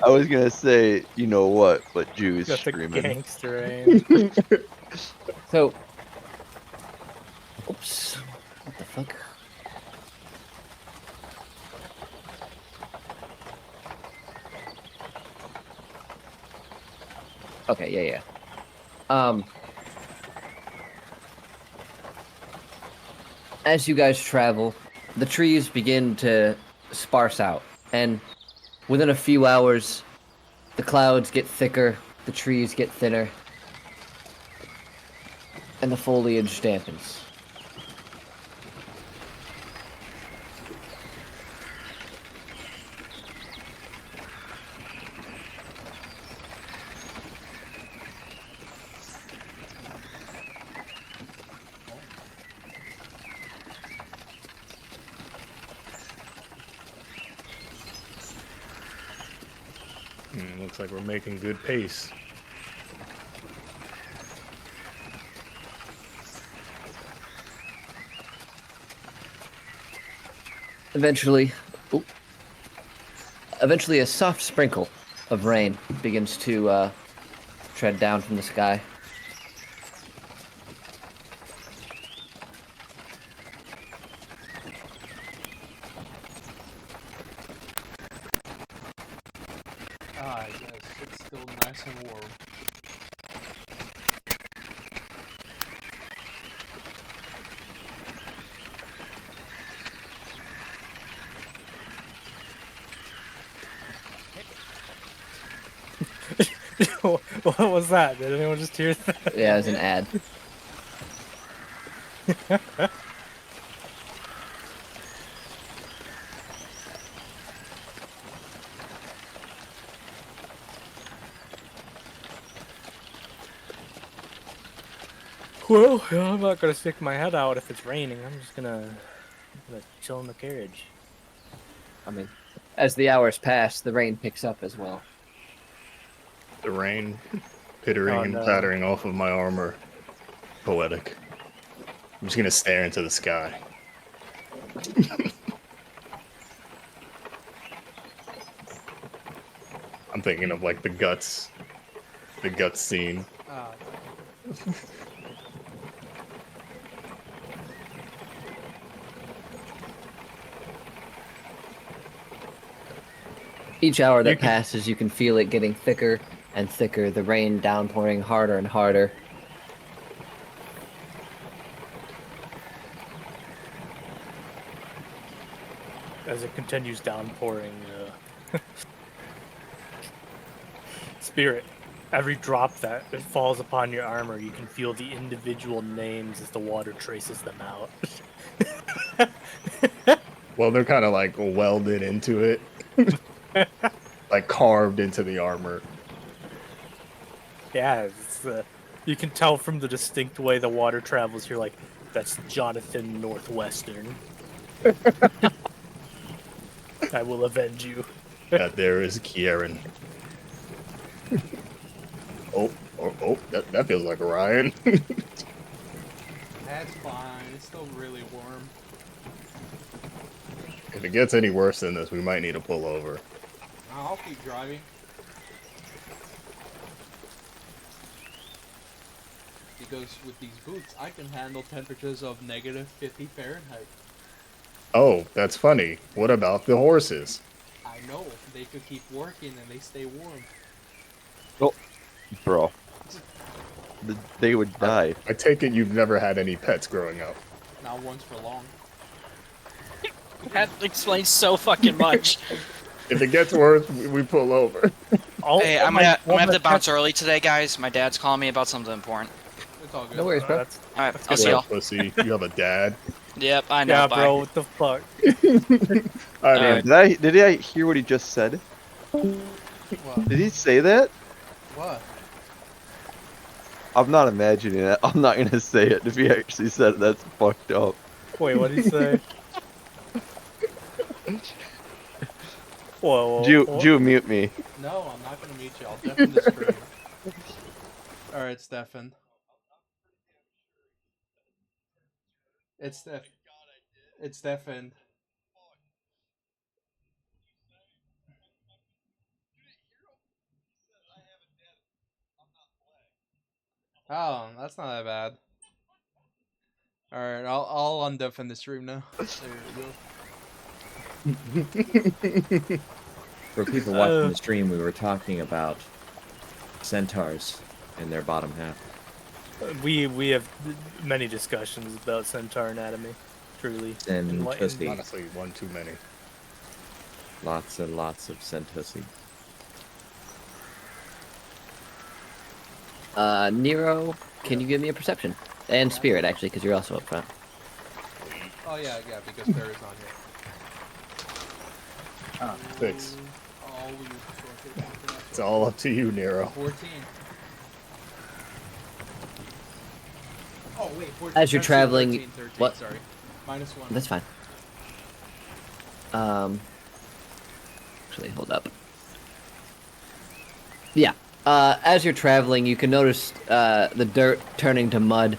I was gonna say, you know what, but Jews Got the screaming. gangster aim. So, stops. What the fuck? Okay, yeah. As you guys travel, the trees begin to sparse out, and within a few hours, the clouds get thicker, the trees get thinner, and the foliage dampens. Looks like we're making good pace. Eventually, a soft sprinkle of rain begins to tread down from the sky. Ah, yes, it's still nice and warm. What was that? Did anyone just hear that? Yeah, as an ad. Well, I'm not gonna stick my head out if it's raining. I'm just gonna chill in the carriage. I mean, as the hours pass, the rain picks up as well. The rain pittering Oh, and no. pattering off of my armor. Poetic. I'm just gonna stare into the sky. I'm thinking of like the guts scene. Ah, Each hour You that can- passes, you can feel it getting thicker and thicker, the rain downpouring harder and harder. As it continues downpouring. Spirit, every drop that it falls upon your armor, you can feel the individual names as the water traces them out. Well, they're kind of like welded into it, like carved into the armor. Yeah, you can tell from the distinct way the water travels. You're like, that's Jonathan Northwestern. I will avenge you. That there is Kieran. Oh, that feels like Orion. that's fine. It's still really warm. If it gets any worse than this, we might need to pull over. I'll keep driving. Because with these boots, I can handle temperatures of -50 Fahrenheit. Oh, that's funny. What about the horses? I know, they could keep working and they stay warm. Bro. They would die. I take it you've never had any pets growing up. Not once for long. That explains so fucking much. If it gets worse, we pull over. Hey, I'm gonna have to bounce early today, guys. My dad's calling me about something important. It's all good. No worries, bro. That's, All right, That's I'll good. see y'all. Pussy, you have a dad. Yep, I know. yeah, bye. bro. What the fuck? All right, Alright. man. Did I hear what he just said? What? Did he say that? What? I'm not imagining it. I'm not gonna say it. If he actually said it, that's fucked up. Wait, what did he say? Whoa, Jew, mute me. No, I'm not gonna mute you. I'll deafen the screen. Alright, Stefan. It's Stefan. Oh, that's not that bad. All right, I'll undeafen the stream now. There you go. For people watching the stream, we were talking about centaurs and their bottom half. We have many discussions about centaur anatomy. Truly. And Enlightened. pussy. Honestly, one too many. Lots and lots of centussy. Nero, can you give me a perception? And spirit, actually, because you're also up front. Oh yeah, because Barry's not here. 6. I'll use the sword. It's all up to you, Nero. 14. Oh wait, 14. As you're Actually, traveling- 13, 13, what? Sorry, -1. That's fine. Actually, hold up. Yeah. As you're traveling, you can notice the dirt turning to mud,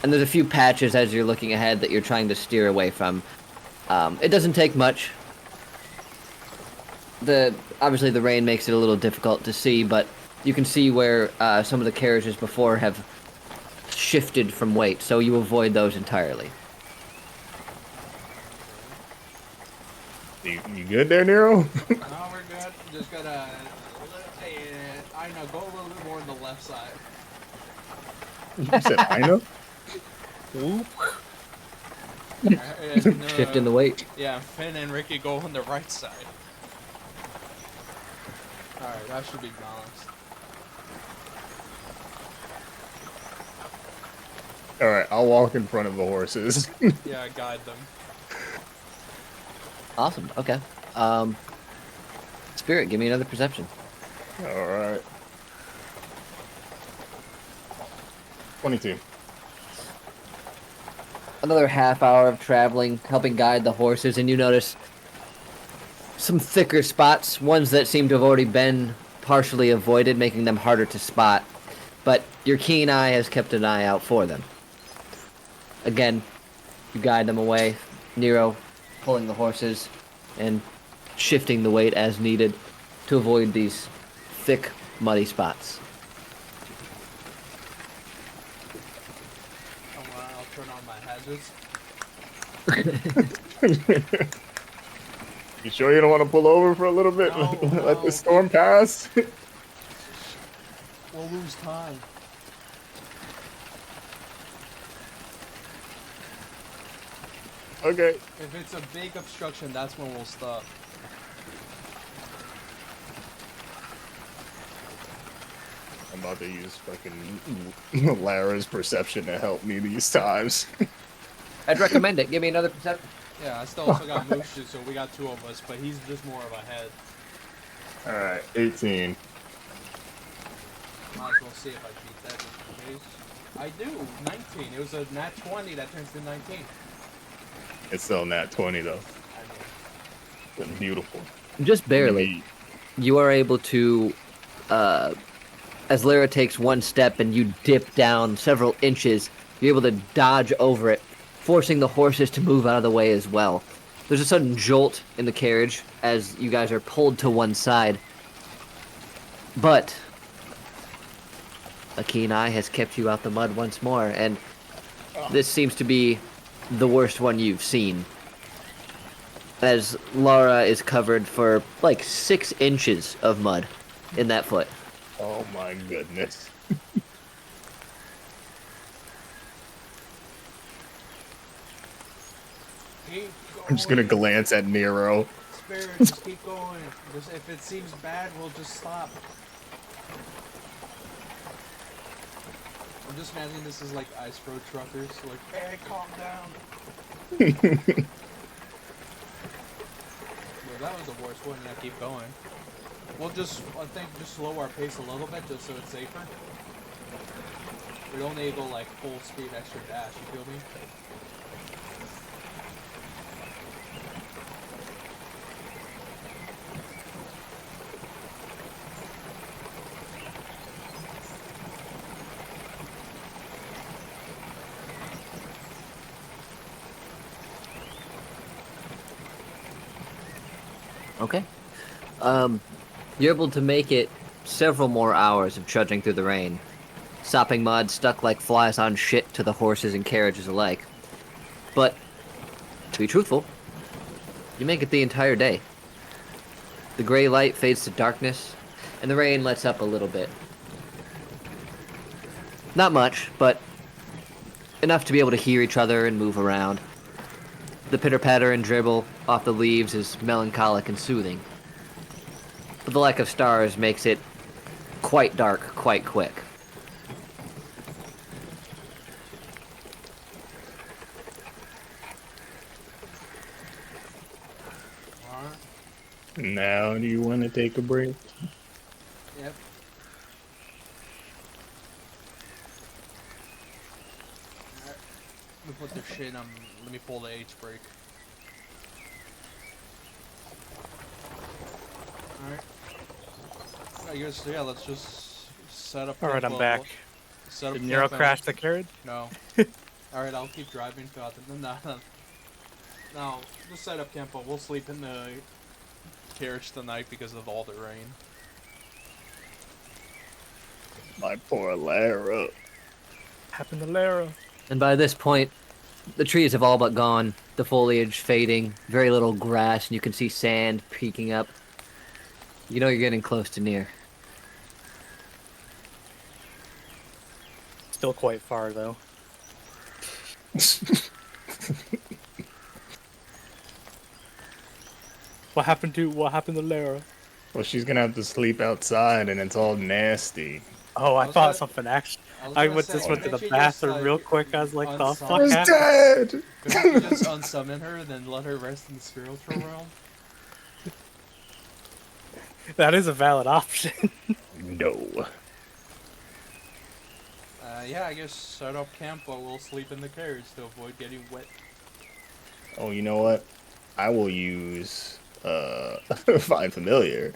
and there's a few patches as you're looking ahead that you're trying to steer away from. It doesn't take much. Obviously the rain makes it a little difficult to see, but you can see where some of the carriages before have shifted from weight, so you avoid those entirely. You good there, Nero? No, we're good. Just gotta. I know. Go a little bit more on the left side. You said I know? Shift in the weight. Yeah, Finn and Ricky go on the right side. Alright, that should be balanced. Alright, I'll walk in front of the horses. Yeah, guide them. Awesome. Okay. Spirit, give me another perception. Alright. 22. Another half hour of traveling, helping guide the horses, and you notice some thicker spots, ones that seem to have already been partially avoided, making them harder to spot. But your keen eye has kept an eye out for them. Again, you guide them away. Nero pulling the horses and shifting the weight as needed to avoid these thick, muddy spots. Oh wow, I'll turn on my hazards. You sure you don't want to pull over for a little bit? No, Let no. the storm pass? We'll lose time. Okay. If it's a big obstruction, that's when we'll stop. I'm about to use fucking Lara's perception to help me these times. I'd recommend it. Give me another perception. Yeah, I still also got Mushu, so we got 2 of us, but he's just more of a head. Alright, 18. Might as well see if I beat that just in case. I do! 19. It was a nat 20 that turns to 19. It's still nat 20 though. I mean, But beautiful. Just barely. You are able to, as Lara takes one step and you dip down several inches, you're able to dodge over it, forcing the horses to move out of the way as well. There's a sudden jolt in the carriage as you guys are pulled to one side. But a keen eye has kept you out the mud once more, and this seems to be the worst one you've seen. As Lara is covered for like 6 inches of mud in that foot. Oh my goodness. keep I'm just gonna going. glance at Nero. Spirit, just keep going. Just, if it seems bad, we'll just stop. I'm just imagining this is like Ice Road truckers. Like, hey, calm down. Well, that was the worst one. Yeah, keep going. We'll just, I think, just slow our pace a little bit just so it's safer. We don't need to go like full speed extra dash. You feel me? Okay. You're able to make it several more hours of trudging through the rain, sopping mud stuck like flies on shit to the horses and carriages alike. But, to be truthful, you make it the entire day. The gray light fades to darkness, and the rain lets up a little bit. Not much, but enough to be able to hear each other and move around. The pitter-patter and dribble off the leaves is melancholic and soothing. But the lack of stars makes it quite dark quite quick. Alright. Now, do you want to take a break? Yep. Alright. Let me put this shit on. Let me pull the H brake. Alright. I guess, yeah, let's just set up. All right, I'm camp, back. Set up Did Nero camp and- crash the carriage? No. Alright, I'll keep driving throughout the. No, just set up camp, but we'll sleep in the carriage tonight because of all the rain. My poor Lara. Happened to Lara. And by this point, the trees have all but gone, the foliage fading, very little grass, and you can see sand peeking up. You know you're getting close to near. Still quite far though. What happened to Lara? Well, she's gonna have to sleep outside, and it's all nasty. Oh, I was thought gonna- something actually. was I gonna went say, just went to couldn't the you just, bathroom real quick. I was like, the unsummon- fuck She's happened? dead! Couldn't you just unsummon her and then let her rest in the spiritual realm? That is a valid option. No. Yeah, I guess set up camp, but we'll sleep in the carriage to avoid getting wet. Oh, you know what? I will use Find Familiar,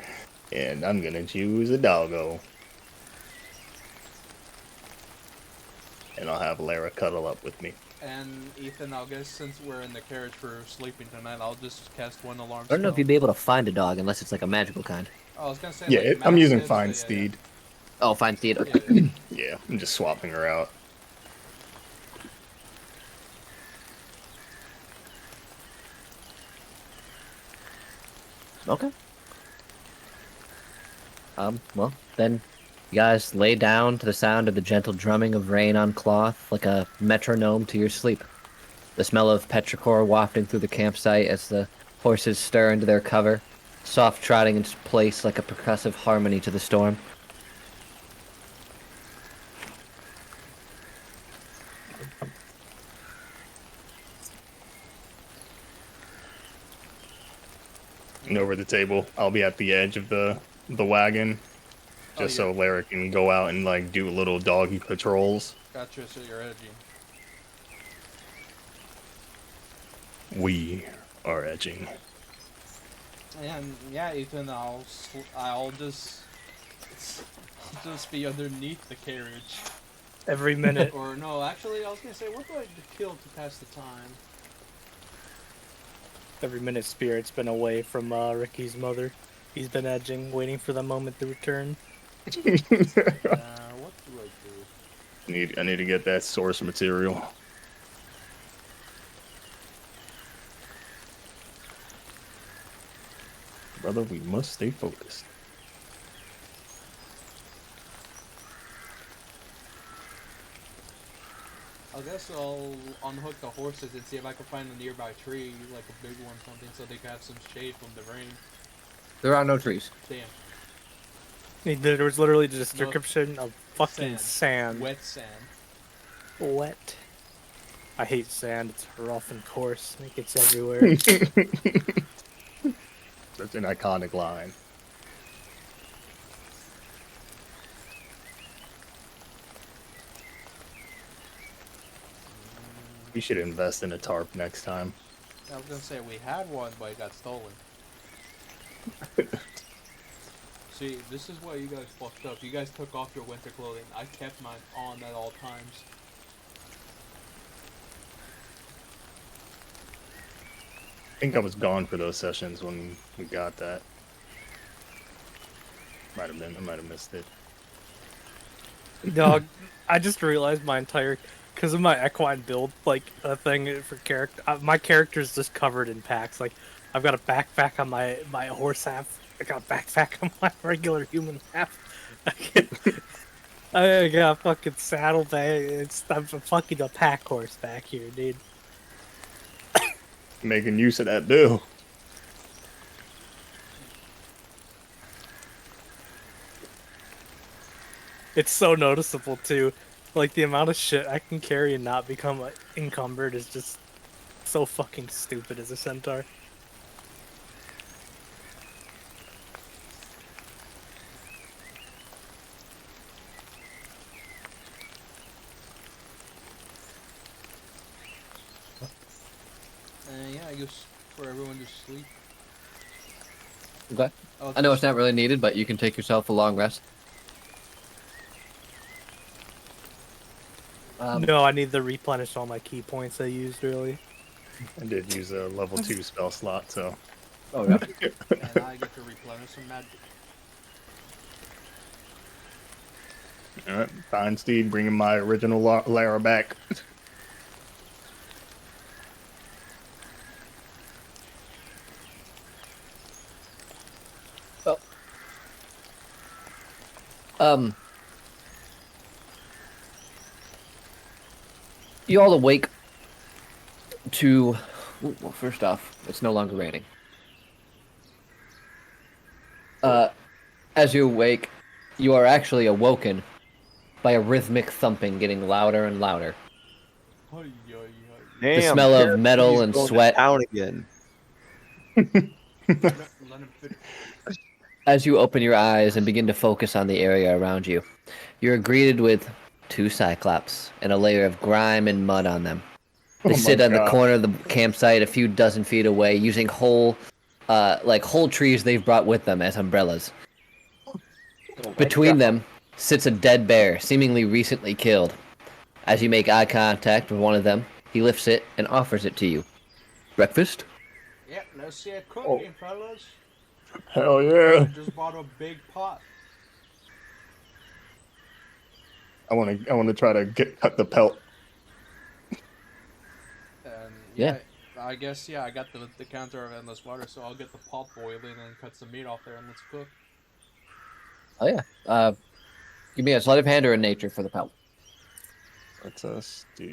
and I'm gonna choose a doggo. And I'll have Lara cuddle up with me. And Ethan, I guess since we're in the carriage for sleeping tonight, I'll just cast one alarm. I don't know if spell. you'd be able to find a dog unless it's like a magical kind. I was gonna say. Yeah, like, I'm using mastiffs, Find yeah, Steed. Oh, fine, Steed. Yeah, yeah. Yeah, I'm just swapping her out. Okay. Well, then you guys lay down to the sound of the gentle drumming of rain on cloth like a metronome to your sleep. The smell of petrichor wafting through the campsite as the horses stir into their cover, soft trotting into place like a percussive harmony to the storm. And over the table, I'll be at the edge of the wagon, just so Lara can go out and like do little doggy patrols. Gotcha. So you're edging. We are edging. And yeah, Ethan, I'll just be underneath the carriage. Every minute. Or no, actually, I was gonna say, what do I kill to pass the time? Every minute Spirit's been away from Ricky's mother. He's been edging, waiting for the moment to return. What do I do? I need to get that source material. Brother, we must stay focused. I guess I'll unhook the horses and see if I can find a nearby tree, like a big one, something, so they can have some shade from the rain. There are no trees. Damn. There was literally the description of fucking sand. Wet sand. Wet. I hate sand. It's rough and coarse. It gets everywhere. That's an iconic line. We should invest in a tarp next time. I was gonna say we had one, but it got stolen. See, this is why you guys fucked up. You guys took off your winter clothing. I kept mine on at all times. I think I was gone for those sessions when we got that. Might have been. I might have missed it. Dog, I just realized my entire because of my equine build, like a thing for character. My character's just covered in packs. Like I've got a backpack on my horse half. I got a backpack on my regular human half. I got a fucking saddlebag. I'm fucking a pack horse back here, dude. Making use of that bill. It's so noticeable too. Like the amount of shit I can carry and not become encumbered is just so fucking stupid as a centaur. Yeah, I guess for everyone to sleep. Okay. Oh, I know it's not really needed, but you can take yourself a long rest. No, I need to replenish all my key points I used early. I did use a level 2 spell slot, so. Oh, yeah. and I get to replenish some magic. Alright, Fine Steed bringing my original Lara back. You all awake to... Well, first off, it's no longer raining. As you awake, you are actually awoken by a rhythmic thumping getting louder and louder. Oy, oy, oy. Damn, The smell of Terry, metal he's and going to sweat. town again. Let him finish. As you open your eyes and begin to focus on the area around you, you're greeted with 2 Cyclops and a layer of grime and mud on them. They Oh my sit on the God. corner of the campsite a few dozen feet away, using whole trees they've brought with them as umbrellas. Between them sits a dead bear, seemingly recently killed. As you make eye contact with one of them, he lifts it and offers it to you. Breakfast? Yep, let's see a cooking, fellas. Hell I yeah. just bought a big pot. I wanna try to cut the pelt. And Yeah. I guess I got the counter of endless water, so I'll get the pot boiling and cut some meat off there and let's cook. Oh yeah. Give me a sleight of hand or a nature for the pelt. Let's us do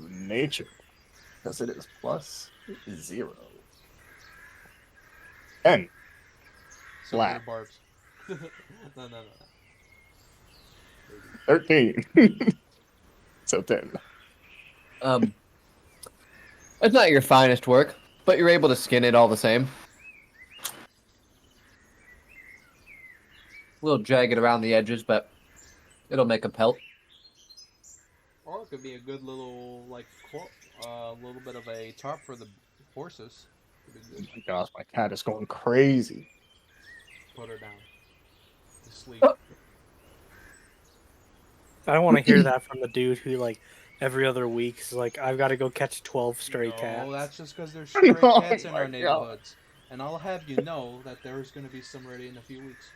nature. Because it is plus 0. 10. So Flat. many barbs. No. 13. So 10. It's not your finest work, but you're able to skin it all the same. A little jagged around the edges, but it'll make a pelt. Or it could be a good little, like, little bit of a tarp for the horses. Could be Oh good. my gosh, my cat is going crazy. Put her down. To sleep. Oh. I don't want to hear that from the dude who, like, every other week is like, I've got to go catch 12 stray cats. No, that's just because there's stray Oh cats in my our God. neighborhoods. And I'll have you know that there's going to be some ready in a few weeks.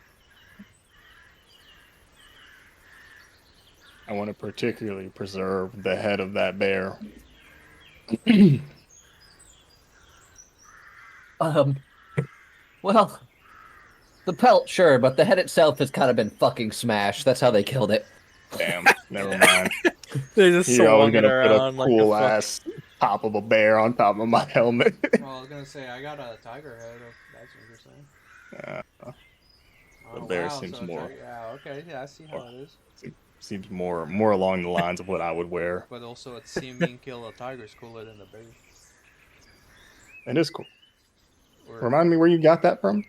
I want to particularly preserve the head of that bear. Well, the pelt, sure, but the head itself has kind of been fucking smashed. That's how they killed it. Damn, never mind. They're just You're always swung it gonna put a around like cool a fuck. ass top of a bear on top of my helmet. Well, I was going to say, I got a tiger head, if that's what you're saying. The bear seems so more- Yeah, okay, yeah, I see how it is. Seems more along the lines of what I would wear. But also, it's seeing me kill a tiger is cooler than the bear. It is cool. Or, Remind me where you got that from?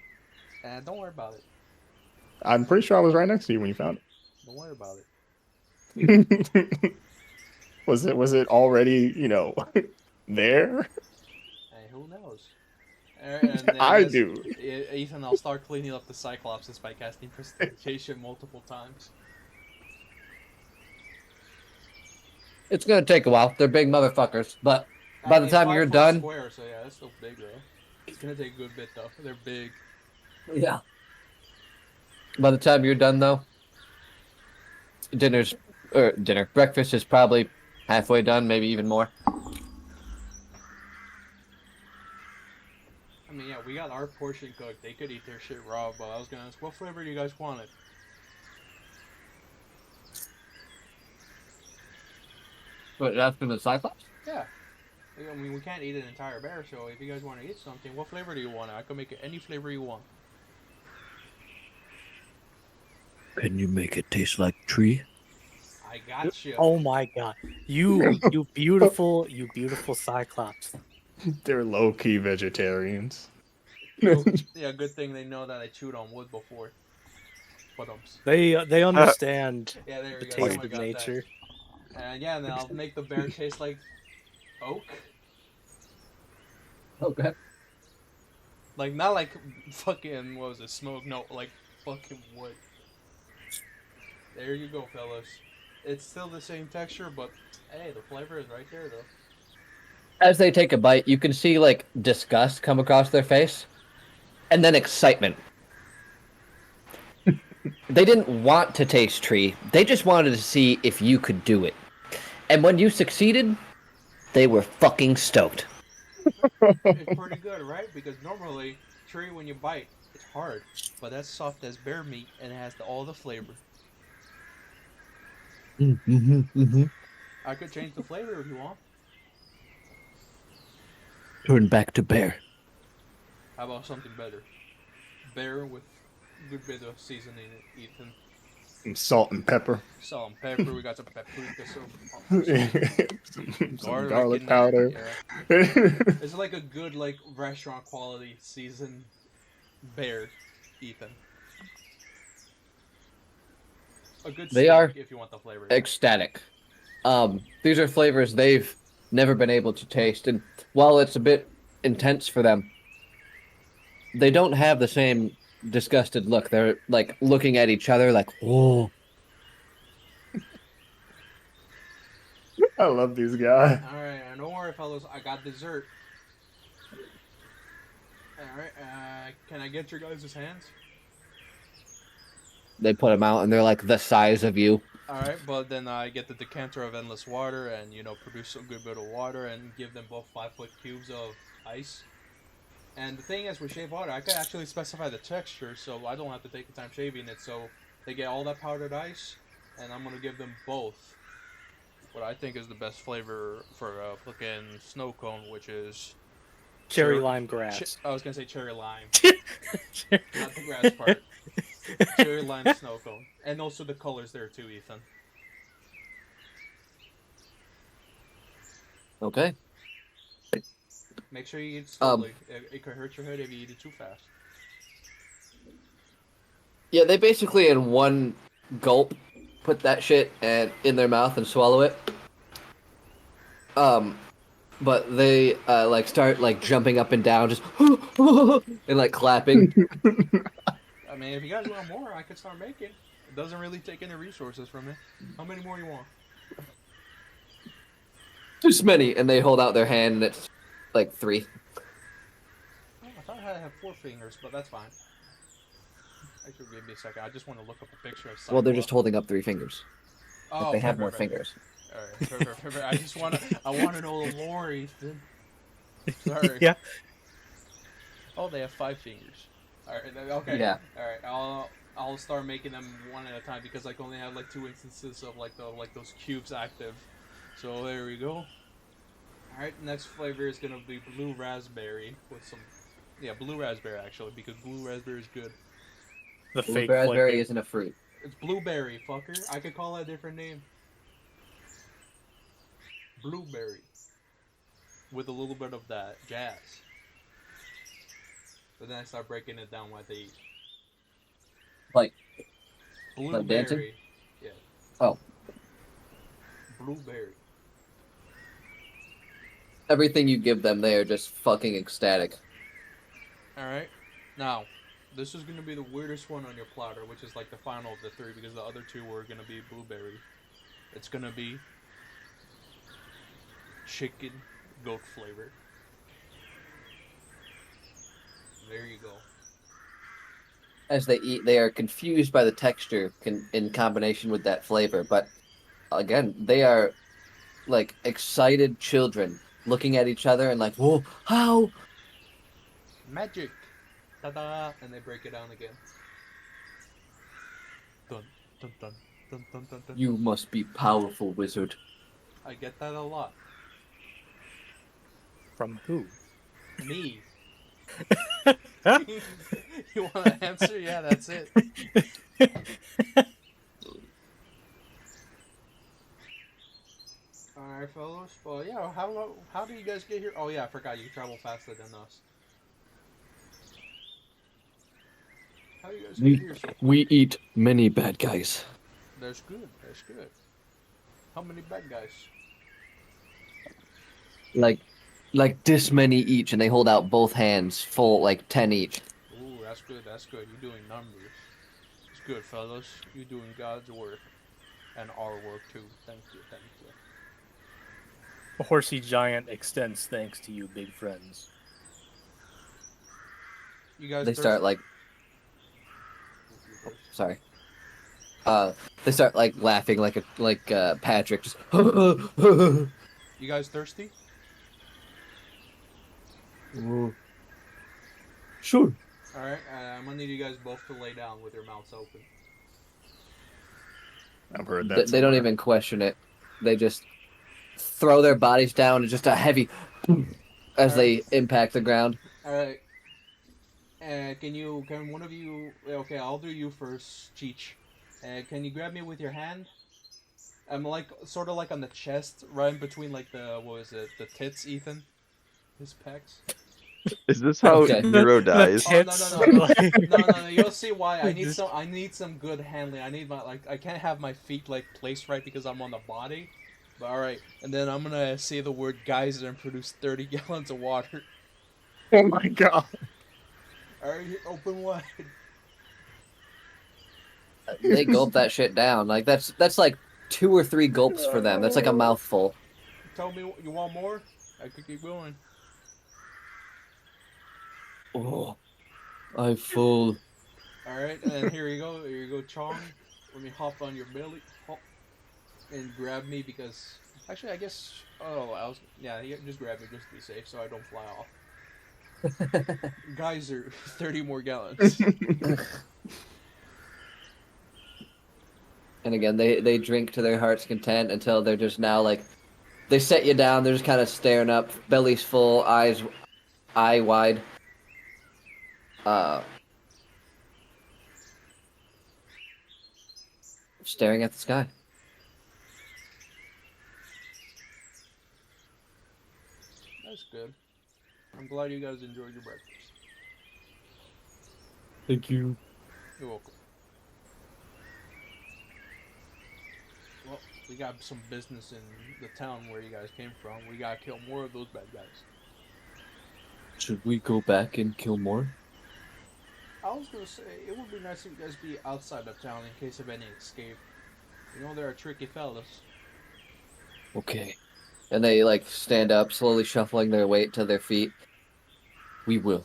don't worry about it. I'm pretty sure I was right next to you when you found Don't worry about it. it. Was it already, there? Hey, who knows? And then I guess, do. Ethan, I'll start cleaning up the Cyclopses by casting Prestidigitation multiple times. It's gonna take a while. They're big motherfuckers, but By the It's time 5 you're foot done- Square, so yeah, that's still big though. It's gonna take a good bit though. They're big. yeah. By the time you're done, though, breakfast is probably halfway done, maybe even more. I mean, yeah, we got our portion cooked. They could eat their shit raw, but I was gonna ask, what flavor do you guys want it? But that's from the Cyclops? Yeah. I mean, we can't eat an entire bear, so if you guys want to eat something, what flavor do you want? I can make it any flavor you want. Can you make it taste like tree? I got you. Oh my god. You beautiful Cyclops. They're low key vegetarians. Yeah, good thing they know that I chewed on wood before. But They understand yeah, there the we go. taste Someone of got that. nature. And yeah, then I'll make the bear taste like oak. Okay. Like, not like fucking, what was it, smoke? No, like fucking wood. There you go, fellas. It's still the same texture, but hey, the flavor is right there, though. As they take a bite, you can see like disgust come across their face, and then excitement. They didn't want to taste tree. They just wanted to see if you could do it. And when you succeeded, they were fucking stoked. It's pretty good, right? Because normally, tree, when you bite, it's hard. But that's soft as bear meat, and it has all the flavor. I could change the flavor if you want. Turn back to bear. How about something better? Bear with a good bit of seasoning, Ethan. Some salt and pepper. Salt and pepper, we got some paprika, some Some garlic in powder. there, yeah. It's like a good, like, restaurant quality seasoned bear, Ethan. A good They steak are if you want the flavor. Ecstatic. These are flavors they've never been able to taste, and while it's a bit intense for them, they don't have the same disgusted look. They're like looking at each other like, oh. I love these guys. Alright, don't worry, fellas. I got dessert. Alright, can I get your guys' hands? They put them out, and they're like the size of you. Alright, but then I get the decanter of endless water and, you know, produce a good bit of water and give them both 5-foot cubes of ice. And the thing is, with shaved water, I could actually specify the texture, so I don't have to take the time shaving it, so they get all that powdered ice, and I'm gonna give them both what I think is the best flavor for a fucking snow cone, which is... Cherry lime grass. I was gonna say cherry lime. Not the grass part. Cherry lime snow cone. And also the colors there too, Ethan. Okay. Make sure you eat slowly. It could hurt your head if you eat it too fast. Yeah, they basically in one gulp put that shit in their mouth and swallow it. But they like start like jumping up and down, just and like clapping. I mean, if you guys want more, I could start making. It doesn't really take any resources from me. How many more you want? Just many, and they hold out their hand, and it's like 3. Oh, I thought I had to have 4 fingers, but that's fine. Actually, give me a second. I just want to look up a picture of Well, they're Cyclops. just holding up 3 fingers. Oh, But they have perfect, more perfect. fingers. Alright, perfect. I just want to. I want to know the lore, Ethan. Sorry. Yeah. Oh, they have 5 fingers. Alright. Okay. Yeah. Alright. I'll start making them one at a time because I only have like 2 instances of like those cubes active. So there we go. Alright. Next flavor is gonna be blue raspberry with some. Yeah, blue raspberry actually because blue raspberry is good. The fake Raspberry flavor. isn't a fruit. It's blueberry, fucker. I could call it a different name. Blueberry. With a little bit of that jazz. But then I start breaking it down what they eat. Like Blueberry. dancing? Yeah. Oh. Blueberry. Everything you give them, they are just fucking ecstatic. Alright. Now, this is going to be the weirdest one on your platter, which is like the final of the 3 because the other 2 were going to be blueberry. It's going to be chicken goat flavor. There you go. As they eat, they are confused by the texture in combination with that flavor. But again, they are like excited children looking at each other and like, whoa, how? Magic! Ta-da! And they break it down again. Dun, dun, dun, dun, dun, dun, dun. You must be powerful, wizard. I get that a lot. From who? Me. You want to answer? Yeah, that's it. Alright, fellas. Well, yeah, how do you guys get here? Oh, yeah, I forgot you travel faster than us. How do you guys get here so far? We eat many bad guys. That's good, that's good. How many bad guys? Like this many each, and they hold out both hands, full like 10 each. Ooh, that's good, that's good. You're doing numbers. It's good, fellas. You're doing God's work. And our work, too. Thank you, thank you. A horsey giant extends thanks to you, big friends. You guys They start like, sorry. They start like laughing like Patrick. Just. You guys thirsty? Sure. Alright, I'm gonna need you guys both to lay down with your mouths open. I've heard that. They don't somewhere. even question it. They just throw their bodies down and just a heavy as they impact the ground. Alright. Can one of you, okay, I'll do you first, Cheech. Can you grab me with your hand? I'm like, sort of like on the chest, right in between like the tits, Ethan? His pecs. Is this how Okay. Nero dies? Oh, Tits. no, you'll see why. I need some good handling. I need I can't have my feet like placed right because I'm on the body. But alright, and then I'm gonna say the word geyser and produce 30 gallons of water. Oh my god. Alright, open wide. They gulp that shit down. Like that's like 2 or 3 gulps for them. That's like a mouthful. Tell me you want more? I could keep going. Oh, I'm full. Alright, and then here you go, Chong. Let me hop on your belly. Hop. And grab me because actually I guess just grab me just to be safe so I don't fly off. Geyser, 30 more gallons. And again, they drink to their heart's content until they're just now like, they set you down. They're just kind of staring up, bellies full, eye wide. Staring at the sky. That's good. I'm glad you guys enjoyed your breakfast. Thank you. You're welcome. Well, we got some business in the town where you guys came from. We gotta kill more of those bad guys. Should we go back and kill more? I was gonna say, it would be nice if you guys be outside of town in case of any escape. You know, there are tricky fellas. Okay. And they like stand up, slowly shuffling their weight to their feet. We will.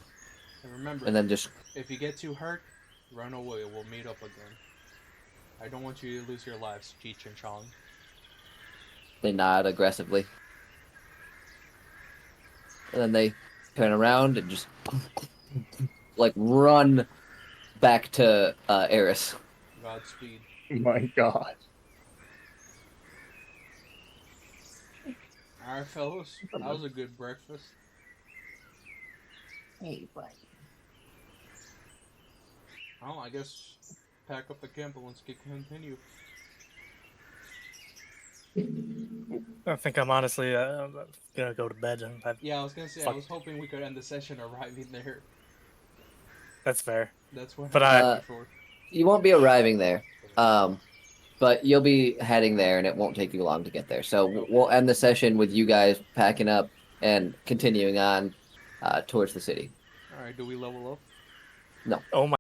And remember, And then just if you get too hurt, run away. We'll meet up again. I don't want you to lose your lives, Cheech and Chong. they nod aggressively. And then they turn around and just like run back to Eris. Godspeed. Oh my god. Alright, fellas. That was a good breakfast. Hey, buddy. Oh, I guess pack up the camp and let's continue. I think I'm honestly gonna go to bed. Yeah, I was gonna say, I was hoping we could end the session arriving there. That's fair. That's what But I I- was before. You won't be arriving there. But you'll be heading there and it won't take you long to get there. So we'll end the session with you guys packing up and continuing on towards the city. Alright, do we level up? Oh my.